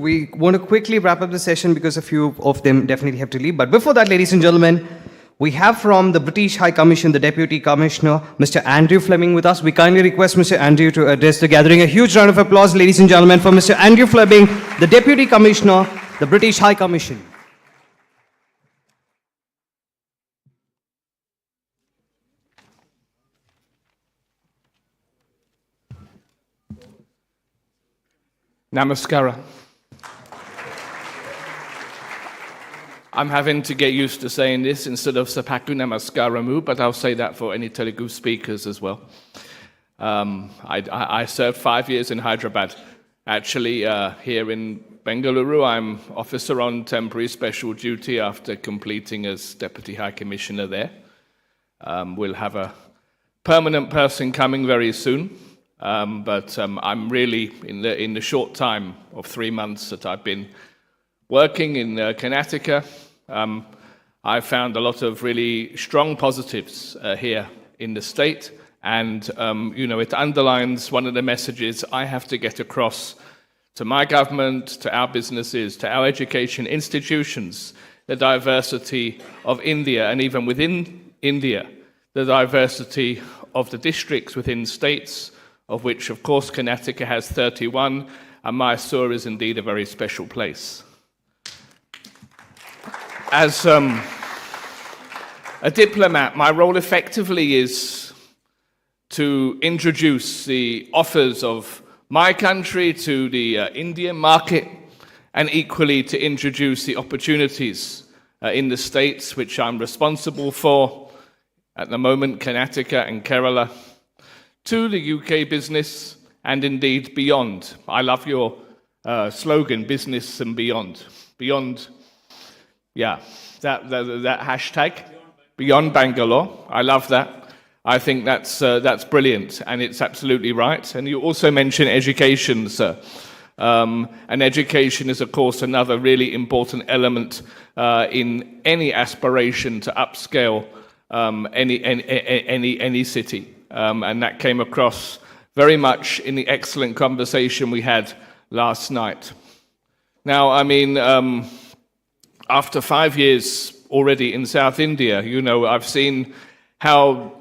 we want to quickly wrap up the session because a few of them definitely have to leave. But before that, ladies and gentlemen, we have from the British High Commission, the Deputy Commissioner, Mr. Andrew Fleming with us. We kindly request Mr. Andrew to address the gathering. A huge round of applause, ladies and gentlemen, for Mr. Andrew Fleming, the Deputy Commissioner, the British High Commission. Namaskara. I'm having to get used to saying this instead of Sapaku Namaskaramu, but I'll say that for any Telugu speakers as well. I served 5 years in Hyderabad. Actually, here in Bengaluru, I'm officer on temporary special duty after completing as Deputy High Commissioner there. We'll have a permanent person coming very soon. But I'm really, in the short time of 3 months that I've been working in Karnataka, I found a lot of really strong positives here in the state. And, it underlines one of the messages I have to get across to my government, to our businesses, to our education institutions, the diversity of India, and even within India, the diversity of the districts within states, of which, of course, Karnataka has 31, and Mysuru is indeed a very special place. As a diplomat, my role effectively is to introduce the offers of my country to the Indian market, and equally to introduce the opportunities in the states which I'm responsible for, at the moment, Karnataka and Kerala, to the UK business, and indeed beyond. I love your slogan, business and beyond. Beyond, yeah, that hashtag, beyond Bangalore. I love that. I think that's brilliant, and it's absolutely right. And you also mentioned education, sir. And education is, of course, another really important element in any aspiration to upscale any city. And that came across very much in the excellent conversation we had last night. Now, I mean, after 5 years already in South India, I've seen how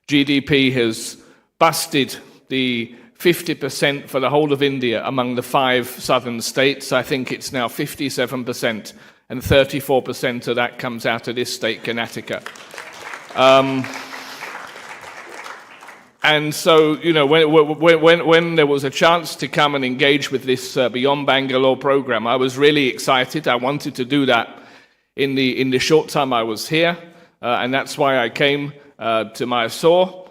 GDP has busted the 50% for the whole of India among the 5 southern states. I think it's now 57%, and 34% of that comes out of this state, Karnataka. And so, when there was a chance to come and engage with this Beyond Bangalore program, I was really excited. I wanted to do that in the short time I was here, and that's why I came to Mysuru.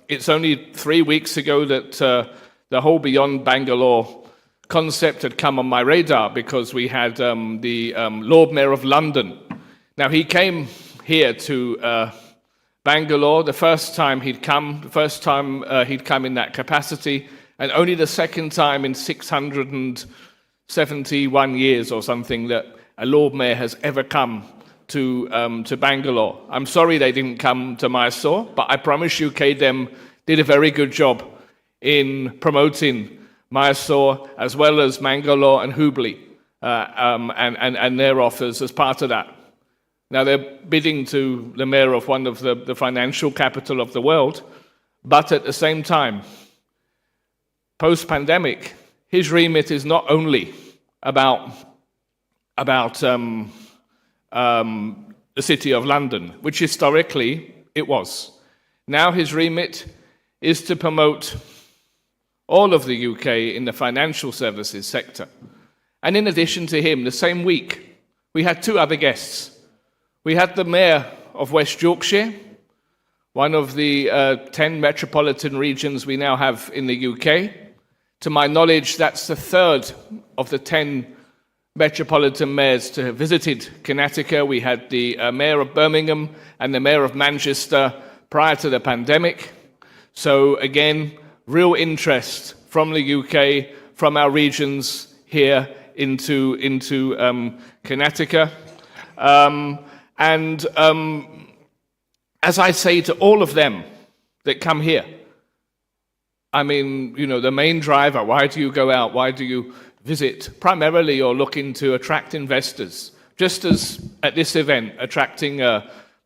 It's only 3 weeks ago that the whole Beyond Bangalore concept had come on my radar, because we had the Lord Mayor of London. Now, he came here to Bangalore the first time he'd come in that capacity, and only the second time in 671 years or something that a Lord Mayor has ever come to Bangalore. I'm sorry they didn't come to Mysuru, but I promise you KDEM did a very good job in promoting Mysuru as well as Mangalore and Hubli and their offers as part of that. Now, they're bidding to the mayor of one of the financial capital of the world, but at the same time, post-pandemic, his remit is not only about the City of London, which historically it was. Now his remit is to promote all of the UK in the financial services sector. And in addition to him, the same week, we had two other guests. We had the Mayor of West Yorkshire, one of the 10 metropolitan regions we now have in the UK. To my knowledge, that's the third of the 10 metropolitan mayors to have visited Connecticut. We had the Mayor of Birmingham and the Mayor of Manchester prior to the pandemic. So again, real interest from the UK, from our regions here into Connecticut. As I say to all of them that come here, I mean, you know, the main driver, why do you go out? Why do you visit? Primarily, you're looking to attract investors. Just as at this event, attracting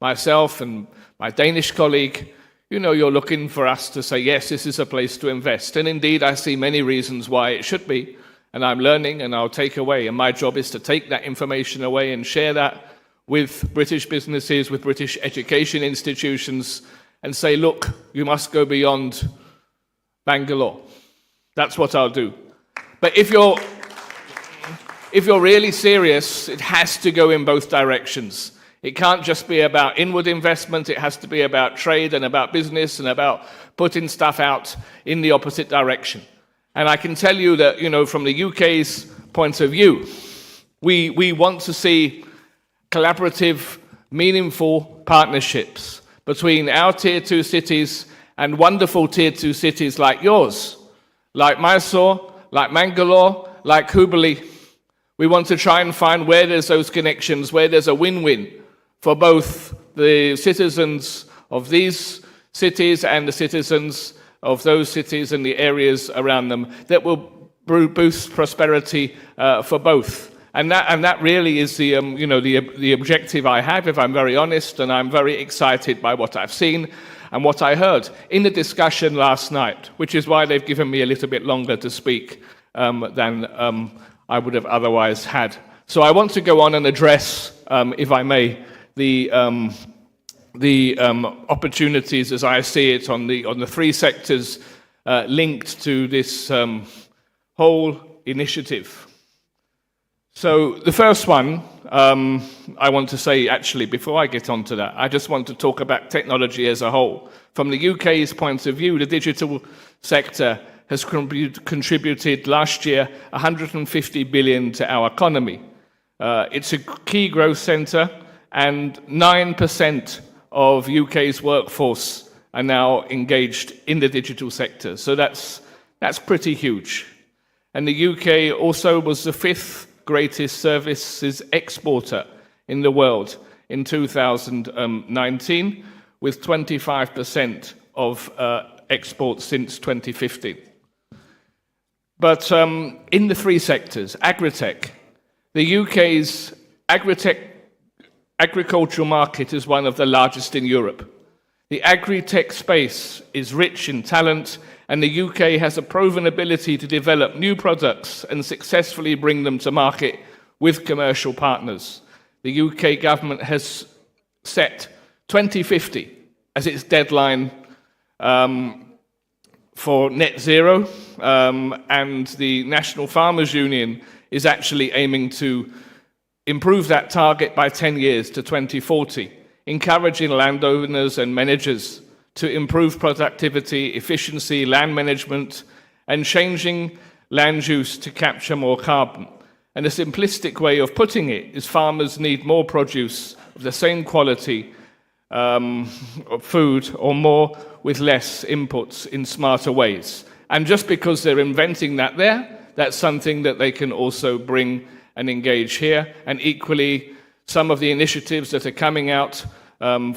myself and my Danish colleague, you know, you're looking for us to say, yes, this is a place to invest. And indeed, I see many reasons why it should be. And I'm learning and I'll take away. And my job is to take that information away and share that with British businesses, with British education institutions, and say, look, you must go beyond Bangalore. That's what I'll do. But if you're really serious, it has to go in both directions. It can't just be about inward investment, it has to be about trade and about business and about putting stuff out in the opposite direction. And I can tell you that, you know, from the UK's point of view, we want to see collaborative, meaningful partnerships between our Tier 2 cities and wonderful Tier 2 cities like yours, like Mysuru, like Mangalore, like Hubli. We want to try and find where there's those connections, where there's a win-win for both the citizens of these cities and the citizens of those cities and the areas around them, that will boost prosperity for both. And that really is the objective I have, if I'm very honest, and I'm very excited by what I've seen and what I heard in the discussion last night, which is why they've given me a little bit longer to speak than I would have otherwise had. So I want to go on and address, if I may, the opportunities as I see it on the three sectors linked to this whole initiative. So the first one, I want to say, actually, before I get onto that, I just want to talk about technology as a whole. From the UK's point of view, the digital sector has contributed last year 150 billion to our economy. It's a key growth centre, and 9% of UK's workforce are now engaged in the digital sector. So that's pretty huge. And the UK also was the fifth greatest services exporter in the world in 2019, with 25% of exports since 2015. But in the three sectors, agritech, the UK's agricultural market is one of the largest in Europe. The agri-tech space is rich in talent, and the UK has a proven ability to develop new products and successfully bring them to market with commercial partners. The UK government has set 2050 as its deadline for net zero, and the National Farmers Union is actually aiming to improve that target by 10 years to 2040, encouraging landowners and managers to improve productivity, efficiency, land management, and changing land use to capture more carbon. And a simplistic way of putting it is farmers need more produce of the same quality of food or more with less inputs in smarter ways. And just because they're inventing that there, that's something that they can also bring and engage here. And equally, some of the initiatives that are coming out from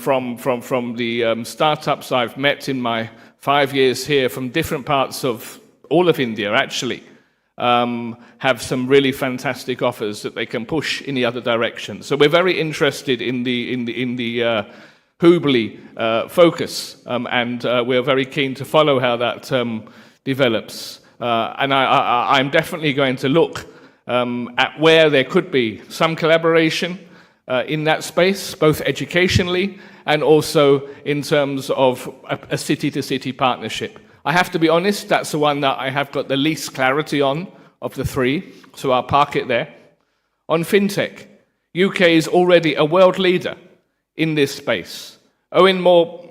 the startups I've met in my 5 years here from different parts of all of India, actually, have some really fantastic offers that they can push in the other direction. So we're very interested in the Hubli focus, and we're very keen to follow how that develops. And I'm definitely going to look at where there could be some collaboration in that space, both educationally and also in terms of a city-to-city partnership. I have to be honest, that's the one that I have got the least clarity on of the three, so I'll park it there. On fintech, UK is already a world leader in this space, owning more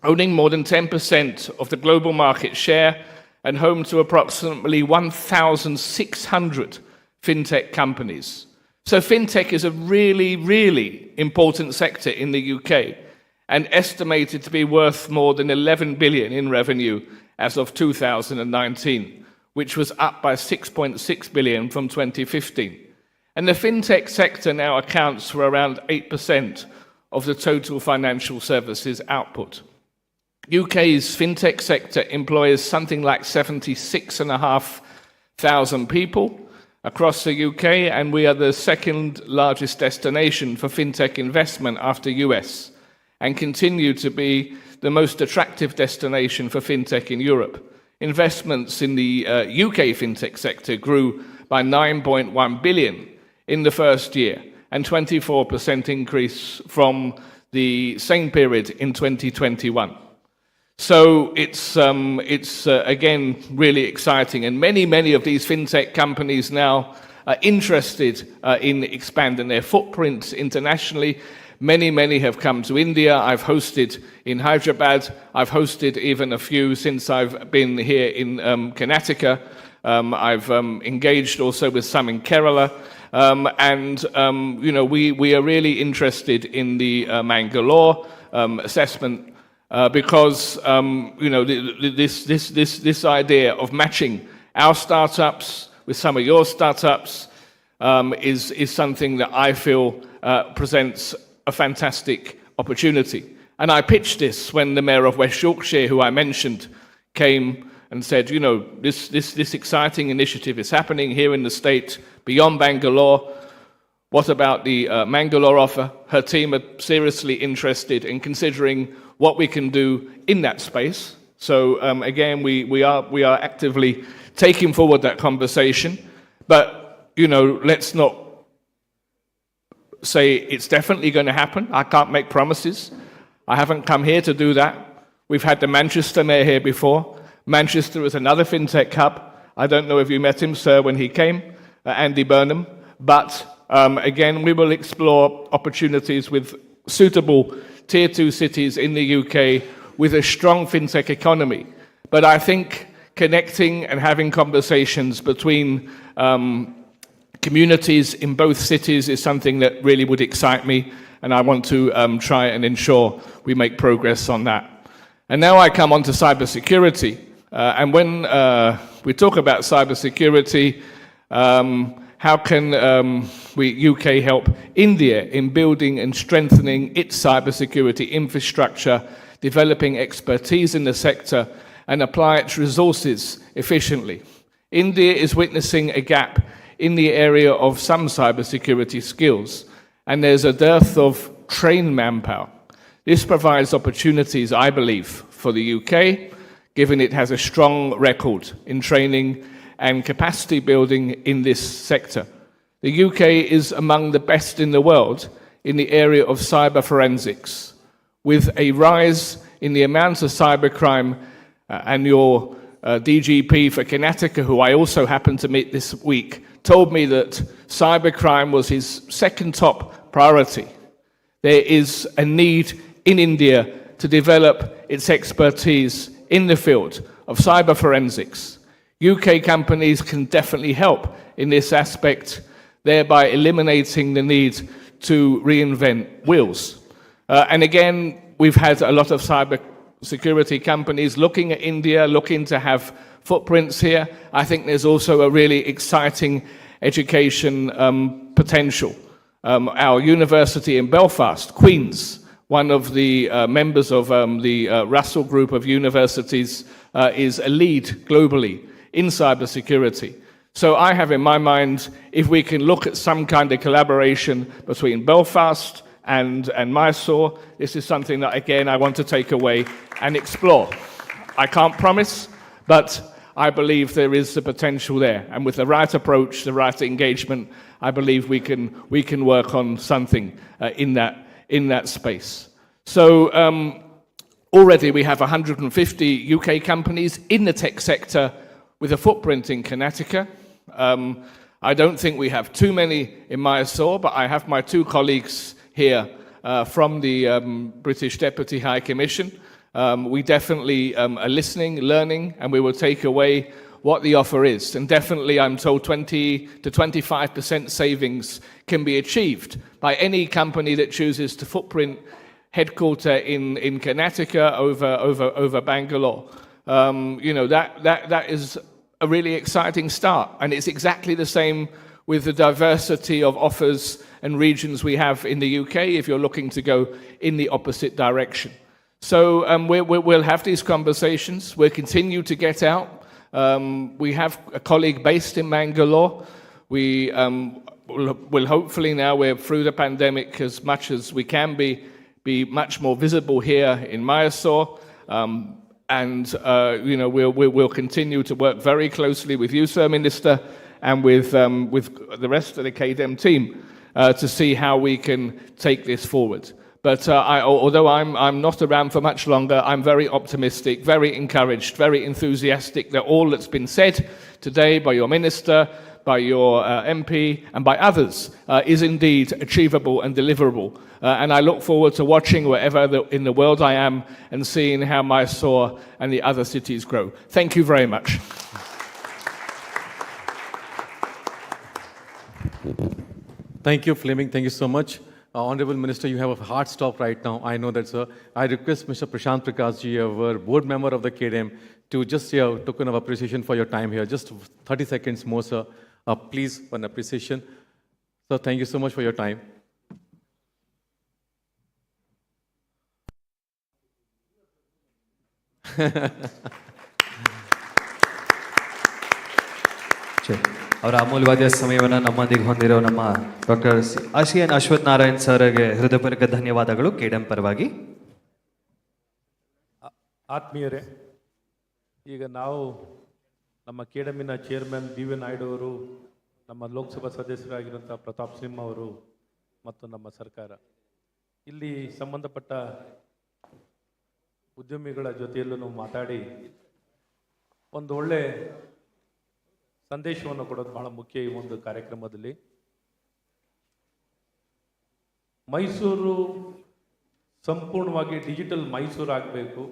than 10% of the global market share and home to approximately 1,600 fintech companies. So fintech is a really, really important sector in the UK and estimated to be worth more than 11 billion in revenue as of 2019, which was up by 6.6 billion from 2015. And the fintech sector now accounts for around 8% of the total financial services output. UK's fintech sector employs something like 76,500 people across the UK, and we are the second largest destination for fintech investment after US, and continue to be the most attractive destination for fintech in Europe. Investments in the UK fintech sector grew by 9.1 billion in the first year, and 24% increase from the same period in 2021. So it's again really exciting, and many of these fintech companies now are interested in expanding their footprints internationally. Many have come to India. I've hosted in Hyderabad. I've hosted even a few since I've been here in Karnataka. I've engaged also with some in Kerala. We are really interested in the Mangalore assessment because this idea of matching our startups with some of your startups is something that I feel presents a fantastic opportunity. And I pitched this when the Mayor of West Yorkshire, who I mentioned, came and said, this exciting initiative is happening here in the state beyond Bangalore. What about the Mangalore offer? Her team are seriously interested in considering what we can do in that space. So again, we are actively taking forward that conversation. But let's not say it's definitely going to happen. I can't make promises. I haven't come here to do that. We've had the Manchester mayor here before. Manchester is another fintech hub. I don't know if you met him, sir, when he came, Andy Burnham. But again, we will explore opportunities with suitable Tier 2 cities in the UK with a strong fintech economy. But I think connecting and having conversations between communities in both cities is something that really would excite me, and I want to try and ensure we make progress on that. And now I come on to cybersecurity. And when we talk about cybersecurity, how can UK help India in building and strengthening its cybersecurity infrastructure, developing expertise in the sector, and apply its resources efficiently? India is witnessing a gap in the area of some cybersecurity skills, and there's a dearth of trained manpower. This provides opportunities, I believe, for the UK, given it has a strong record in training and capacity building in this sector. The UK is among the best in the world in the area of cyber forensics, with a rise in the amount of cybercrime, and your DGP for Karnataka, who I also happened to meet this week, told me that cybercrime was his second top priority. There is a need in India to develop its expertise in the field of cyber forensics. UK companies can definitely help in this aspect, thereby eliminating the need to reinvent wheels. And again, we've had a lot of cyber security companies looking at India, looking to have footprints here. I think there's also a really exciting education potential. Our university in Belfast, Queen's, one of the members of the Russell Group of universities, is a lead globally in cybersecurity. So I have in my mind, if we can look at some kind of collaboration between Belfast and Mysuru, this is something that, again, I want to take away and explore. I can't promise, but I believe there is the potential there. And with the right approach, the right engagement, I believe we can work on something in that space. So already we have 150 UK companies in the tech sector with a footprint in Connecticut. I don't think we have too many in Mysuru, but I have my two colleagues here from the British Deputy High Commission. We definitely are listening, learning, and we will take away what the offer is. And definitely, I'm told 20 to 25% savings can be achieved by any company that chooses to footprint headquarter in Connecticut over Bangalore. That is a really exciting start. And it's exactly the same with the diversity of offers and regions we have in the UK if you're looking to go in the opposite direction. So we'll have these conversations. We'll continue to get out. We have a colleague based in Bangalore. We will hopefully, now we're through the pandemic as much as we can be much more visible here in Mysuru. We'll continue to work very closely with you, Sir Minister, and with the rest of the KDEM team to see how we can take this forward. But although I'm not around for much longer, I'm very optimistic, very encouraged, very enthusiastic that all that's been said today by your Minister, by your MP, and by others is indeed achievable and deliverable. And I look forward to watching wherever in the world I am and seeing how Mysuru and the other cities grow. Thank you very much. Thank you, Fleming. Thank you so much. Honorable Minister, you have a hard stop right now. I know that, sir. I request Mr. Prashant Prakashji, our board member of the KDEM, to just say a token of appreciation for your time here. Just 30 seconds more, sir. Please, one appreciation. Sir, thank you so much for your time. ಅವರ ಅಮೂಲ್ಯವಾದ ಸಮಯವನ್ನು ನಮ್ಮೊಂದಿಗೆ ಹೊಂದಿರೋ ನಮ್ಮ doctor Asian Ashwath Narayan ಸರ್ಗೆ ಹೃದಯಪೂರ್ವಕ ಧನ್ಯವಾದಗಳು KDEM ಪರವಾಗಿ. ಆತ್ಮೀಯರೇ, ಈಗ ನಾವು ನಮ್ಮ KDEMನ ಚೇರ್ಮನ್ BV ನಾಯ್ಡು ಅವರು, ನಮ್ಮ ಲೋಕಸಭಾ ಸದಸ್ಯರಾಗಿರುವಂಥ ಪ್ರತಾಪ್ ಸಿಂಹ ಅವರು ಮತ್ತು ನಮ್ಮ ಸರ್ಕಾರ ಇಲ್ಲಿ ಸಂಬಂಧಪಟ್ಟ ಉದ್ಯಮಿಗಳ ಜೊತೆಯಲ್ಲೂ ಮಾತಾಡಿ ಒಂದು ಒಳ್ಳೆ ಸಂದೇಶವನ್ನು ಕೊಡೋದು ಬಹಳ ಮುಖ್ಯ ಈ ಒಂದು ಕಾರ್ಯಕ್ರಮದಲ್ಲಿ. ಮೈಸೂರು ಸಂಪೂರ್ಣವಾಗಿ ಡಿಜಿಟಲ್ ಮೈಸೂರು ಆಗಬೇಕು.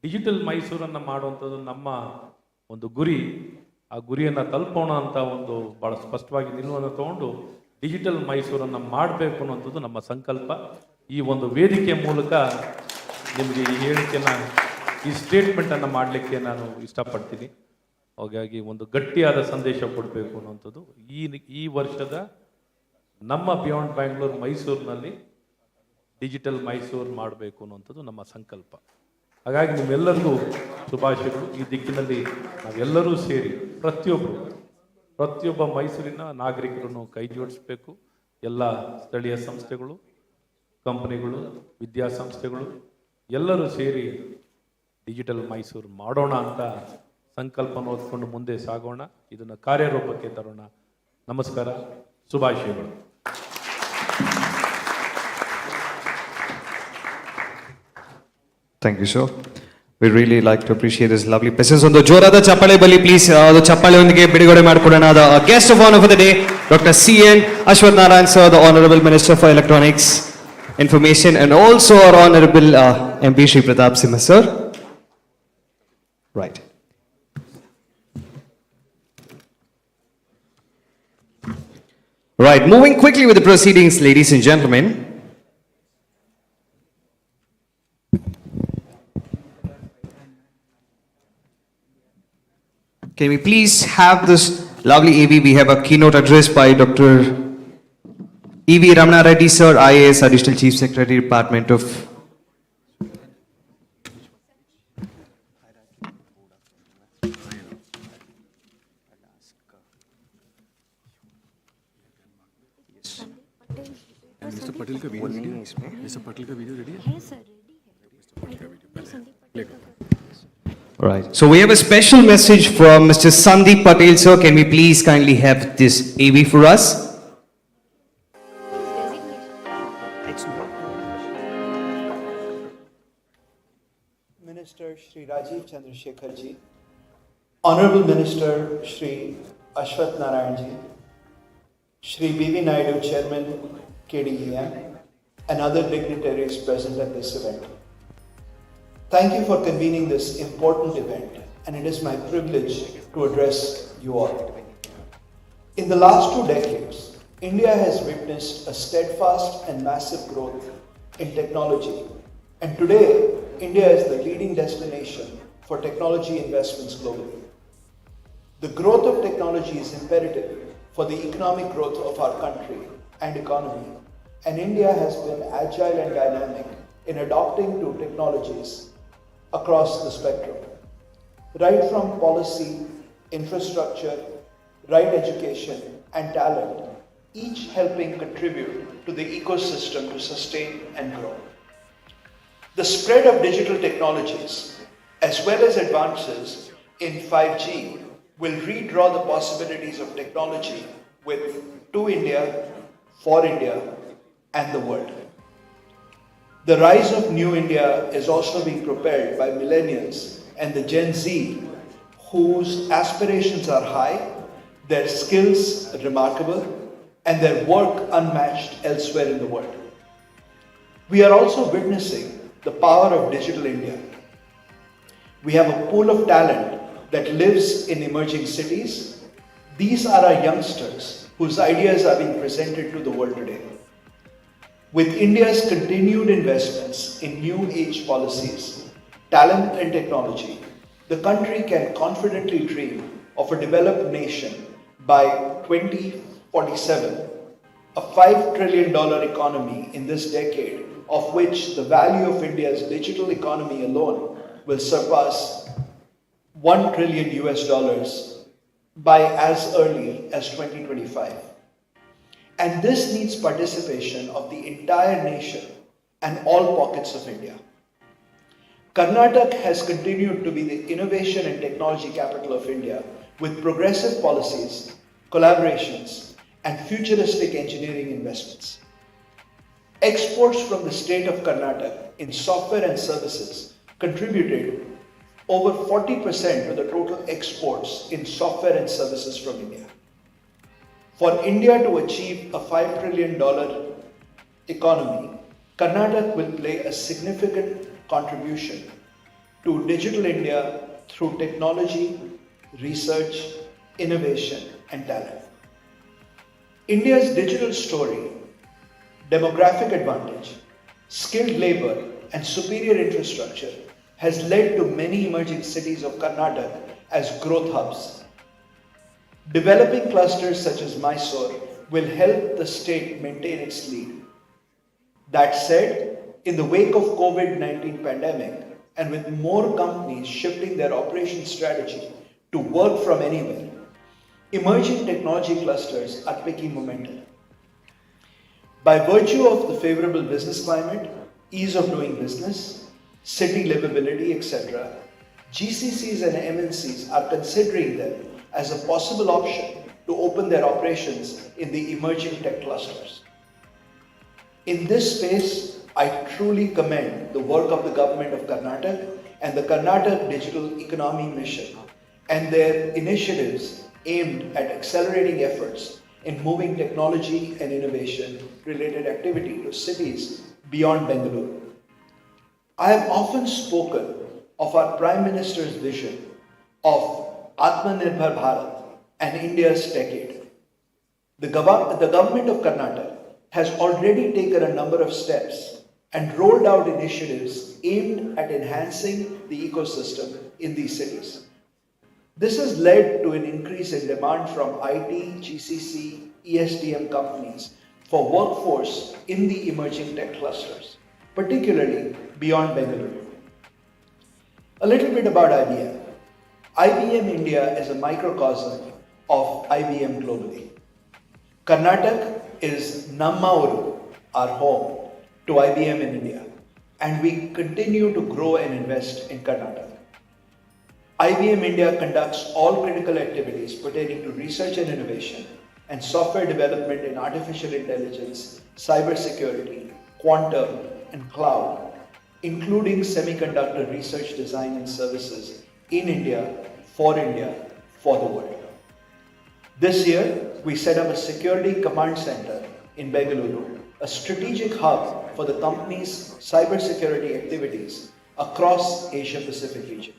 ಡಿಜಿಟಲ್ ಮೈಸೂರನ್ನು ಮಾಡುವಂಥದ್ದು ನಮ್ಮ ಒಂದು ಗುರಿ. ಆ ಗುರಿಯನ್ನು ತಲುಪೋಣ ಅಂತ ಒಂದು ಭಾಳ ಸ್ಪಷ್ಟವಾಗಿ ನಿಲುವನ್ನು ತಗೊಂಡು ಡಿಜಿಟಲ್ ಮೈಸೂರನ್ನು ಮಾಡಬೇಕು ಅನ್ನೋಂಥದ್ದು ನಮ್ಮ ಸಂಕಲ್ಪ. ಈ ಒಂದು ವೇದಿಕೆ ಮೂಲಕ ನಿಮಗೆ ಈ ಹೇಳಿಕೆನ, ಈ ಸ್ಟೇಟ್ಮೆಂಟನ್ನು ಮಾಡಲಿಕ್ಕೆ ನಾನು ಇಷ್ಟಪಡ್ತೀನಿ. ಹಾಗಾಗಿ ಒಂದು ಗಟ್ಟಿಯಾದ ಸಂದೇಶ ಕೊಡಬೇಕು ಅನ್ನೋಂಥದ್ದು ಈ ವರ್ಷದ ನಮ್ಮ ಬಿಯಾಂಡ್ ಬ್ಯಾಂಗ್ಳೂರ್ ಮೈಸೂರಿನಲ್ಲಿ ಡಿಜಿಟಲ್ ಮೈಸೂರು ಮಾಡಬೇಕು ಅನ್ನೋಂಥದ್ದು ನಮ್ಮ ಸಂಕಲ್ಪ. ಹಾಗಾಗಿ ನಿಮ್ಮೆಲ್ಲರಿಗೂ ಶುಭಾಶಯಗಳು. ಈ ದಿಕ್ಕಿನಲ್ಲಿ ನಾವೆಲ್ಲರೂ ಸೇರಿ ಪ್ರತಿಯೊಬ್ಬ ಮೈಸೂರಿನ ನಾಗರಿಕರನ್ನು ಕೈ ಜೋಡಿಸಬೇಕು. ಎಲ್ಲ ಸ್ಥಳೀಯ ಸಂಸ್ಥೆಗಳು, ಕಂಪನಿಗಳು, ವಿದ್ಯಾಸಂಸ್ಥೆಗಳು ಎಲ್ಲರೂ ಸೇರಿ ಡಿಜಿಟಲ್ ಮೈಸೂರು ಮಾಡೋಣ ಅಂತ ಸಂಕಲ್ಪನ ಓದ್ಕೊಂಡು ಮುಂದೆ ಸಾಗೋಣ. ಇದನ್ನು ಕಾರ್ಯರೂಪಕ್ಕೆ ತರೋಣ. ನಮಸ್ಕಾರ, ಶುಭಾಶಯಗಳು. Thank you, sir. We really like to appreciate this lovely presence. On the Jorada Chappale Bali, please, the Chappale ondike bidigode madkodana. The guest of honor for the day, Dr. C.N. Ashwath Narayan, sir, the Honorable Minister for Electronics, Information, and also our Honorable MP Shri Pratap Singh, sir. Right. Right, moving quickly with the proceedings, ladies and gentlemen. Can we please have this lovely AV? We have a keynote address by Dr. E.V. Ramana Reddy, sir, IAS, Additional Chief Secretary, Department of... Mr. Patel का video ready है इसमें? Mr. Patel का video ready है? है sir, ready है. Right. So we have a special message from Mr. Sandeep Patel, sir. Can we please kindly have this AV for us? Minister Shri Rajiv Chandrasekhar ji, Honorable Minister Shri Ashwath Narayan ji, Shri B.V. Naidu, Chairman KDEM, and other dignitaries present at this event. Thank you for convening this important event, and it is my privilege to address you all. In the last 2 decades, India has witnessed a steadfast and massive growth in technology, and today, India is the leading destination for technology investments globally. The growth of technology is imperative for the economic growth of our country and economy, and India has been agile and dynamic in adopting to technologies across the spectrum. Right from policy, infrastructure, right education, and talent, each helping contribute to the ecosystem to sustain and grow. The spread of digital technologies, as well as advances in 5G, will redraw the possibilities of technology with to India, for India, and the world. The rise of New India is also being propelled by millennials and the Gen Z, whose aspirations are high, their skills remarkable, and their work unmatched elsewhere in the world. We are also witnessing the power of digital India. We have a pool of talent that lives in emerging cities. These are our youngsters whose ideas are being presented to the world today. With India's continued investments in new age policies, talent and technology, the country can confidently dream of a developed nation by 2047, a $5 trillion economy in this decade, of which the value of India's digital economy alone will surpass $1 trillion by as early as 2025. And this needs participation of the entire nation and all pockets of India. Karnataka has continued to be the innovation and technology capital of India with progressive policies, collaborations, and futuristic engineering investments. Exports from the state of Karnataka in software and services contributed over 40% of the total exports in software and services from India. For India to achieve a $5 trillion economy, Karnataka will play a significant contribution to digital India through technology, research, innovation, and talent. India's digital story, demographic advantage, skilled labor, and superior infrastructure has led to many emerging cities of Karnataka as growth hubs. Developing clusters such as Mysuru will help the state maintain its lead. That said, in the wake of COVID-19 pandemic and with more companies shifting their operation strategy to work from anywhere, emerging technology clusters are picking momentum. By virtue of the favorable business climate, ease of doing business, city livability, etc., GCCs and MNCs are considering them as a possible option to open their operations in the emerging tech clusters. In this space, I truly commend the work of the government of Karnataka and the Karnataka Digital Economy Mission and their initiatives aimed at accelerating efforts in moving technology and innovation related activity to cities beyond Bengaluru. I have often spoken of our Prime Minister's vision of Atmanirbhar Bharat and India's decade. The government of Karnataka has already taken a number of steps and rolled out initiatives aimed at enhancing the ecosystem in these cities. This has led to an increase in demand from IT, GCC, ESDM companies for workforce in the emerging tech clusters, particularly beyond Bengaluru. A little bit about IBM. IBM India is a microcosm of IBM globally. Karnataka is Namma Uru, our home, to IBM in India, and we continue to grow and invest in Karnataka. IBM India conducts all critical activities pertaining to research and innovation and software development in artificial intelligence, cybersecurity, quantum, and cloud, including semiconductor research, design, and services in India, for the world. This year, we set up a security command center in Bengaluru, a strategic hub for the company's cybersecurity activities across Asia-Pacific region.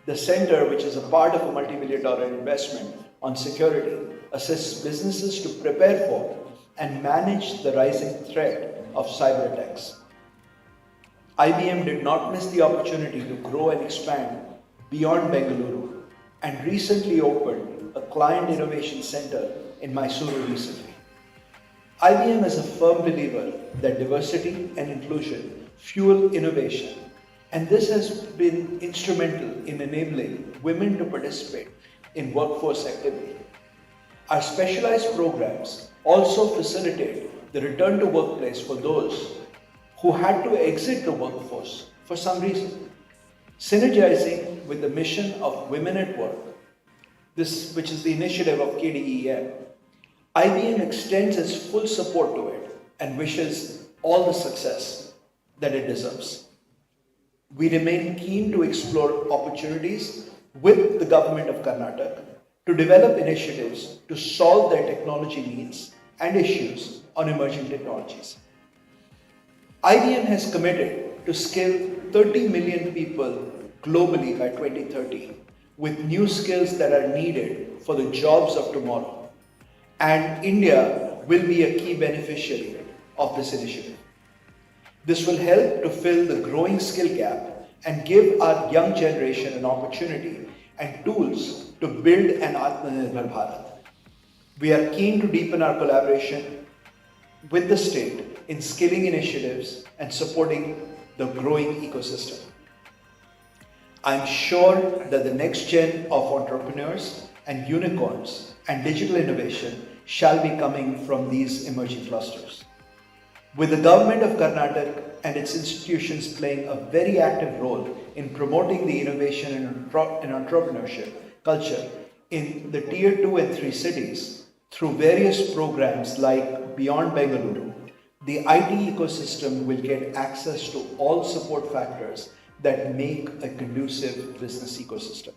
The center, which is a part of a multi-billion-dollar investment on security, assists businesses to prepare for and manage the rising threat of cyber attacks. IBM did not miss the opportunity to grow and expand beyond Bengaluru and recently opened a client innovation center in Mysuru recently. IBM is a firm believer that diversity and inclusion fuel innovation, and this has been instrumental in enabling women to participate in workforce activity. Our specialized programs also facilitate the return to workplace for those who had to exit the workforce for some reason, synergizing with the mission of Women at Work, which is the initiative of KDEM. IBM extends its full support to it and wishes all the success that it deserves. We remain keen to explore opportunities with the government of Karnataka to develop initiatives to solve their technology needs and issues on emerging technologies. IBM has committed to skill 30 million people globally by 2030 with new skills that are needed for the jobs of tomorrow. And India will be a key beneficiary of this initiative. This will help to fill the growing skill gap and give our young generation an opportunity and tools to build an Atmanirbhar Bharat. We are keen to deepen our collaboration with the state in skilling initiatives and supporting the growing ecosystem. I'm sure that the next gen of entrepreneurs and unicorns and digital innovation shall be coming from these emerging clusters. With the government of Karnataka and its institutions playing a very active role in promoting the innovation and entrepreneurship culture in the Tier 2 and 3 cities through various programs like Beyond Bengaluru, the IT ecosystem will get access to all support factors that make a conducive business ecosystem.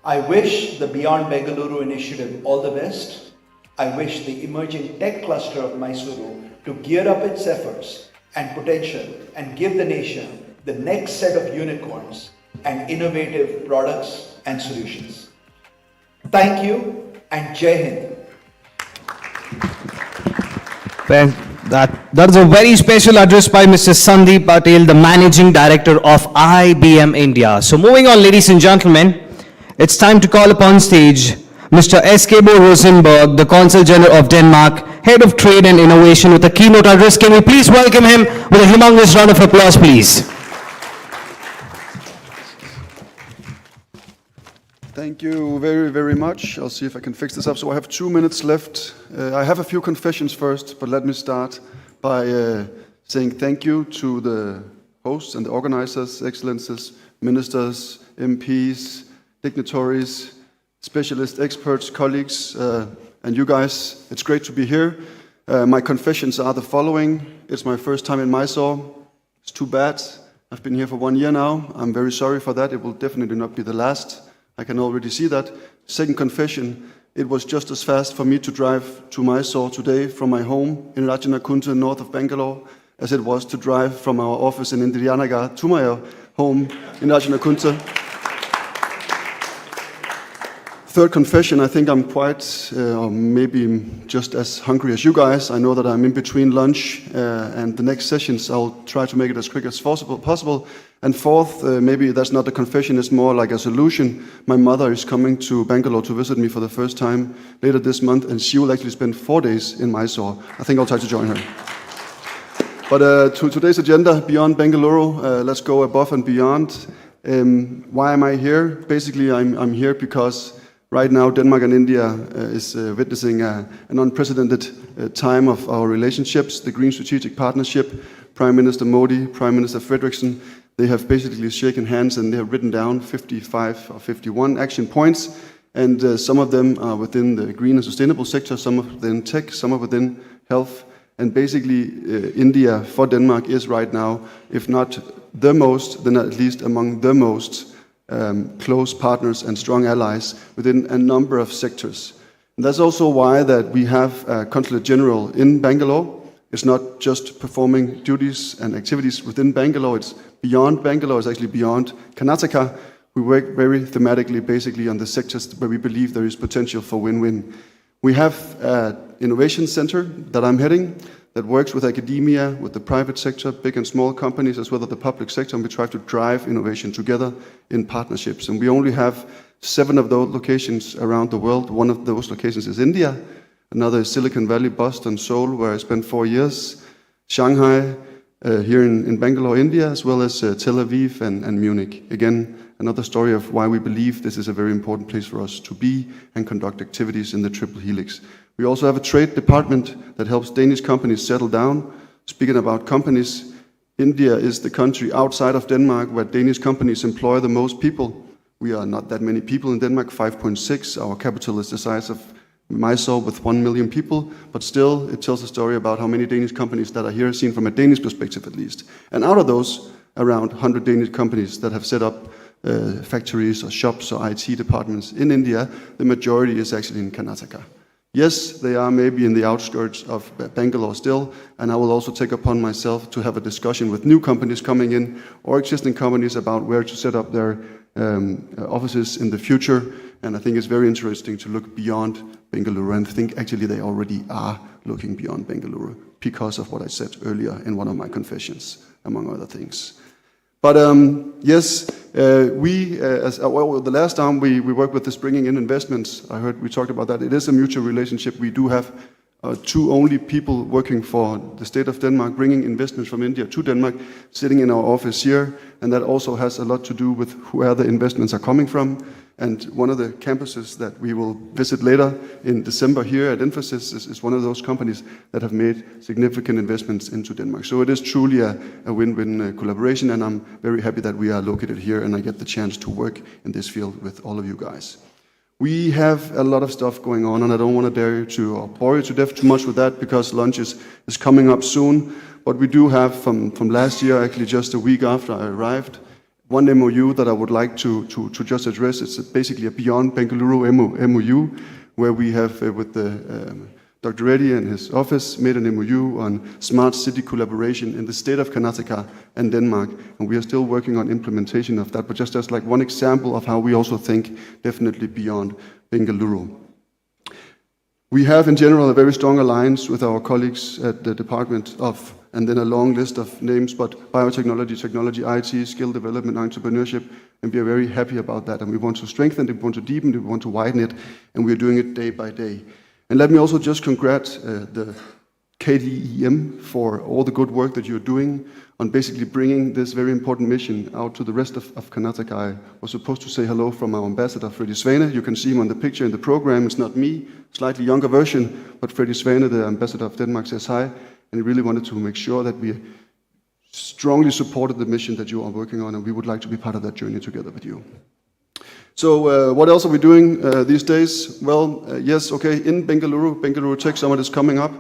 I wish the Beyond Bengaluru initiative all the best. I wish the emerging tech cluster of Mysuru to gear up its efforts and potential and give the nation the next set of unicorns and innovative products and solutions. Thank you and Jai Hind. That is a very special address by Mr. Sandeep Patel, the Managing Director of IBM India. So moving on, ladies and gentlemen, it's time to call upon stage Mr. Eskebo Rosenberg, the Consul General of Denmark, Head of Trade and Innovation, with a keynote address. Can we please welcome him with a humongous round of applause, please? Thank you very, very much. I'll see if I can fix this up. So I have 2 minutes left. I have a few confessions first, but let me start by saying thank you to the hosts and the organizers, excellences, ministers, MPs, dignitaries, specialists, experts, colleagues, and you guys. It's great to be here. My confessions are the following. It's my first time in Mysore. It's too bad. I've been here for 1 year now. I'm very sorry for that. It will definitely not be the last. I can already see that. Second confession, it was just as fast for me to drive to Mysore today from my home in Rajanakunta, north of Bangalore, as it was to drive from our office in Indirianagar to my home in Rajanakunta. Third confession, I think I'm quite, maybe just as hungry as you guys. I know that I'm in between lunch and the next sessions. I'll try to make it as quick as possible. And fourth, maybe that's not a confession, it's more like a solution. My mother is coming to Bangalore to visit me for the first time later this month, and she will actually spend 4 days in Mysore. I think I'll try to join her. But to today's agenda, Beyond Bengaluru, let's go above and beyond. Why am I here? Basically, I'm here because right now Denmark and India is witnessing an unprecedented time of our relationships, the Green Strategic Partnership. Prime Minister Modi, Prime Minister Frederiksen, They have basically shaken hands and they have written down 55 or 51 action points, and some of them are within the green and sustainable sector, some are within tech, some are within health. And basically, India for Denmark is right now, if not the most, then at least among the most close partners and strong allies within a number of sectors. And that's also why that we have a Consulate General in Bangalore. It's not just performing duties and activities within Bangalore, it's beyond Bangalore, it's actually beyond Karnataka. We work very thematically, basically, on the sectors where we believe there is potential for win-win. We have an innovation center that I'm heading that works with academia, with the private sector, big and small companies, as well as the public sector, and we try to drive innovation together in partnerships. And we only have 7 of those locations around the world. One of those locations is India, another is Silicon Valley, Boston, Seoul, where I spent 4 years, Shanghai, here in Bangalore, India, as well as Tel Aviv and Munich. Again, another story of why we believe this is a very important place for us to be and conduct activities in the Triple Helix. We also have a trade department that helps Danish companies settle down. Speaking about companies, India is the country outside of Denmark where Danish companies employ the most people. We are not that many people in Denmark, 5.6. Our capital is the size of Mysuru with 1 million people, but still it tells a story about how many Danish companies that are here, seen from a Danish perspective at least. And out of those, around 100 Danish companies that have set up factories or shops or IT departments in India, the majority is actually in Karnataka. Yes, they are maybe in the outskirts of Bangalore still, and I will also take upon myself to have a discussion with new companies coming in or existing companies about where to set up their offices in the future. And I think it's very interesting to look beyond Bengaluru, and I think actually they already are looking beyond Bengaluru because of what I said earlier in one of my confessions, among other things. But yes, the last time we worked with this bringing in investments, I heard we talked about that. It is a mutual relationship. We do have 2 only people working for the state of Denmark, bringing investments from India to Denmark, sitting in our office here. And that also has a lot to do with where the investments are coming from. And one of the campuses that we will visit later in December here at Infosys is one of those companies that have made significant investments into Denmark. So it is truly a win-win collaboration, and I'm very happy that we are located here and I get the chance to work in this field with all of you guys. We have a lot of stuff going on, and I don't want to dare you to or bore you to death too much with that because lunch is coming up soon. But we do have from last year, actually just a week after I arrived, one MOU that I would like to just address. It's basically a Beyond Bengaluru MOU, where we have, with Dr. Reddy and his office, made an MOU on smart city collaboration in the state of Karnataka and Denmark. And we are still working on implementation of that, but just as like one example of how we also think definitely beyond Bengaluru. We have in general a very strong alliance with our colleagues at the Department of, and then a long list of names, but biotechnology, technology, IT, skill development, entrepreneurship, and we are very happy about that. And we want to strengthen it, we want to deepen it, we want to widen it, and we're doing it day by day. And let me also just congratulate the KDEM for all the good work that you're doing on basically bringing this very important mission out to the rest of Karnataka. I was supposed to say hello from our ambassador, Freddy Svane. You can see him on the picture in the program. It's not me, slightly younger version, but Freddy Svane, the ambassador of Denmark, says hi. And he really wanted to make sure that we strongly supported the mission that you are working on, and we would like to be part of that journey together with you. So what else are we doing these days? Well, yes, okay, in Bengaluru Tech Summit is coming up,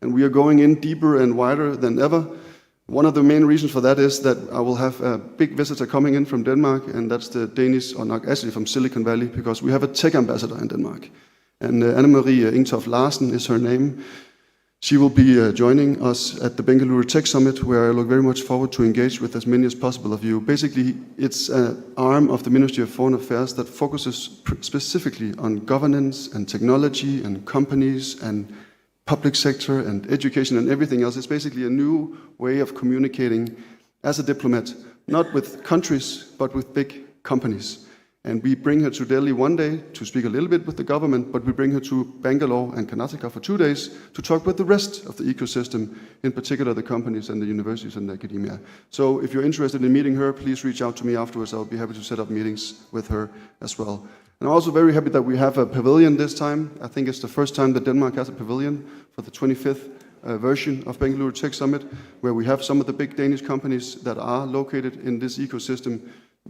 and we are going in deeper and wider than ever. One of the main reasons for that is that I will have a big visitor coming in from Denmark, and that's the Danish, or not actually from Silicon Valley, because we have a tech ambassador in Denmark. And Anne-Marie Ingtoft Larsen is her name. She will be joining us at the Bengaluru Tech Summit, where I look very much forward to engage with as many as possible of you. Basically, it's an arm of the Ministry of Foreign Affairs that focuses specifically on governance and technology and companies and public sector and education and everything else. It's basically a new way of communicating as a diplomat, not with countries, but with big companies. And we bring her to Delhi one day to speak a little bit with the government, but we bring her to Bangalore and Karnataka for 2 days to talk with the rest of the ecosystem, in particular the companies and the universities and the academia. So if you're interested in meeting her, please reach out to me afterwards. I'll be happy to set up meetings with her as well. And I'm also very happy that we have a pavilion this time. I think it's the first time that Denmark has a pavilion for the 25th version of Bengaluru Tech Summit, where we have some of the big Danish companies that are located in this ecosystem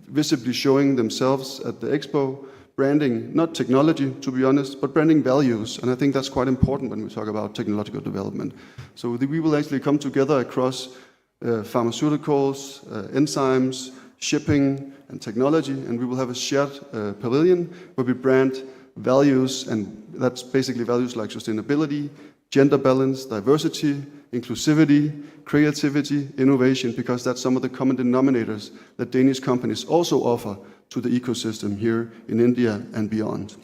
visibly showing themselves at the expo, branding, not technology to be honest, but branding values. And I think that's quite important when we talk about technological development. So we will actually come together across pharmaceuticals, enzymes, shipping, and technology, and we will have a shared pavilion where we brand values, and that's basically values like sustainability, gender balance, diversity, inclusivity, creativity, innovation, because that's some of the common denominators that Danish companies also offer to the ecosystem here in India and beyond.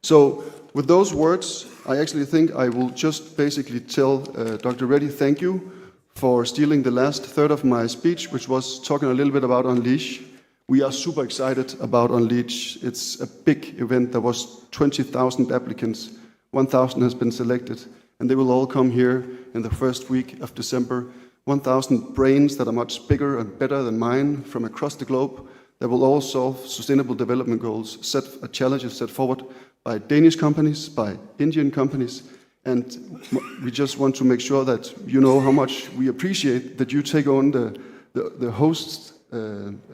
So with those words, I actually think I will just basically tell Dr. Reddy thank you for stealing the last third of my speech, which was talking a little bit about Unleash. We are super excited about Unleash. It's a big event. There was 20,000 applicants. 1,000 has been selected, and they will all come here in the first week of December. 1,000 brains that are much bigger and better than mine from across the globe that will all solve sustainable development goals, challenges set forward by Danish companies, by Indian companies, and we just want to make sure that you know how much we appreciate that you take on the host's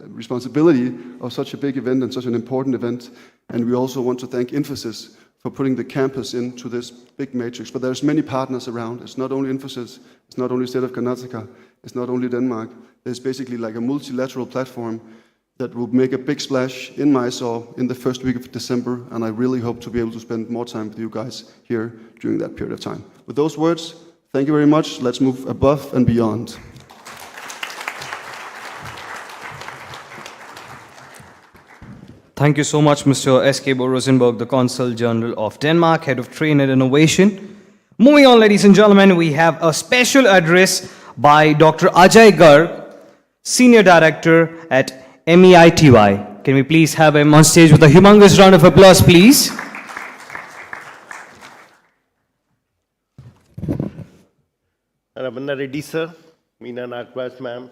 responsibility of such a big event and such an important event. And we also want to thank Infosys for putting the campus into this big matrix. But there's many partners around. It's not only Infosys, it's not only State of Karnataka, it's not only Denmark. There's basically like a multilateral platform that will make a big splash in Mysore in the first week of December, and I really hope to be able to spend more time with you guys here during that period of time. With those words, thank you very much. Let's move above and beyond. Thank you so much, Mr. S.K. Rosenberg, the Consul General of Denmark, Head of Trade and Innovation. Moving on, ladies and gentlemen, we have a special address by Dr. Ajay Garg, Senior Director at MEITY. Can we please have him on stage with a humongous round of applause, please? Ramanna Reddy sir, Meena Nagwaj ma'am,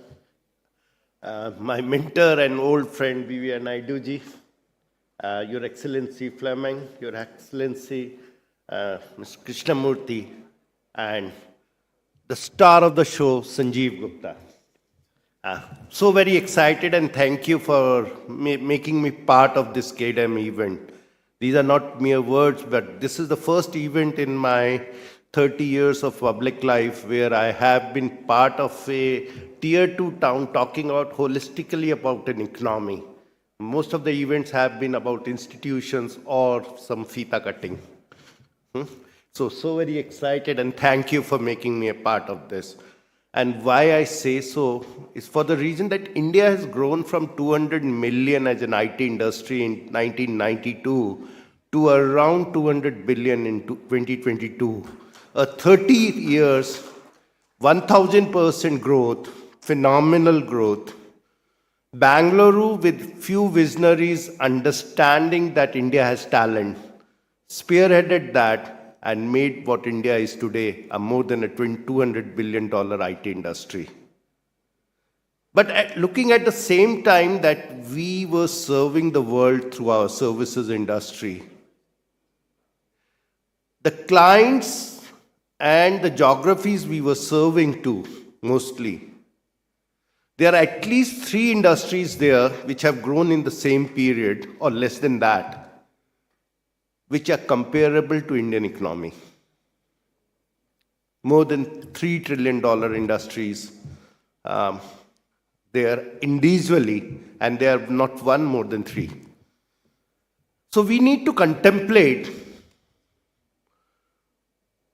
my mentor and old friend B.V. Naidu ji, Your Excellency Fleming, Your Excellency Mr. Krishnamurti, and the star of the show, Sanjeev Gupta. So very excited, and thank you for making me part of this KDM event. These are not mere words, but this is the first event in my 30 years of public life where I have been part of a tier 2 town talking about holistically about an economy. Most of the events have been about institutions or some fita cutting. So very excited, and thank you for making me a part of this. And why I say so is for the reason that India has grown from 200 million as an IT industry in 1992 to around 200 billion in 2022. A 30 years, 1,000% growth, phenomenal growth. Bangalore with few visionaries understanding that India has talent, spearheaded that and made what India is today, a more than a $200 billion IT industry. But looking at the same time that we were serving the world through our services industry, the clients and the geographies we were serving to mostly, there are at least 3 industries there which have grown in the same period or less than that, which are comparable to Indian economy. More than $3 trillion industries. They are individually, and they are not one more than 3. So we need to contemplate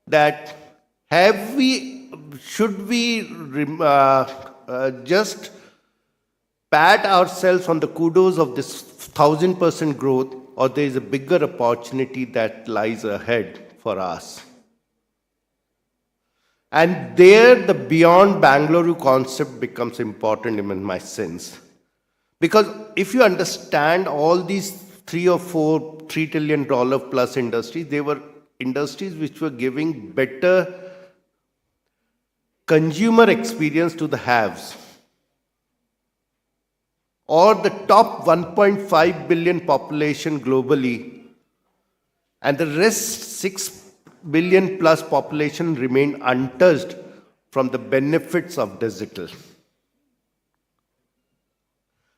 that should we just pat ourselves on the kudos of this 1,000% growth, or there is a bigger opportunity that lies ahead for us. And there the beyond Bangalore concept becomes important in my sense. Because if you understand all these 3 or 4 $3 trillion plus industries, they were industries which were giving better consumer experience to the haves. Or the top 1.5 billion population globally, and the rest 6 billion plus population remain untouched from the benefits of digital.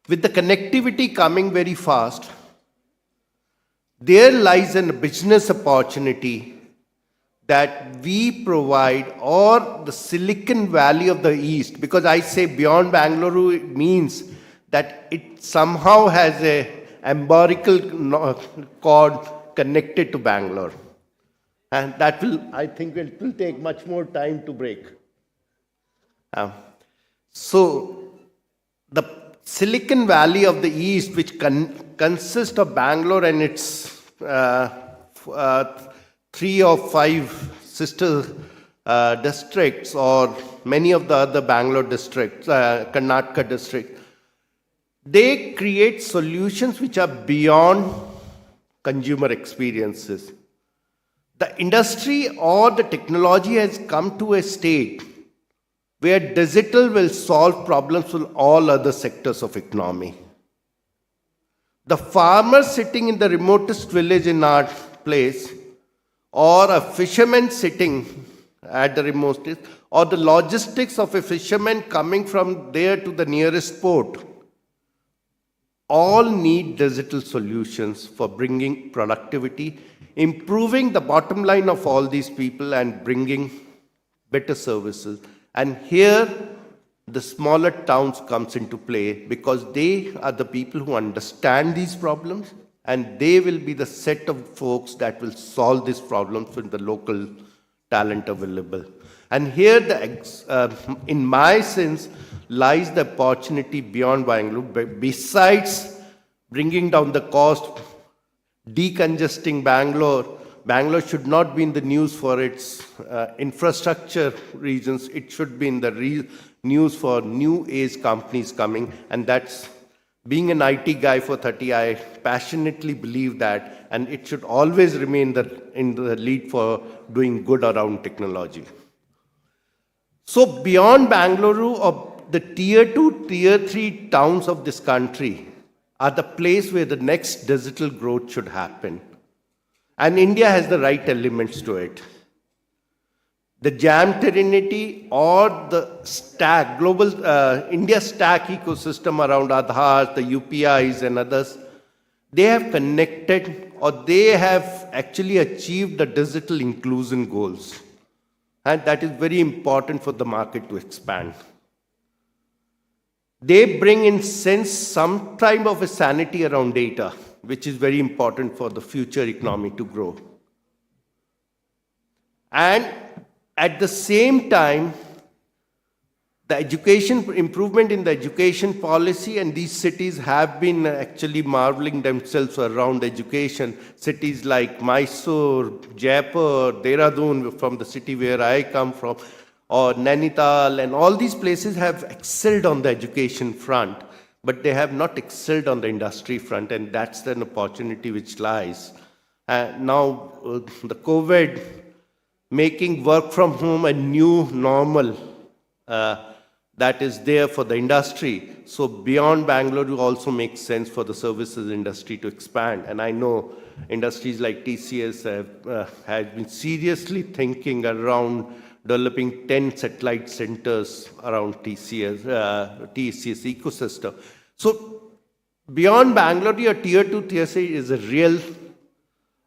With the connectivity coming very fast, there lies a business opportunity that we provide, or the Silicon Valley of the East, because I say beyond Bangalore, it means that it somehow has a umbilical cord connected to Bangalore. And that will, I think, it will take much more time to break. So the Silicon Valley of the East, which consists of Bangalore and its 3 or 5 sister districts, or many of the other Bangalore districts, Karnataka district, they create solutions which are beyond consumer experiences. The industry or the technology has come to a state where digital will solve problems for all other sectors of economy. The farmer sitting in the remotest village in our place, or a fisherman sitting at the remotest, or the logistics of a fisherman coming from there to the nearest port, all need digital solutions for bringing productivity, improving the bottom line of all these people, and bringing better services. And here the smaller towns comes into play, because they are the people who understand these problems, and they will be the set of folks that will solve these problems with the local talent available. And here, in my sense, lies the opportunity beyond Bangalore. Besides bringing down the cost, decongesting Bangalore, Bangalore should not be in the news for its infrastructure reasons. It should be in the news for new age companies coming. And that's, being an IT guy for 30, I passionately believe that. And it should always remain in the lead for doing good around technology. So beyond Bangalore, or the tier 2, tier 3 towns of this country are the place where the next digital growth should happen. And India has the right elements to it. The Jam Trinity, or the stack, global India stack ecosystem around Aadhaar, the UPIs and others, they have connected, or they have actually achieved the digital inclusion goals. And that is very important for the market to expand. They bring in sense some type of a sanity around data, which is very important for the future economy to grow. And at the same time, the education improvement in the education policy, and these cities have been actually marveling themselves around education. Cities like Mysuru, Jaipur, Dehradun, from the city where I come from, or Nainital, and all these places have excelled on the education front, but they have not excelled on the industry front, and that's an opportunity which lies. Now, the COVID, making work from home a new normal, that is there for the industry. So beyond Bangalore, it also makes sense for the services industry to expand. And I know industries like TCS have been seriously thinking around developing 10 satellite centers around TCS ecosystem. So beyond Bangalore, your tier 2, tier 3 is a real,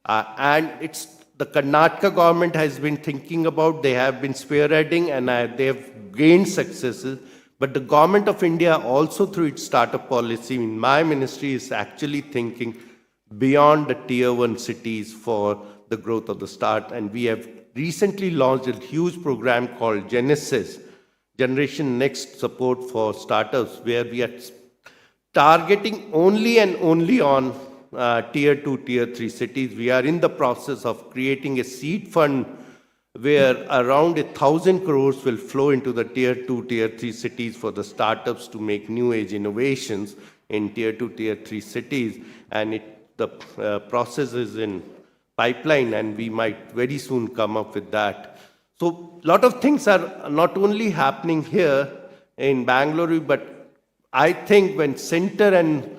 and it's the Karnataka government has been thinking about, they have been spearheading, and they have gained successes. But the government of India also, through its startup policy, in my ministry, is actually thinking beyond the tier 1 cities for the growth of the start. And we have recently launched a huge program called Genesis, Generation Next Support for Startups, where we are targeting only and only on tier 2, tier 3 cities. We are in the process of creating a seed fund where around 1,000 crores will flow into the tier 2, tier 3 cities for the startups to make new age innovations in tier 2, tier 3 cities. And the process is in pipeline, and we might very soon come up with that. So a lot of things are not only happening here in Bangalore, but I think when center and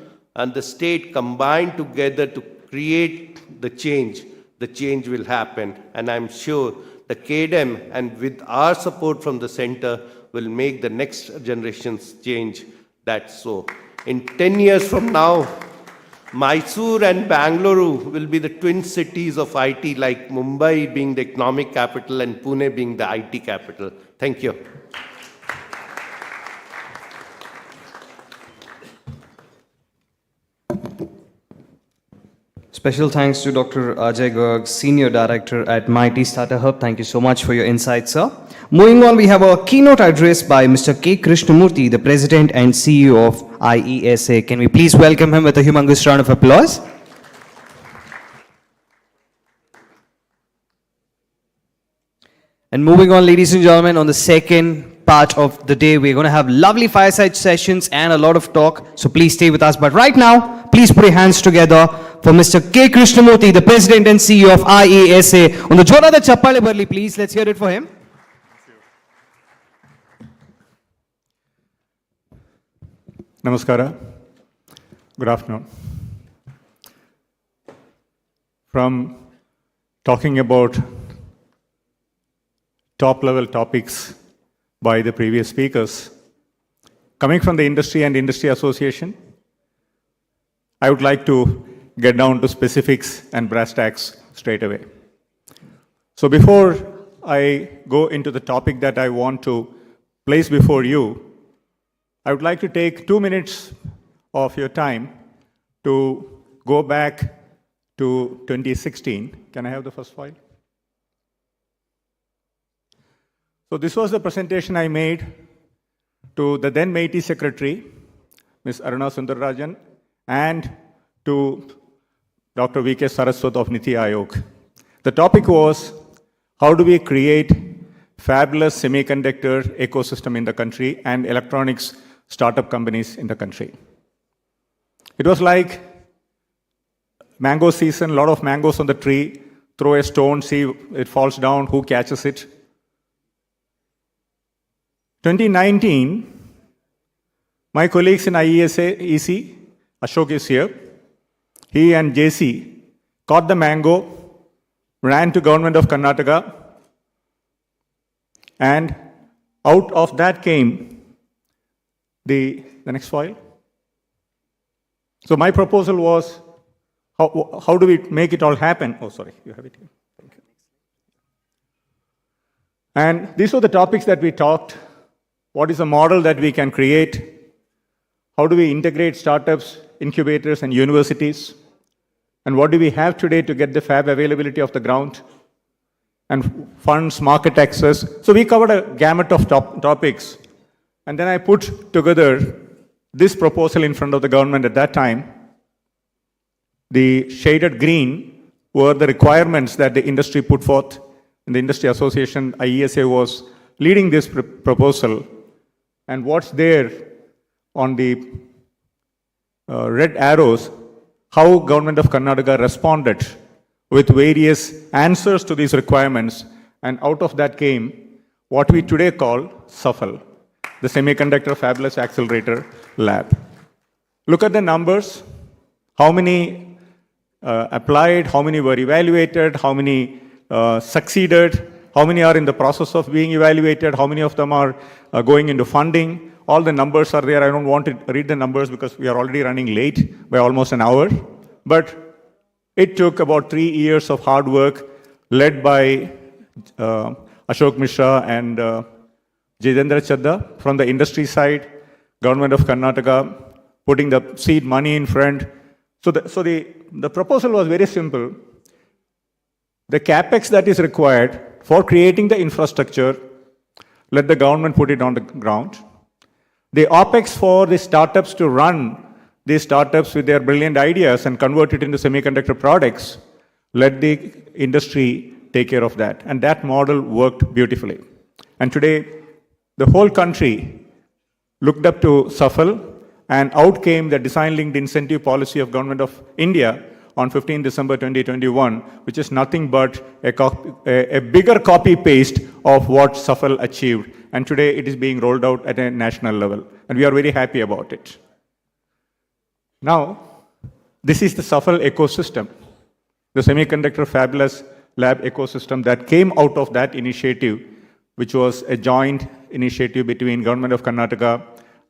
the state combine together to create the change, the change will happen. And I'm sure the KDM and with our support from the center will make the next generation's change that so. In 10 years from now, Mysuru and Bangalore will be the twin cities of IT, like Mumbai being the economic capital and Pune being the IT capital. Thank you. Special thanks to Dr. Ajay Garg, Senior Director at Mighty Startup Hub. Thank you so much for your insights, sir. Moving on, we have a keynote address by Mr. K. Krishnamurthy, the President and CEO of IESA. Can we please welcome him with a humongous round of applause? And moving on, ladies and gentlemen, on the second part of the day, we're going to have lovely fireside sessions and a lot of talk. So please stay with us. But right now, please put your hands together for Mr. K. Krishnamurthy, the President and CEO of IESA. On the Jora the Chappale Barli, please. Let's hear it for him. Namaskara. Good afternoon. From talking about top-level topics by the previous speakers, coming from the industry and industry association, I would like to get down to specifics and brass tacks straight away. So before I go into the topic that I want to place before you, I would like to take 2 minutes of your time to go back to 2016. Can I have the first file? So this was the presentation I made to the then MeitY Secretary, Ms. Aruna Sundararajan, and to Dr. V.K. Saraswat of Niti Aayog. The topic was, how do we create fabulous semiconductor ecosystem in the country and electronics startup companies in the country? It was like mango season, a lot of mangoes on the tree, throw a stone, see it falls down, who catches it? 2019, my colleagues in IESA, EC, Ashok is here, he and JC caught the mango, ran to Government of Karnataka, and out of that came the next file. So my proposal was, how do we make it all happen? Oh, sorry, you have it here. Thank you. And these were the topics that we talked. What is the model that we can create? How do we integrate startups, incubators, and universities? And what do we have today to get the fab availability off the ground? And funds, market access. So we covered a gamut of topics. And then I put together this proposal in front of the government at that time. The shaded green were the requirements that the industry put forth. And the industry association, IESA, was leading this proposal. And what's there on the red arrows, how Government of Karnataka responded with various answers to these requirements. And out of that came what we today call SAFAL, the Semiconductor Fabless Accelerator Lab. Look at the numbers. How many applied, how many were evaluated, how many succeeded, how many are in the process of being evaluated, how many of them are going into funding. All the numbers are there. I don't want to read the numbers because we are already running late by almost an hour. But it took about 3 years of hard work led by Ashok Mishra and Jitendra Chadda from the industry side, Government of Karnataka, putting the seed money in front. So the proposal was very simple. The capex that is required for creating the infrastructure, let the government put it on the ground. The OPEX for the startups to run these startups with their brilliant ideas and convert it into semiconductor products, let the industry take care of that. And that model worked beautifully. And today, the whole country looked up to SAFAL, and out came the design-linked incentive policy of Government of India on 15 December 2021, which is nothing but a bigger copy-paste of what SAFAL achieved. And today it is being rolled out at a national level. And we are very happy about it. Now, this is the SAFAL ecosystem. the semiconductor fabless lab ecosystem that came out of that initiative, which was a joint initiative between Government of Karnataka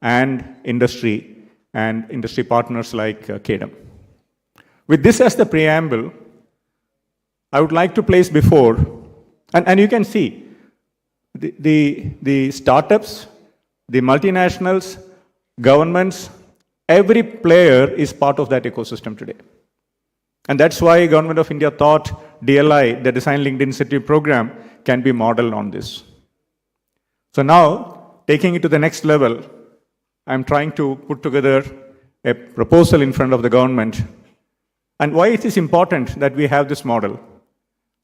and industry partners like KEDAM. With this as the preamble, I would like to place before, and you can see the startups, the multinationals, governments, every player is part of that ecosystem today. And that's why Government of India thought DLI, the Design Linked Incentive Program, can be modeled on this. So now, taking it to the next level, I'm trying to put together a proposal in front of the government. And why it is important that we have this model?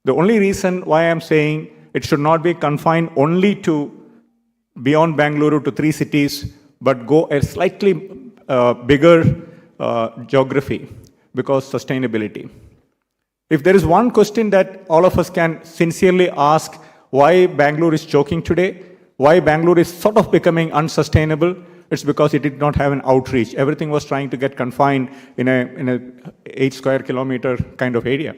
The only reason why I'm saying it should not be confined only to beyond Bangalore to 3 cities, but go a slightly bigger geography, because sustainability. If there is one question that all of us can sincerely ask, why Bangalore is choking today, why Bangalore is sort of becoming unsustainable, it's because it did not have an outreach. Everything was trying to get confined in a 8 square kilometer kind of area.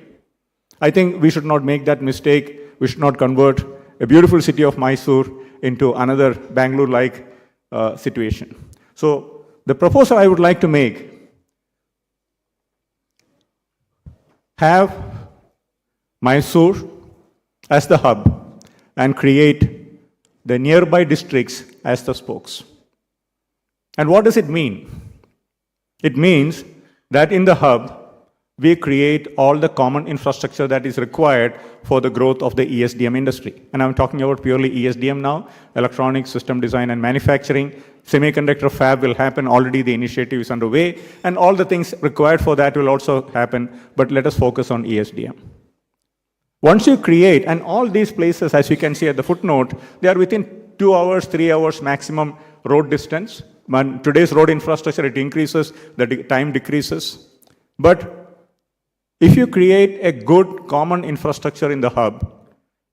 I think we should not make that mistake. We should not convert a beautiful city of Mysuru into another Bangalore-like situation. So the proposal I would like to make, have Mysuru as the hub and create the nearby districts as the spokes. And what does it mean? It means that in the hub, we create all the common infrastructure that is required for the growth of the ESDM industry. And I'm talking about purely ESDM now, electronics, system design and manufacturing. Semiconductor fab will happen, already the initiative is underway, and all the things required for that will also happen, but let us focus on ESDM. Once you create, and all these places, as you can see at the footnote, they are within 2 hours, 3 hours maximum road distance. But today's road infrastructure, it increases, the time decreases. But if you create a good common infrastructure in the hub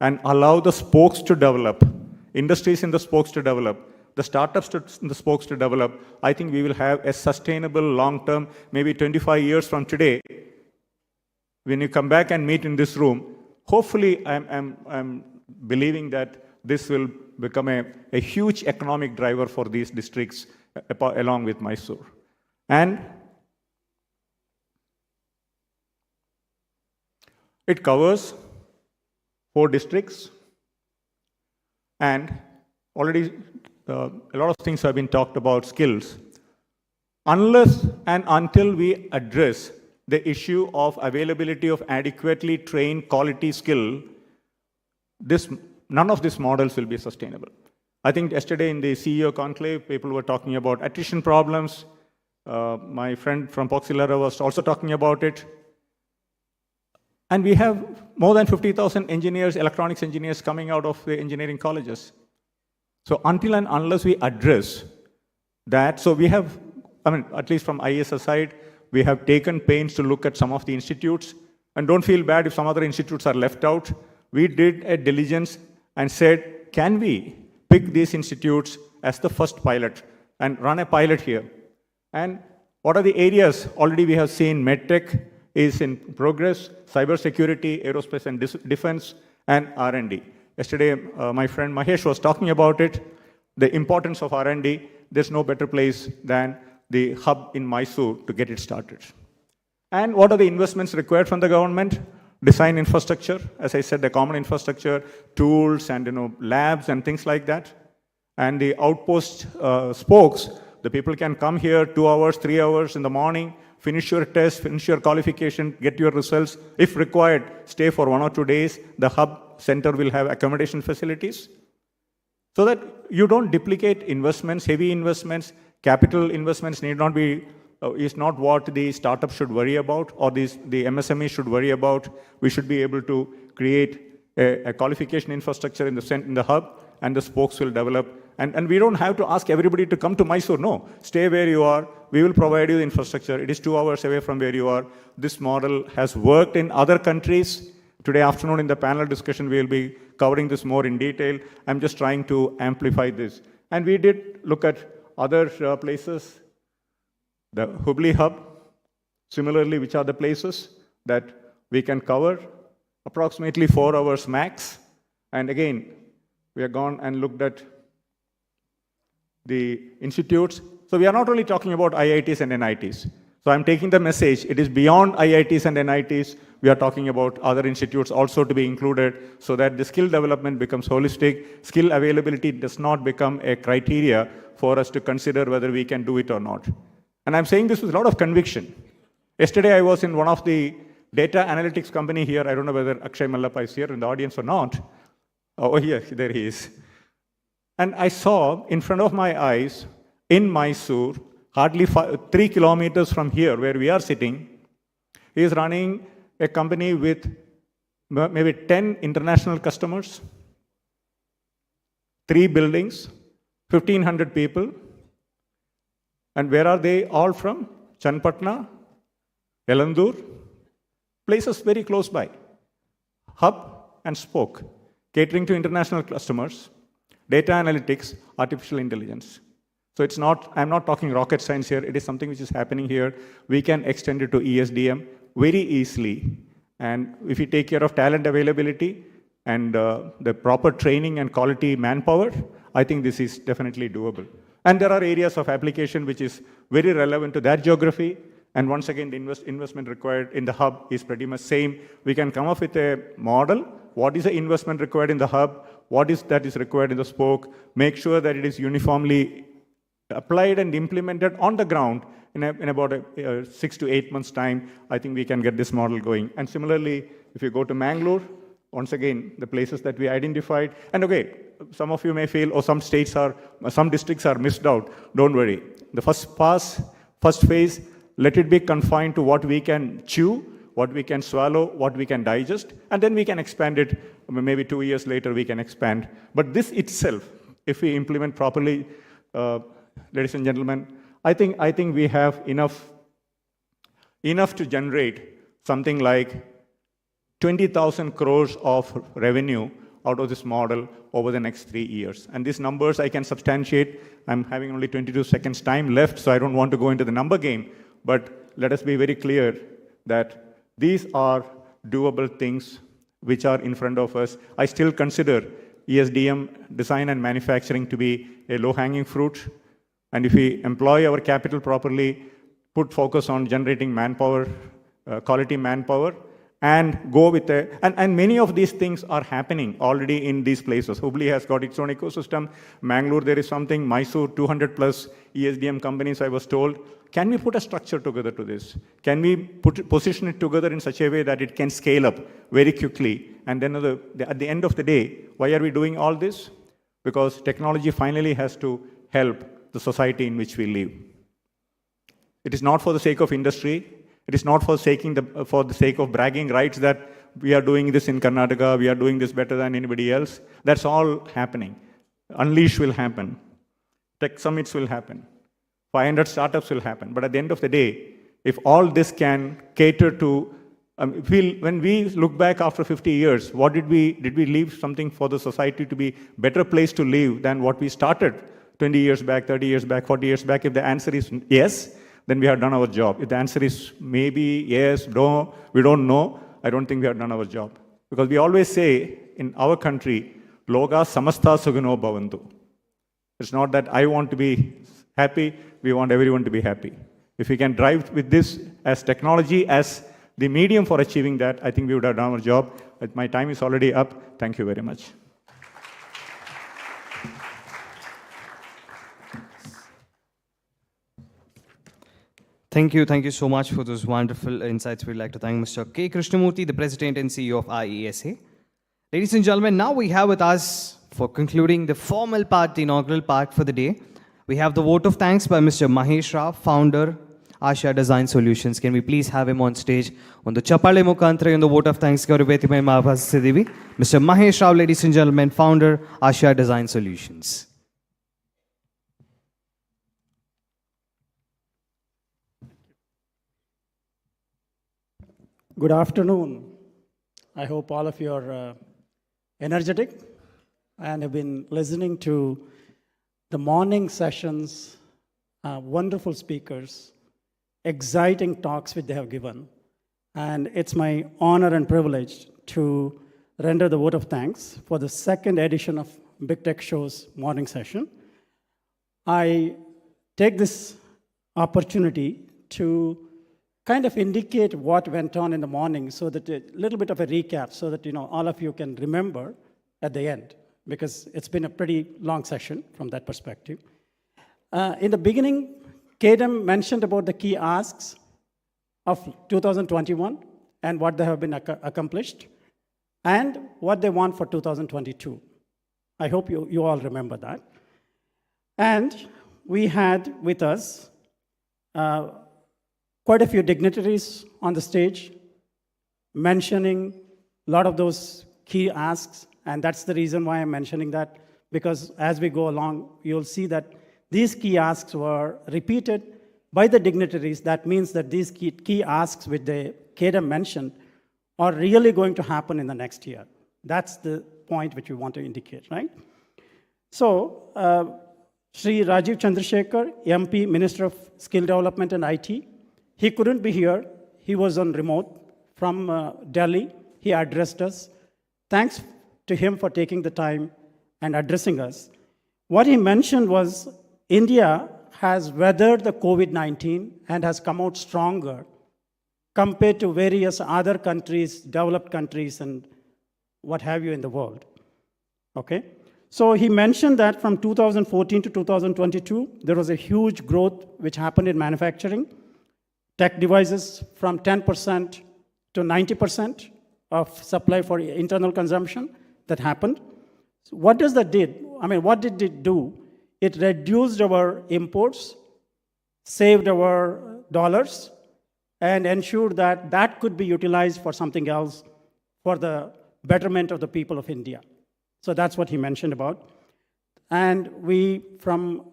and allow the spokes to develop, industries in the spokes to develop, the startups in the spokes to develop, I think we will have a sustainable long-term, maybe 25 years from today, when you come back and meet in this room, hopefully I'm believing that this will become a huge economic driver for these districts along with Mysuru. And it covers 4 districts, and already a lot of things have been talked about skills. Unless and until we address the issue of availability of adequately trained quality skill, none of these models will be sustainable. I think yesterday in the CEO conclave, people were talking about attrition problems. My friend from Poxilera was also talking about it. And we have more than 50,000 engineers, electronics engineers coming out of the engineering colleges. So until and unless we address that, so we have, at least from ISS side, we have taken pains to look at some of the institutes, and don't feel bad if some other institutes are left out. We did a diligence and said, can we pick these institutes as the first pilot and run a pilot here? And what are the areas? Already we have seen medtech is in progress, cybersecurity, aerospace and defense, and R&D. Yesterday, my friend Mahesh was talking about it, the importance of R&D. There's no better place than the hub in Mysuru to get it started. And what are the investments required from the government? Design infrastructure, as I said, the common infrastructure, tools and labs and things like that. And the outpost spokes, the people can come here 2 hours, 3 hours in the morning, finish your test, finish your qualification, get your results. If required, stay for 1 or 2 days. The hub center will have accommodation facilities so that you don't duplicate investments, heavy investments. Capital investments need not be, is not what the startup should worry about or the MSME should worry about. We should be able to create a qualification infrastructure in the hub, and the spokes will develop. And we don't have to ask everybody to come to Mysuru. No, stay where you are. We will provide you the infrastructure. It is 2 hours away from where you are. This model has worked in other countries. Today afternoon in the panel discussion, we will be covering this more in detail. I'm just trying to amplify this. And we did look at other places, the Hubli hub. Similarly, which are the places that We can cover approximately 4 hours max. And again, we have gone and looked at the institutes. So we are not only talking about IITs and NITs. So I'm taking the message, it is beyond IITs and NITs. We are talking about other institutes also to be included so that the skill development becomes holistic. Skill availability does not become a criteria for us to consider whether we can do it or not. And I'm saying this with a lot of conviction. Yesterday I was in one of the data analytics company here. I don't know whether Akshay Mallappa is here in the audience or not. Oh, yeah, there he is. And I saw in front of my eyes in Mysuru, hardly 3 kilometers from here where we are sitting, he is running a company with maybe 10 international customers, 3 buildings, 1,500 people. And where are they all from? Chanpatna, Elandur, places very close by. Hub and spoke, catering to international customers, data analytics, artificial intelligence. So it's not, I'm not talking rocket science here, it is something which is happening here. We can extend it to ESDM very easily. And if we take care of talent availability and the proper training and quality manpower, I think this is definitely doable. And there are areas of application which is very relevant to that geography. And once again, the investment required in the hub is pretty much same. We can come up with a model. What is the investment required in the hub? What is that is required in the spoke? Make sure that it is uniformly applied and implemented on the ground in about 6 to 8 months' time. I think we can get this model going. And similarly, if you go to Mangalore, once again, the places that we identified, and okay, some of you may feel, oh, some districts are missed out. Don't worry. The first phase, let it be confined to what we can chew, what we can swallow, what we can digest, and then we can expand it. Maybe 2 years later, we can expand. But this itself, if we implement properly, ladies and gentlemen, I think we have enough to generate something like 20,000 crores of revenue out of this model over the next 3 years. And these numbers I can substantiate. I'm having only 22 seconds time left, so I don't want to go into the number game. But let us be very clear that these are doable things which are in front of us. I still consider ESDM, design and manufacturing, to be a low-hanging fruit. And if we employ our capital properly, put focus on generating manpower, quality manpower, and go with and many of these things are happening already in these places. Hubli has got its own ecosystem. Mangalore, there is something. Mysuru, 200 plus ESDM companies, I was told. Can we put a structure together to this? Can we position it together in such a way that it can scale up very quickly? And then at the end of the day, why are we doing all this? Because technology finally has to help the society in which we live. It is not for the sake of industry. It is not for the sake of bragging rights that we are doing this in Karnataka, we are doing this better than anybody else. That's all happening. Unleash will happen. Tech summits will happen. 500 startups will happen. But at the end of the day, if all this can cater to, when we look back after 50 years, what did we leave something for the society to be better place to live than what we started 20 years back, 30 years back, 40 years back? If the answer is yes, then we have done our job. If the answer is maybe, yes, no, we don't know, I don't think we have done our job. Because we always say in our country, Loga samasta sugano bhavantu. It's not that I want to be happy, we want everyone to be happy. If we can drive with this as technology, as the medium for achieving that, I think we would have done our job. But my time is already up. Thank you very much. Thank you so much for those wonderful insights. We'd like to thank Mr. K. Krishnamurthy, the President and CEO of IESA. Ladies and gentlemen, now we have with us, for concluding the formal part, the inaugural part for the day, we have the vote of thanks by Mr. Mahesh Rao, founder, Asha Design Solutions. Can we please have him on stage? On the Chapale Mukantra on the vote of thanks, Mr. Mahesh Rao, ladies and gentlemen, founder, Asha Design Solutions. Good afternoon. I hope all of you are energetic and have been listening to the morning sessions, wonderful speakers, exciting talks which they have given. and it's my honor and privilege to render the vote of thanks for the second edition of Big Tech Show's morning session. I take this opportunity to kind of indicate what went on in the morning, so that a little bit of a recap, so that all of you can remember at the end, because it's been a pretty long session from that perspective. In the beginning, KDM mentioned about the key asks of 2021 and what they have been accomplished and what they want for 2022. I hope you all remember that. And we had with us quite a few dignitaries on the stage mentioning a lot of those key asks, and that's the reason why I'm mentioning that, because as we go along, you'll see that these key asks were repeated by the dignitaries. That means that these key asks which the KDM mentioned are really going to happen in the next year. That's the point which we want to indicate, right? So, Sri Rajiv Chandrasekhar, MP, Minister of Skill Development and IT, he couldn't be here. He was on remote from Delhi. He addressed us. Thanks to him for taking the time and addressing us. What he mentioned was India has weathered the COVID-19 and has come out stronger compared to various other countries, developed countries, and what have you in the world. Okay? So he mentioned that from 2014 to 2022, there was a huge growth which happened in manufacturing. Tech devices from 10% to 90% of supply for internal consumption that happened. So what does that did? I mean, what did it do? It reduced our imports, saved our dollars, and ensured that that could be utilized for something else, for the betterment of the people of India. So that's what he mentioned about. And we, from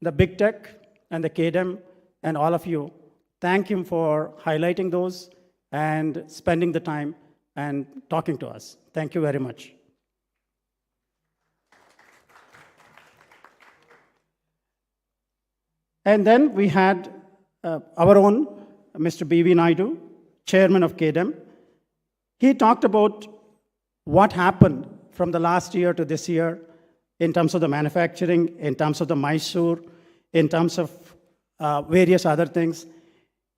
the Big Tech and the KDM and all of you, thank him for highlighting those and spending the time and talking to us. Thank you very much. And then we had our own Mr. B.V. Naidu, chairman of KDM. He talked about what happened from the last year to this year in terms of the manufacturing, in terms of the Mysuru, in terms of various other things.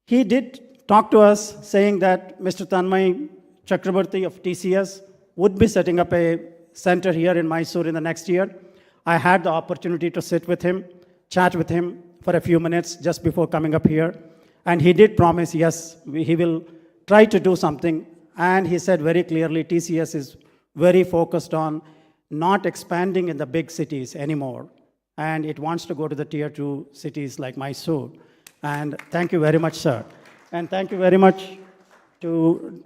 He did talk to us saying that Mr. Tanmay Chakrabarti of TCS would be setting up a center here in Mysuru in the next year. I had the opportunity to sit with him, chat with him for a few minutes just before coming up here. And he did promise, yes, he will try to do something. And he said very clearly, TCS is very focused on not expanding in the big cities anymore. And it wants to go to the tier 2 cities like Mysuru. And thank you very much, sir. And thank you very much to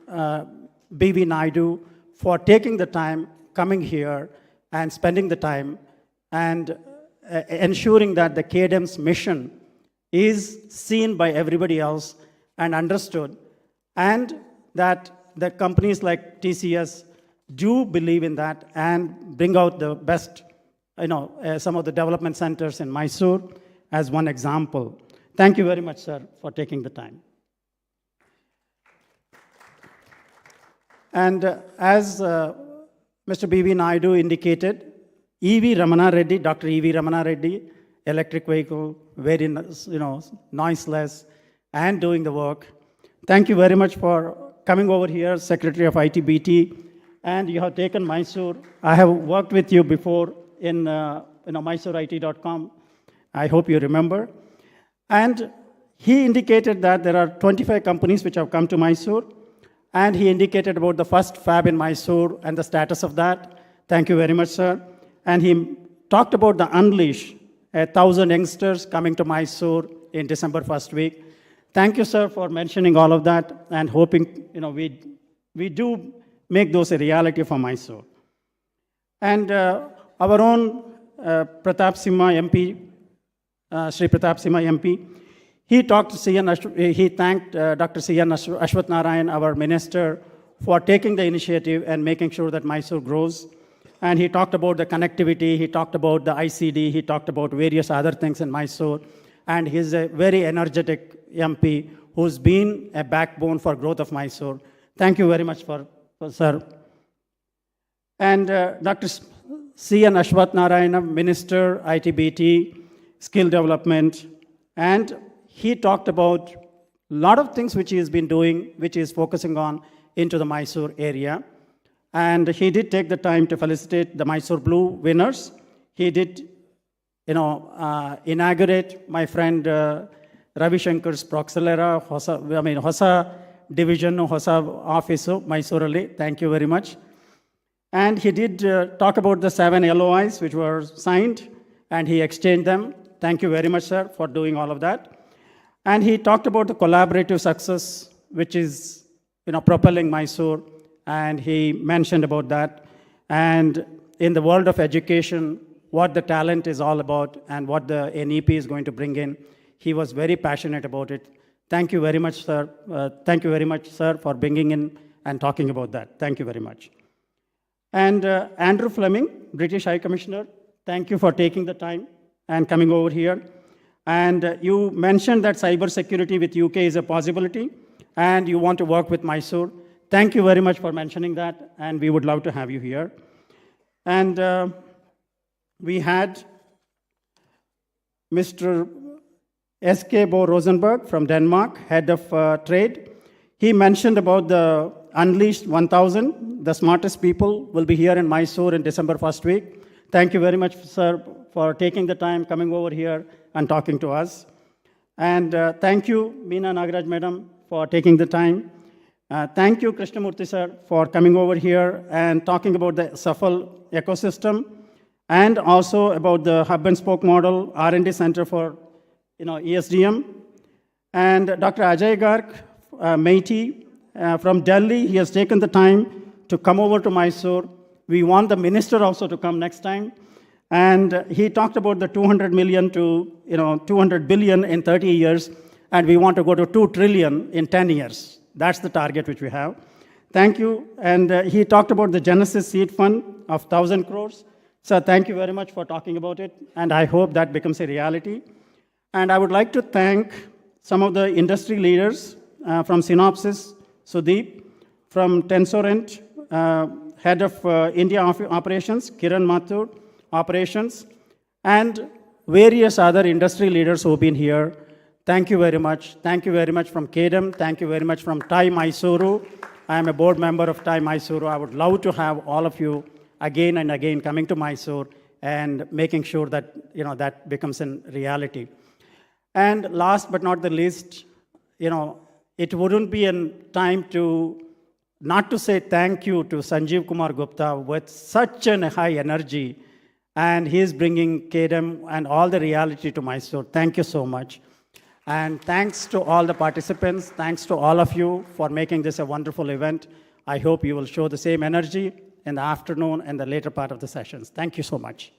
B.V. Naidu for taking the time, coming here, and spending the time, and ensuring that the KDM's mission is seen by everybody else and understood, and that the companies like TCS do believe in that and bring out the best, some of the development centers in Mysuru as one example. Thank you very much, sir, for taking the time. And as Mr. B.V. Naidu indicated, E.V. Ramana Reddy, Dr. E.V. Ramana Reddy, electric vehicle, very noiseless, and doing the work. Thank you very much for coming over here, Secretary of ITBT, and you have taken Mysuru. I have worked with you before in MysureIT.com. I hope you remember. And he indicated that there are 25 companies which have come to Mysuru, and he indicated about the first fab in Mysuru and the status of that. Thank you very much, sir. And he talked about the Unleash, 1,000 youngsters coming to Mysuru in December first week. Thank you, sir, for mentioning all of that and hoping we do make those a reality for Mysuru. And our own Pratap Simha MP, Sri Pratap Simha MP, he talked to he thanked Dr. C.N. Ashwath Narayan, our minister, for taking the initiative and making sure that Mysuru grows. And he talked about the connectivity, he talked about the ICD, he talked about various other things in Mysuru. And he's a very energetic MP who's been a backbone for growth of Mysore. Thank you very much for sir. And Dr. C. N. Ashwath Narayana, Minister, ITBT, Skill Development, and he talked about a lot of things which he has been doing, which he is focusing on into the Mysore area. And he did take the time to felicitate the Mysore Blue winners. He did, inaugurate my friend Ravi Shankar's Proxilera, Hosa division, Hosa office, Mysore. Thank you very much. And he did talk about the 7 LOIs which were signed, and he exchanged them. Thank you very much, sir, for doing all of that. And he talked about the collaborative success, which is, propelling Mysore, and he mentioned about that. And in the world of education, what the talent is all about and what the NEP is going to bring in, he was very passionate about it. Thank you very much, sir. Thank you very much, sir, for bringing in and talking about that. Thank you very much. And Andrew Fleming, British High Commissioner, thank you for taking the time and coming over here. And you mentioned that cybersecurity with UK is a possibility, and you want to work with Mysore. Thank you very much for mentioning that, and we would love to have you here. And we had Mr. S.K. Bo Rosenberg from Denmark, Head of Trade. He mentioned about the Unleashed 1000. The smartest people will be here in Mysore in December 1st week. Thank you very much, sir, for taking the time, coming over here and talking to us. And thank you, Meena Nagaraj Madam, for taking the time. Thank you, Krishnamurthy, sir, for coming over here and talking about the Safal ecosystem and also about the hub and spoke model, R&D Center for ESDM. And Dr. Ajay Garg, Meiti, from Delhi, he has taken the time to come over to Mysore. We want the minister also to come next time. And he talked about the 200 million to 200 billion in 30 years, and we want to go to 2 trillion in 10 years. That's the target which we have. Thank you. And he talked about the Genesis Seed Fund of 1,000 crores. So thank you very much for talking about it, and I hope that becomes a reality. And I would like to thank some of the industry leaders from Synopsys, Sudeep, from Tensorent, Head of India Operations, Kiran Mathur, Operations, and various other industry leaders who have been here. Thank you very much. Thank you very much from KDM. Thank you very much from TIE Mysuru. I am a board member of TIE Mysuru. I would love to have all of you again and again coming to Mysore and making sure that that becomes a reality. And last but not the least, it wouldn't be a time not to say thank you to Sanjeev Kumar Gupta with such a high energy, and he is bringing KDM and all the reality to Mysore. Thank you so much. And thanks to all the participants, thanks to all of you for making this a wonderful event. I hope you will show the same energy in the afternoon and the later part of the sessions. Thank you so much.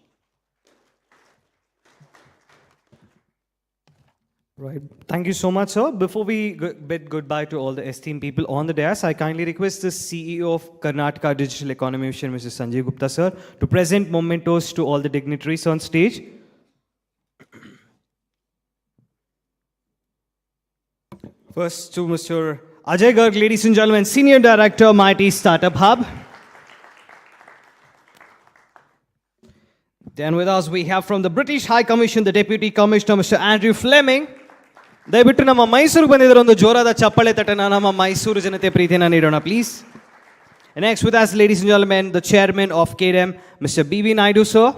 Right. Thank you so much, sir. Before we bid goodbye to all the esteemed people on the dais, I kindly request the CEO of Karnataka Digital Economy Mission, Mr. Sanjay Gupta, sir, to present mementos to all the dignitaries on stage. First to Mr. Ajay Garg, ladies and gentlemen, Senior Director, Mighty Startup Hub. Then with us we have from the British High Commission, the Deputy Commissioner, Mr. Andrew Fleming. ದಯವಿಟ್ಟು ನಮ್ಮ ಮೈಸೂರಿಗೆ ಬಂದಿರೋ ಒಂದು ಜೋರಾದ ಚಪ್ಪಾಳೆ ತಟ್ಟನ ನಮ್ಮ ಮೈಸೂರು ಜನತೆ ಪ್ರೀತಿಯನ್ನು ನೀಡೋಣ, please. And next with us, ladies and gentlemen, the Chairman of KDM, Mr. B.V. Naidu, sir.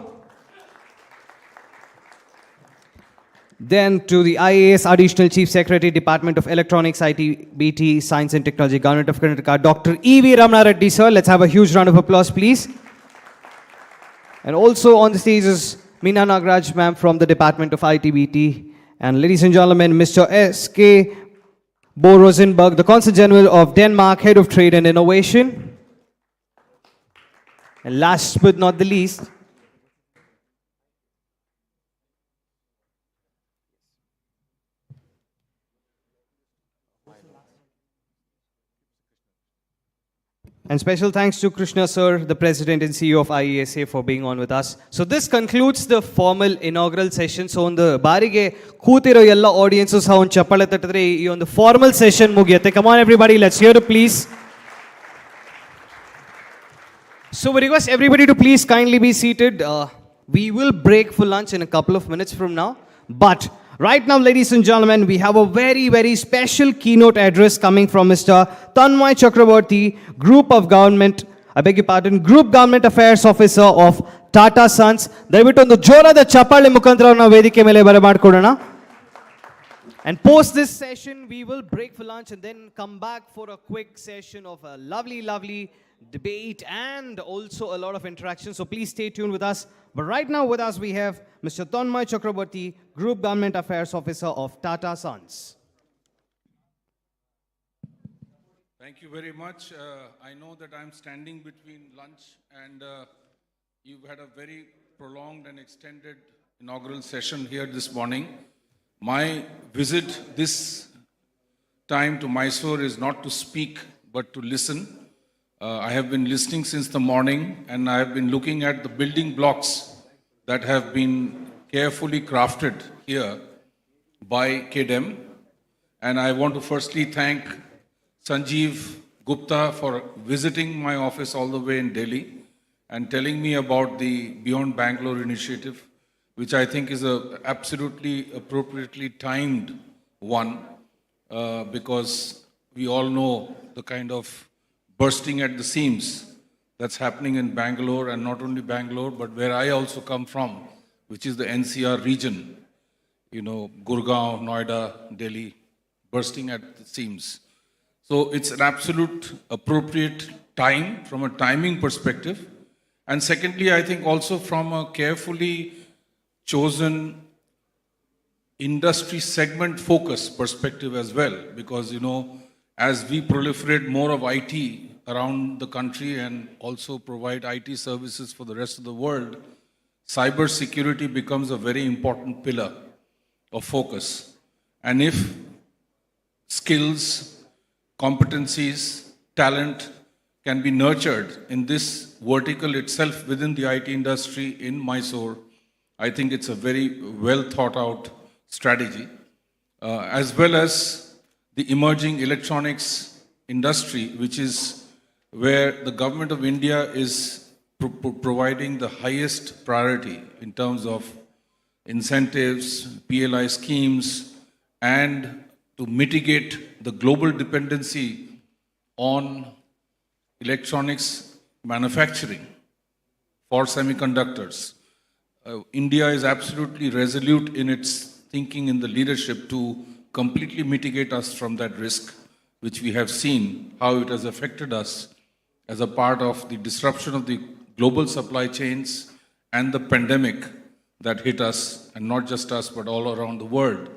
Then to the IAS Additional Chief Secretary, Department of Electronics, IT, BT, Science and Technology, Government of Karnataka, Dr. E.V. Ramana Reddy, sir. Let's have a huge round of applause, please. And also on the stage is Meena Nagaraj, ma'am, from the Department of IT, BT. And ladies and gentlemen, Mr. S.K. Bo Rosenberg, the Consul General of Denmark, Head of Trade and Innovation. And last but not the least, And special thanks to Krishna sir, the president and CEO of IESA, for being on with us. So this concludes the formal inaugural session. So on the barige ಕೂತಿರೋ ಎಲ್ಲ audiences ಸಹ ಒಂದು ಚಪ್ಪಾಳೆ ತಟ್ಟಿದ್ರೆ ಈ ಒಂದು formal session ಮುಗಿಯುತ್ತೆ. Come on everybody, let's hear it please. So we request everybody to please kindly be seated. We will break for lunch in a couple of minutes from now. But right now, ladies and gentlemen, we have a very, very special keynote address coming from Mr. Tanmay Chakraborty, Group Government Affairs Officer of Tata Sons. ದಯವಿಟ್ಟು ಒಂದು ಜೋರಾದ ಚಪ್ಪಾಳೆ ಮುಖಾಂತರ ನಾವು ವೇದಿಕೆ ಮೇಲೆ ಬರಮಾಡ್ಕೊಡೋಣ. And post this session, we will break for lunch and then come back for a quick session of a lovely, lovely debate and also a lot of interaction. So please stay tuned with us. But right now with us we have Mr. Tanmay Chakraborty, Group Government Affairs Officer of Tata Sons. Thank you very much. I know that I'm standing between lunch and you've had a very prolonged and extended inaugural session here this morning. My visit this time to Mysuru is not to speak but to listen. I have been listening since the morning and I have been looking at the building blocks that have been carefully crafted here by KDM. And I want to firstly thank Sanjeev Gupta for visiting my office all the way in Delhi and telling me about the Beyond Bangalore initiative, which I think is a absolutely appropriately timed one because we all know the kind of bursting at the seams that's happening in Bangalore, and not only Bangalore, but where I also come from, which is the NCR region, you know, Gurgaon, Noida, Delhi, bursting at the seams. So it's an absolute appropriate time from a timing perspective. And secondly, I think also from a carefully chosen industry segment focus perspective as well, because, you know, as we proliferate more of IT around the country and also provide IT services for the rest of the world, cyber security becomes a very important pillar of focus. And if skills, competencies, talent can be nurtured in this vertical itself within the IT industry in Mysuru, I think it's a very well thought out strategy, as well as the emerging electronics industry, which is where the government of India is providing the highest priority in terms of incentives, PLI schemes, and to mitigate the global dependency on electronics manufacturing for semiconductors. India is absolutely resolute in its thinking in the leadership to completely mitigate us from that risk, which we have seen how it has affected us as a part of the disruption of the global supply chains and the pandemic that hit us, and not just us, but all around the world.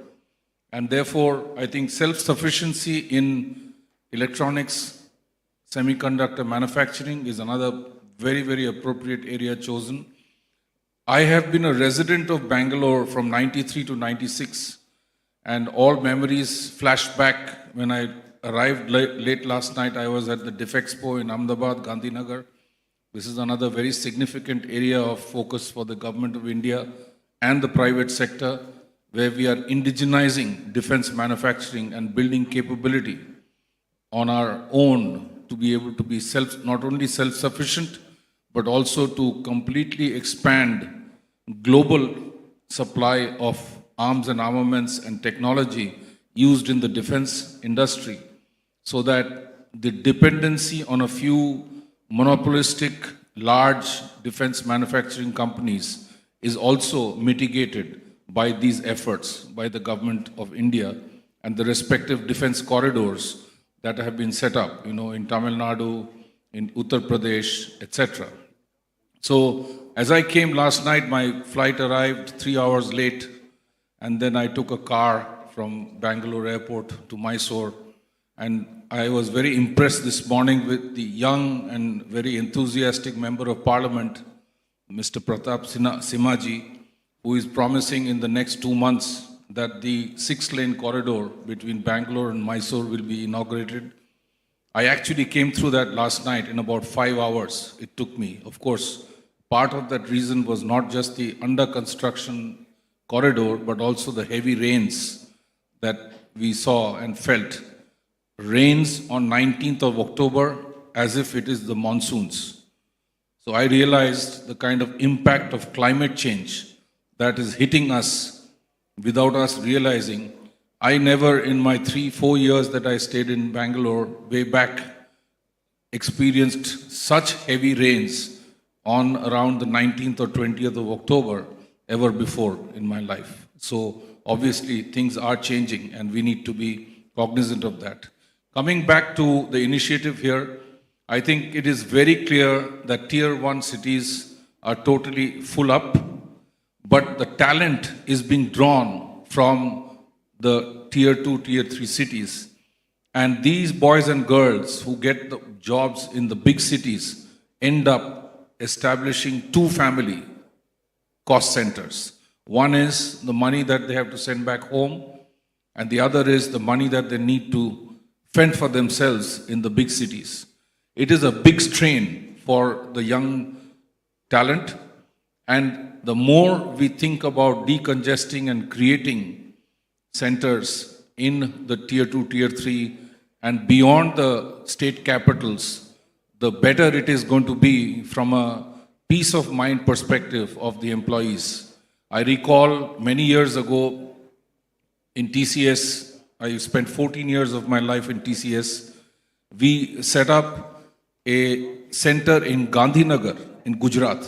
And therefore, I think self-sufficiency in electronics, semiconductor manufacturing is another very, very appropriate area chosen. I have been a resident of Bangalore from 93 to 96, and all memories flash back. When I arrived late last night, I was at the DIF Expo in Ahmedabad, Gandhinagar. This is another very significant area of focus for the government of India and the private sector, where we are indigenizing defense manufacturing and building capability on our own to be able to be not only self-sufficient, but also to completely expand global supply of arms and armaments and technology used in the defense industry, so that the dependency on a few monopolistic large defense manufacturing companies is also mitigated by these efforts by the government of India and the respective defense corridors that have been set up, you know, in Tamil Nadu, in Uttar Pradesh, etc. So as I came last night, my flight arrived 3 hours late, and then I took a car from Bangalore airport to Mysuru, and I was very impressed this morning with the young and very enthusiastic member of parliament, Mr. Pratap Simaji, who is promising in the next 2 months that the 6-lane corridor between Bangalore and Mysuru will be inaugurated. I actually came through that last night in about 5 hours. It took me. Of course, part of that reason was not just the under construction corridor, but also the heavy rains that we saw and felt. Rains on 19th of October as if it is the monsoons. So I realized the kind of impact of climate change that is hitting us without us realizing. I never in my 3-4 years that I stayed in Bangalore way back experienced such heavy rains on around the 19th or 20th of October ever before in my life. So obviously things are changing and we need to be cognizant of that. Coming back to the initiative here, I think it is very clear that Tier 1 cities are totally full up, but the talent is being drawn from the Tier 2, Tier 3 cities. And these boys and girls who get the jobs in the big cities end up establishing two family cost centers. One is the money that they have to send back home, and the other is the money that they need to fend for themselves in the big cities. It is a big strain for the young talent, and the more we think about decongesting and creating centers in the Tier 2, Tier 3 and beyond the state capitals, the better it is going to be from a peace of mind perspective of the employees. I recall many years ago in TCS, I spent 14 years of my life in TCS. We set up a center in Gandhinagar in Gujarat.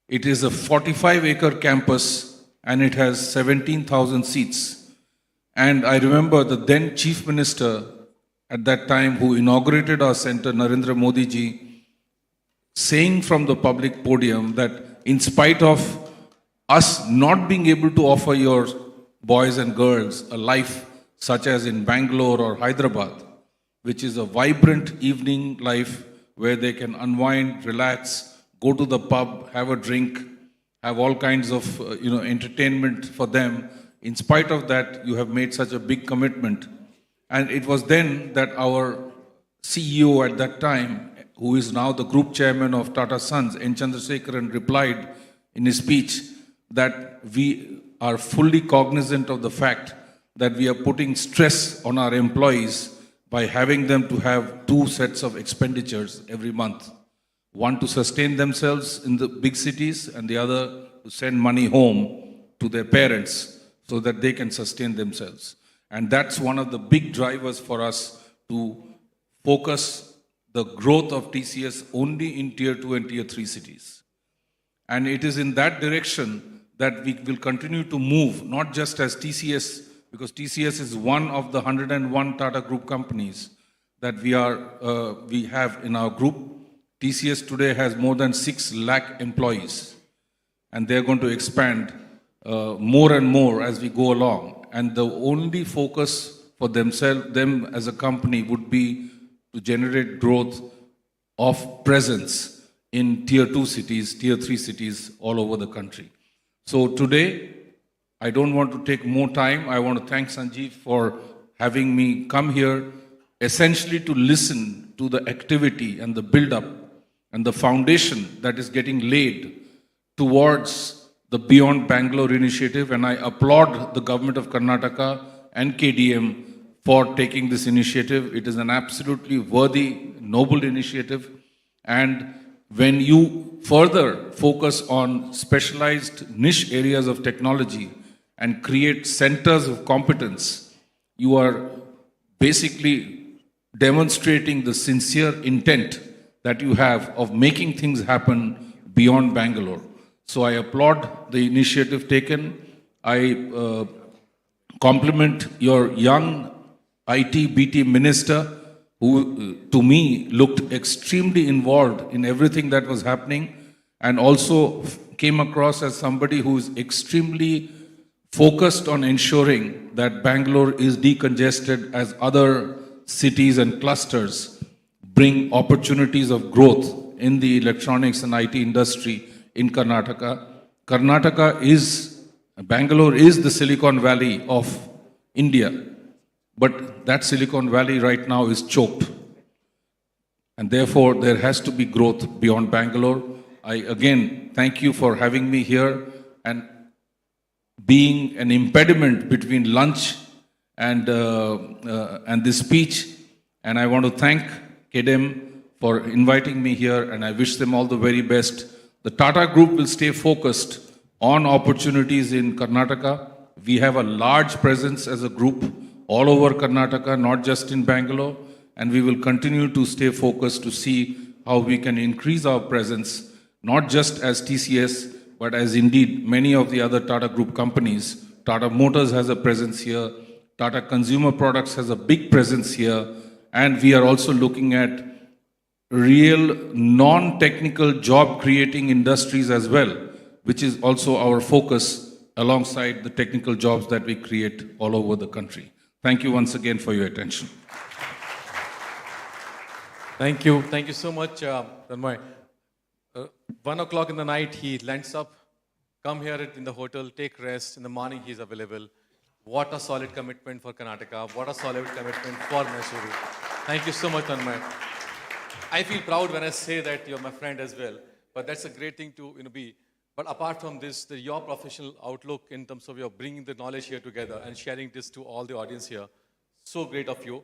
It is a 45-acre campus and it has 17,000 seats. And I remember the then Chief Minister at that time who inaugurated our center, Narendra Modi ji, saying from the public podium that in spite of us not being able to offer your boys and girls a life such as in Bangalore or Hyderabad, which is a vibrant evening life where they can unwind, relax, go to the pub, have a drink, have all kinds of entertainment for them. In spite of that, you have made such a big commitment. And it was then that our CEO at that time, who is now the group chairman of Tata Sons, N. Chandrasekaran, replied in his speech that we are fully cognizant of the fact that we are putting stress on our employees by having them to have two sets of expenditures every month. One to sustain themselves in the big cities and the other to send money home to their parents so that they can sustain themselves. And that's one of the big drivers for us to focus the growth of TCS only in Tier 2 and Tier 3 cities. And it is in that direction that we will continue to move, not just as TCS, because TCS is one of the 101 Tata Group companies that we have in our group. TCS today has more than 6 lakh employees, and they're going to expand more and more as we go along. And the only focus for them as a company would be to generate growth of presence in Tier 2 cities, Tier 3 cities all over the country. So today, I don't want to take more time. I want to thank Sanjeev for having me come here essentially to listen to the activity and the build-up and the foundation that is getting laid towards the Beyond Bangalore initiative. And I applaud the government of Karnataka and KDM for taking this initiative. It is an absolutely worthy, noble initiative. And when you further focus on specialized niche areas of technology and create centers of competence, you are basically demonstrating the sincere intent that you have of making things happen beyond Bangalore. So I applaud the initiative taken. I compliment your young IT BT minister, who to me looked extremely involved in everything that was happening and also came across as somebody who is extremely focused on ensuring that Bangalore is decongested as other cities and clusters bring opportunities of growth in the electronics and IT industry in Karnataka. Bangalore is the Silicon Valley of India. but that Silicon Valley right now is choked. And therefore, there has to be growth beyond Bangalore. I again thank you for having me here and being an impediment between lunch and this speech. And I want to thank KDM for inviting me here, and I wish them all the very best. The Tata Group will stay focused on opportunities in Karnataka. We have a large presence as a group all over Karnataka, not just in Bangalore, and we will continue to stay focused to see how we can increase our presence, not just as TCS, but as indeed many of the other Tata Group companies. Tata Motors has a presence here, Tata Consumer Products has a big presence here, and we are also looking at real non-technical job-creating industries as well, which is also our focus alongside the technical jobs that we create all over the country. Thank you once again for your attention. Thank you. Thank you so much, Tanmay. 1 o'clock in the night, he lands up, come here in the hotel, take rest. In the morning, he's available. What a solid commitment for Karnataka. What a solid commitment for Mysuru. Thank you so much, Tanmay. I feel proud when I say that you're my friend as well, but that's a great thing to be. But apart from this, your professional outlook in terms of your bringing the knowledge here together and sharing this to all the audience here, so great of you.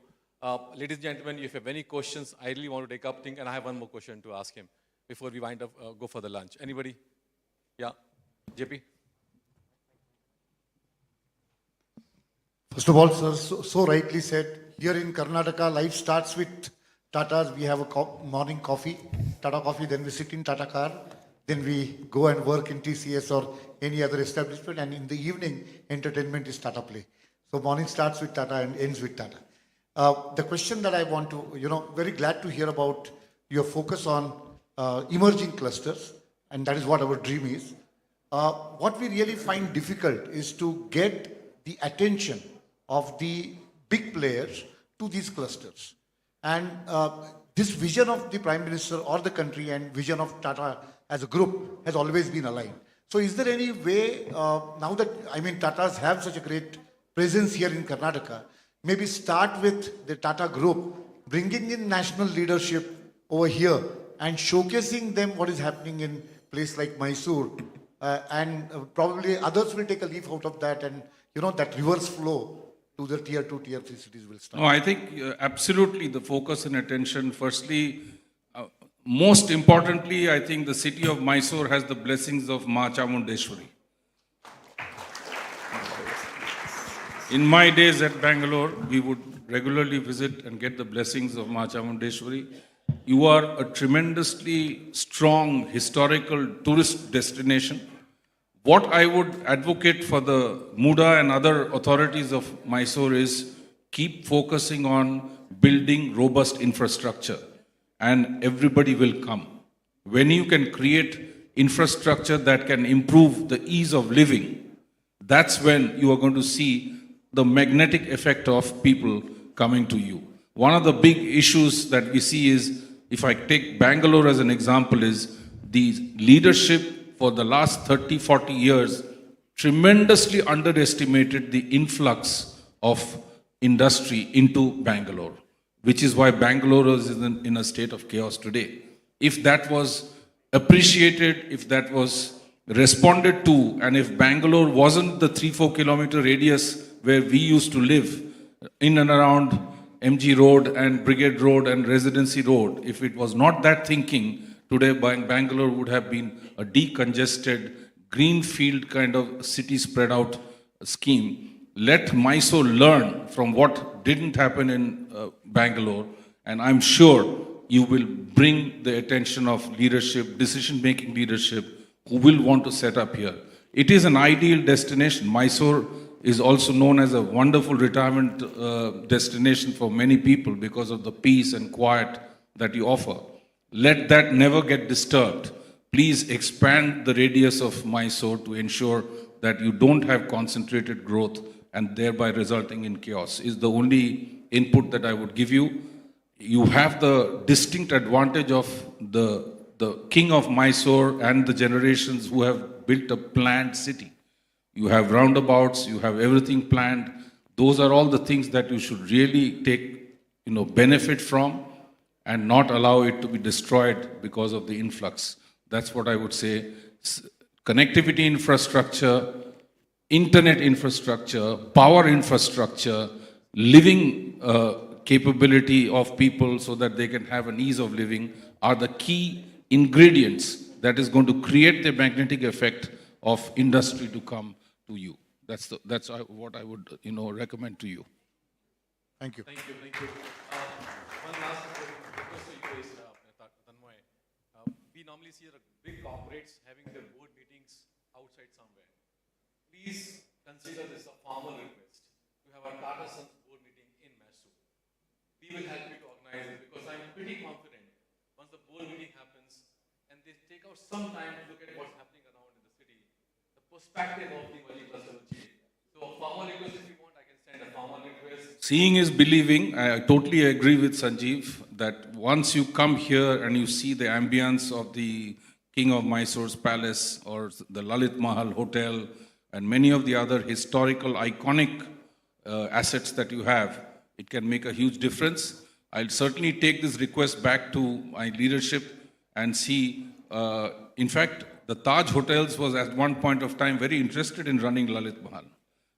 Ladies and gentlemen, if you have any questions, I really want to take up things, and I have one more question to ask him before we wind up, go for the lunch. Anybody? Yeah, JP? First of all, sir, so rightly said, here in Karnataka, life starts with Tatas. We have a morning coffee, Tata coffee, then we sit in Tata car, then we go and work in TCS or any other establishment, and in the evening, entertainment is Tata Play. So morning starts with Tata and ends with Tata. The question that I want to, very glad to hear about your focus on emerging clusters, and that is what our dream is. What we really find difficult is to get the attention of the big players to these clusters. And this vision of the Prime Minister or the country and vision of Tata as a group has always been aligned. So is there any way, now that, Tatas have such a great presence here in Karnataka, maybe start with the Tata Group, bringing in national leadership over here and showcasing them what is happening in place like Mysuru, and probably others will take a leaf out of that, and that reverse flow to the tier 2, tier 3 cities will start. No, I think absolutely the focus and attention. Firstly, most importantly, I think the city of Mysuru has the blessings of Ma Chamundeshwari. In my days at Bangalore, we would regularly visit and get the blessings of Ma Chamundeshwari. You are a tremendously strong historical tourist destination. What I would advocate for the MUDA and other authorities of Mysuru is keep focusing on building robust infrastructure, and everybody will come. When you can create infrastructure that can improve the ease of living, that's when you are going to see the magnetic effect of people coming to you. One of the big issues that we see is, if I take Bangalore as an example, is the leadership for the last 30, 40 years tremendously underestimated the influx of industry into Bangalore, which is why Bangalore is in a state of chaos today. If that was appreciated, if that was responded to, and if Bangalore wasn't the 3-4 kilometer radius where we used to live, in and around MG Road and Brigade Road and Residency Road, if it was not that thinking, today Bangalore would have been a decongested, greenfield kind of city spread out scheme. Let Mysore learn from what didn't happen in Bangalore, and I'm sure you will bring the attention of leadership, decision-making leadership, who will want to set up here. It is an ideal destination. Mysore is also known as a wonderful retirement destination for many people because of the peace and quiet that you offer. Let that never get disturbed. Please expand the radius of Mysore to ensure that you don't have concentrated growth and thereby resulting in chaos, is the only input that I would give you. You have the distinct advantage of the king of Mysore and the generations who have built a planned city. You have roundabouts, you have everything planned. Those are all the things that you should really take, benefit from and not allow it to be destroyed because of the influx. That's what I would say. Connectivity infrastructure, internet infrastructure, power infrastructure, living capability of people so that they can have an ease of living are the key ingredients that is going to create the magnetic effect of industry to come to you. That's what I would recommend to you. Thank you. Thank you. One last request to you is, Tanmay. We normally see the big corporates having their board meetings outside somewhere. Please consider this a formal request to have a Tata Sons board meeting in Mysuru. We will help you to organize it because I'm pretty confident once the board meeting happens and they take out some time to look at what's happening around in the city, the perspective of the emerging cluster will change. So a formal request, if you want, I can send a formal request. Seeing is believing. I totally agree with Sanjeev that once you come here and you see the ambience of the King of Mysore's palace or the Lalit Mahal Hotel and many of the other historical, iconic assets that you have, it can make a huge difference. I'll certainly take this request back to my leadership and see. In fact, the Taj Hotels was at one point of time very interested in running Lalit Mahal.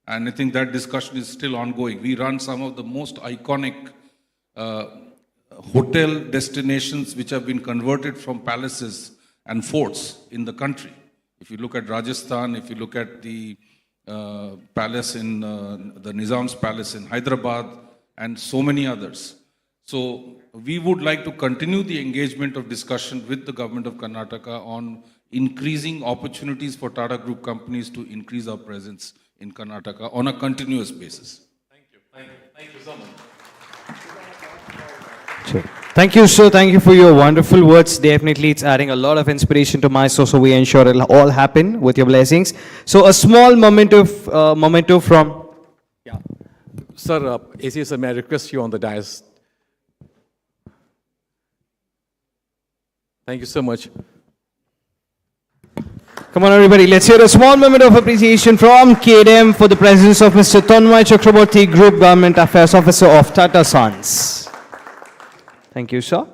And I think that discussion is still ongoing. We run some of the most iconic hotel destinations which have been converted from palaces and forts in the country. If you look at Rajasthan, if you look at the palace in the Nizam's palace in Hyderabad, and so many others. So we would like to continue the engagement of discussion with the government of Karnataka on increasing opportunities for Tata Group companies to increase our presence in Karnataka on a continuous basis. Thank you. Thank you so much. Sure. Thank you, sir. Thank you for your wonderful words. Definitely, it's adding a lot of inspiration to Mysore, so we ensure it'll all happen with your blessings. So a small memento from... Yeah. Sir, ACS, may I request you on the dais? Thank you so much. Come on, everybody. Let's hear a small moment of appreciation from KDM for the presence of Mr. Tanmay Chakraborty, Group Government Affairs Officer of Tata Sons. Thank you, sir.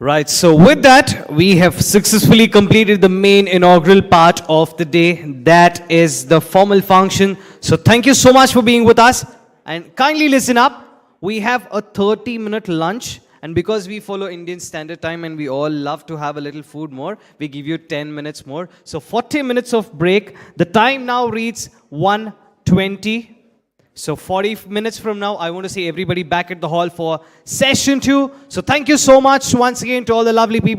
Right, so with that, we have successfully completed the main inaugural part of the day. That is the formal function. So thank you so much for being with us. And kindly listen up. We have a 30-minute lunch. And because we follow Indian Standard Time and we all love to have a little food more, we give you 10 minutes more. So 40 minutes of break. The time now reads 1:20. So 40 minutes from now, I want to see everybody back at the hall for session 2. So thank you so much once again to all the lovely people.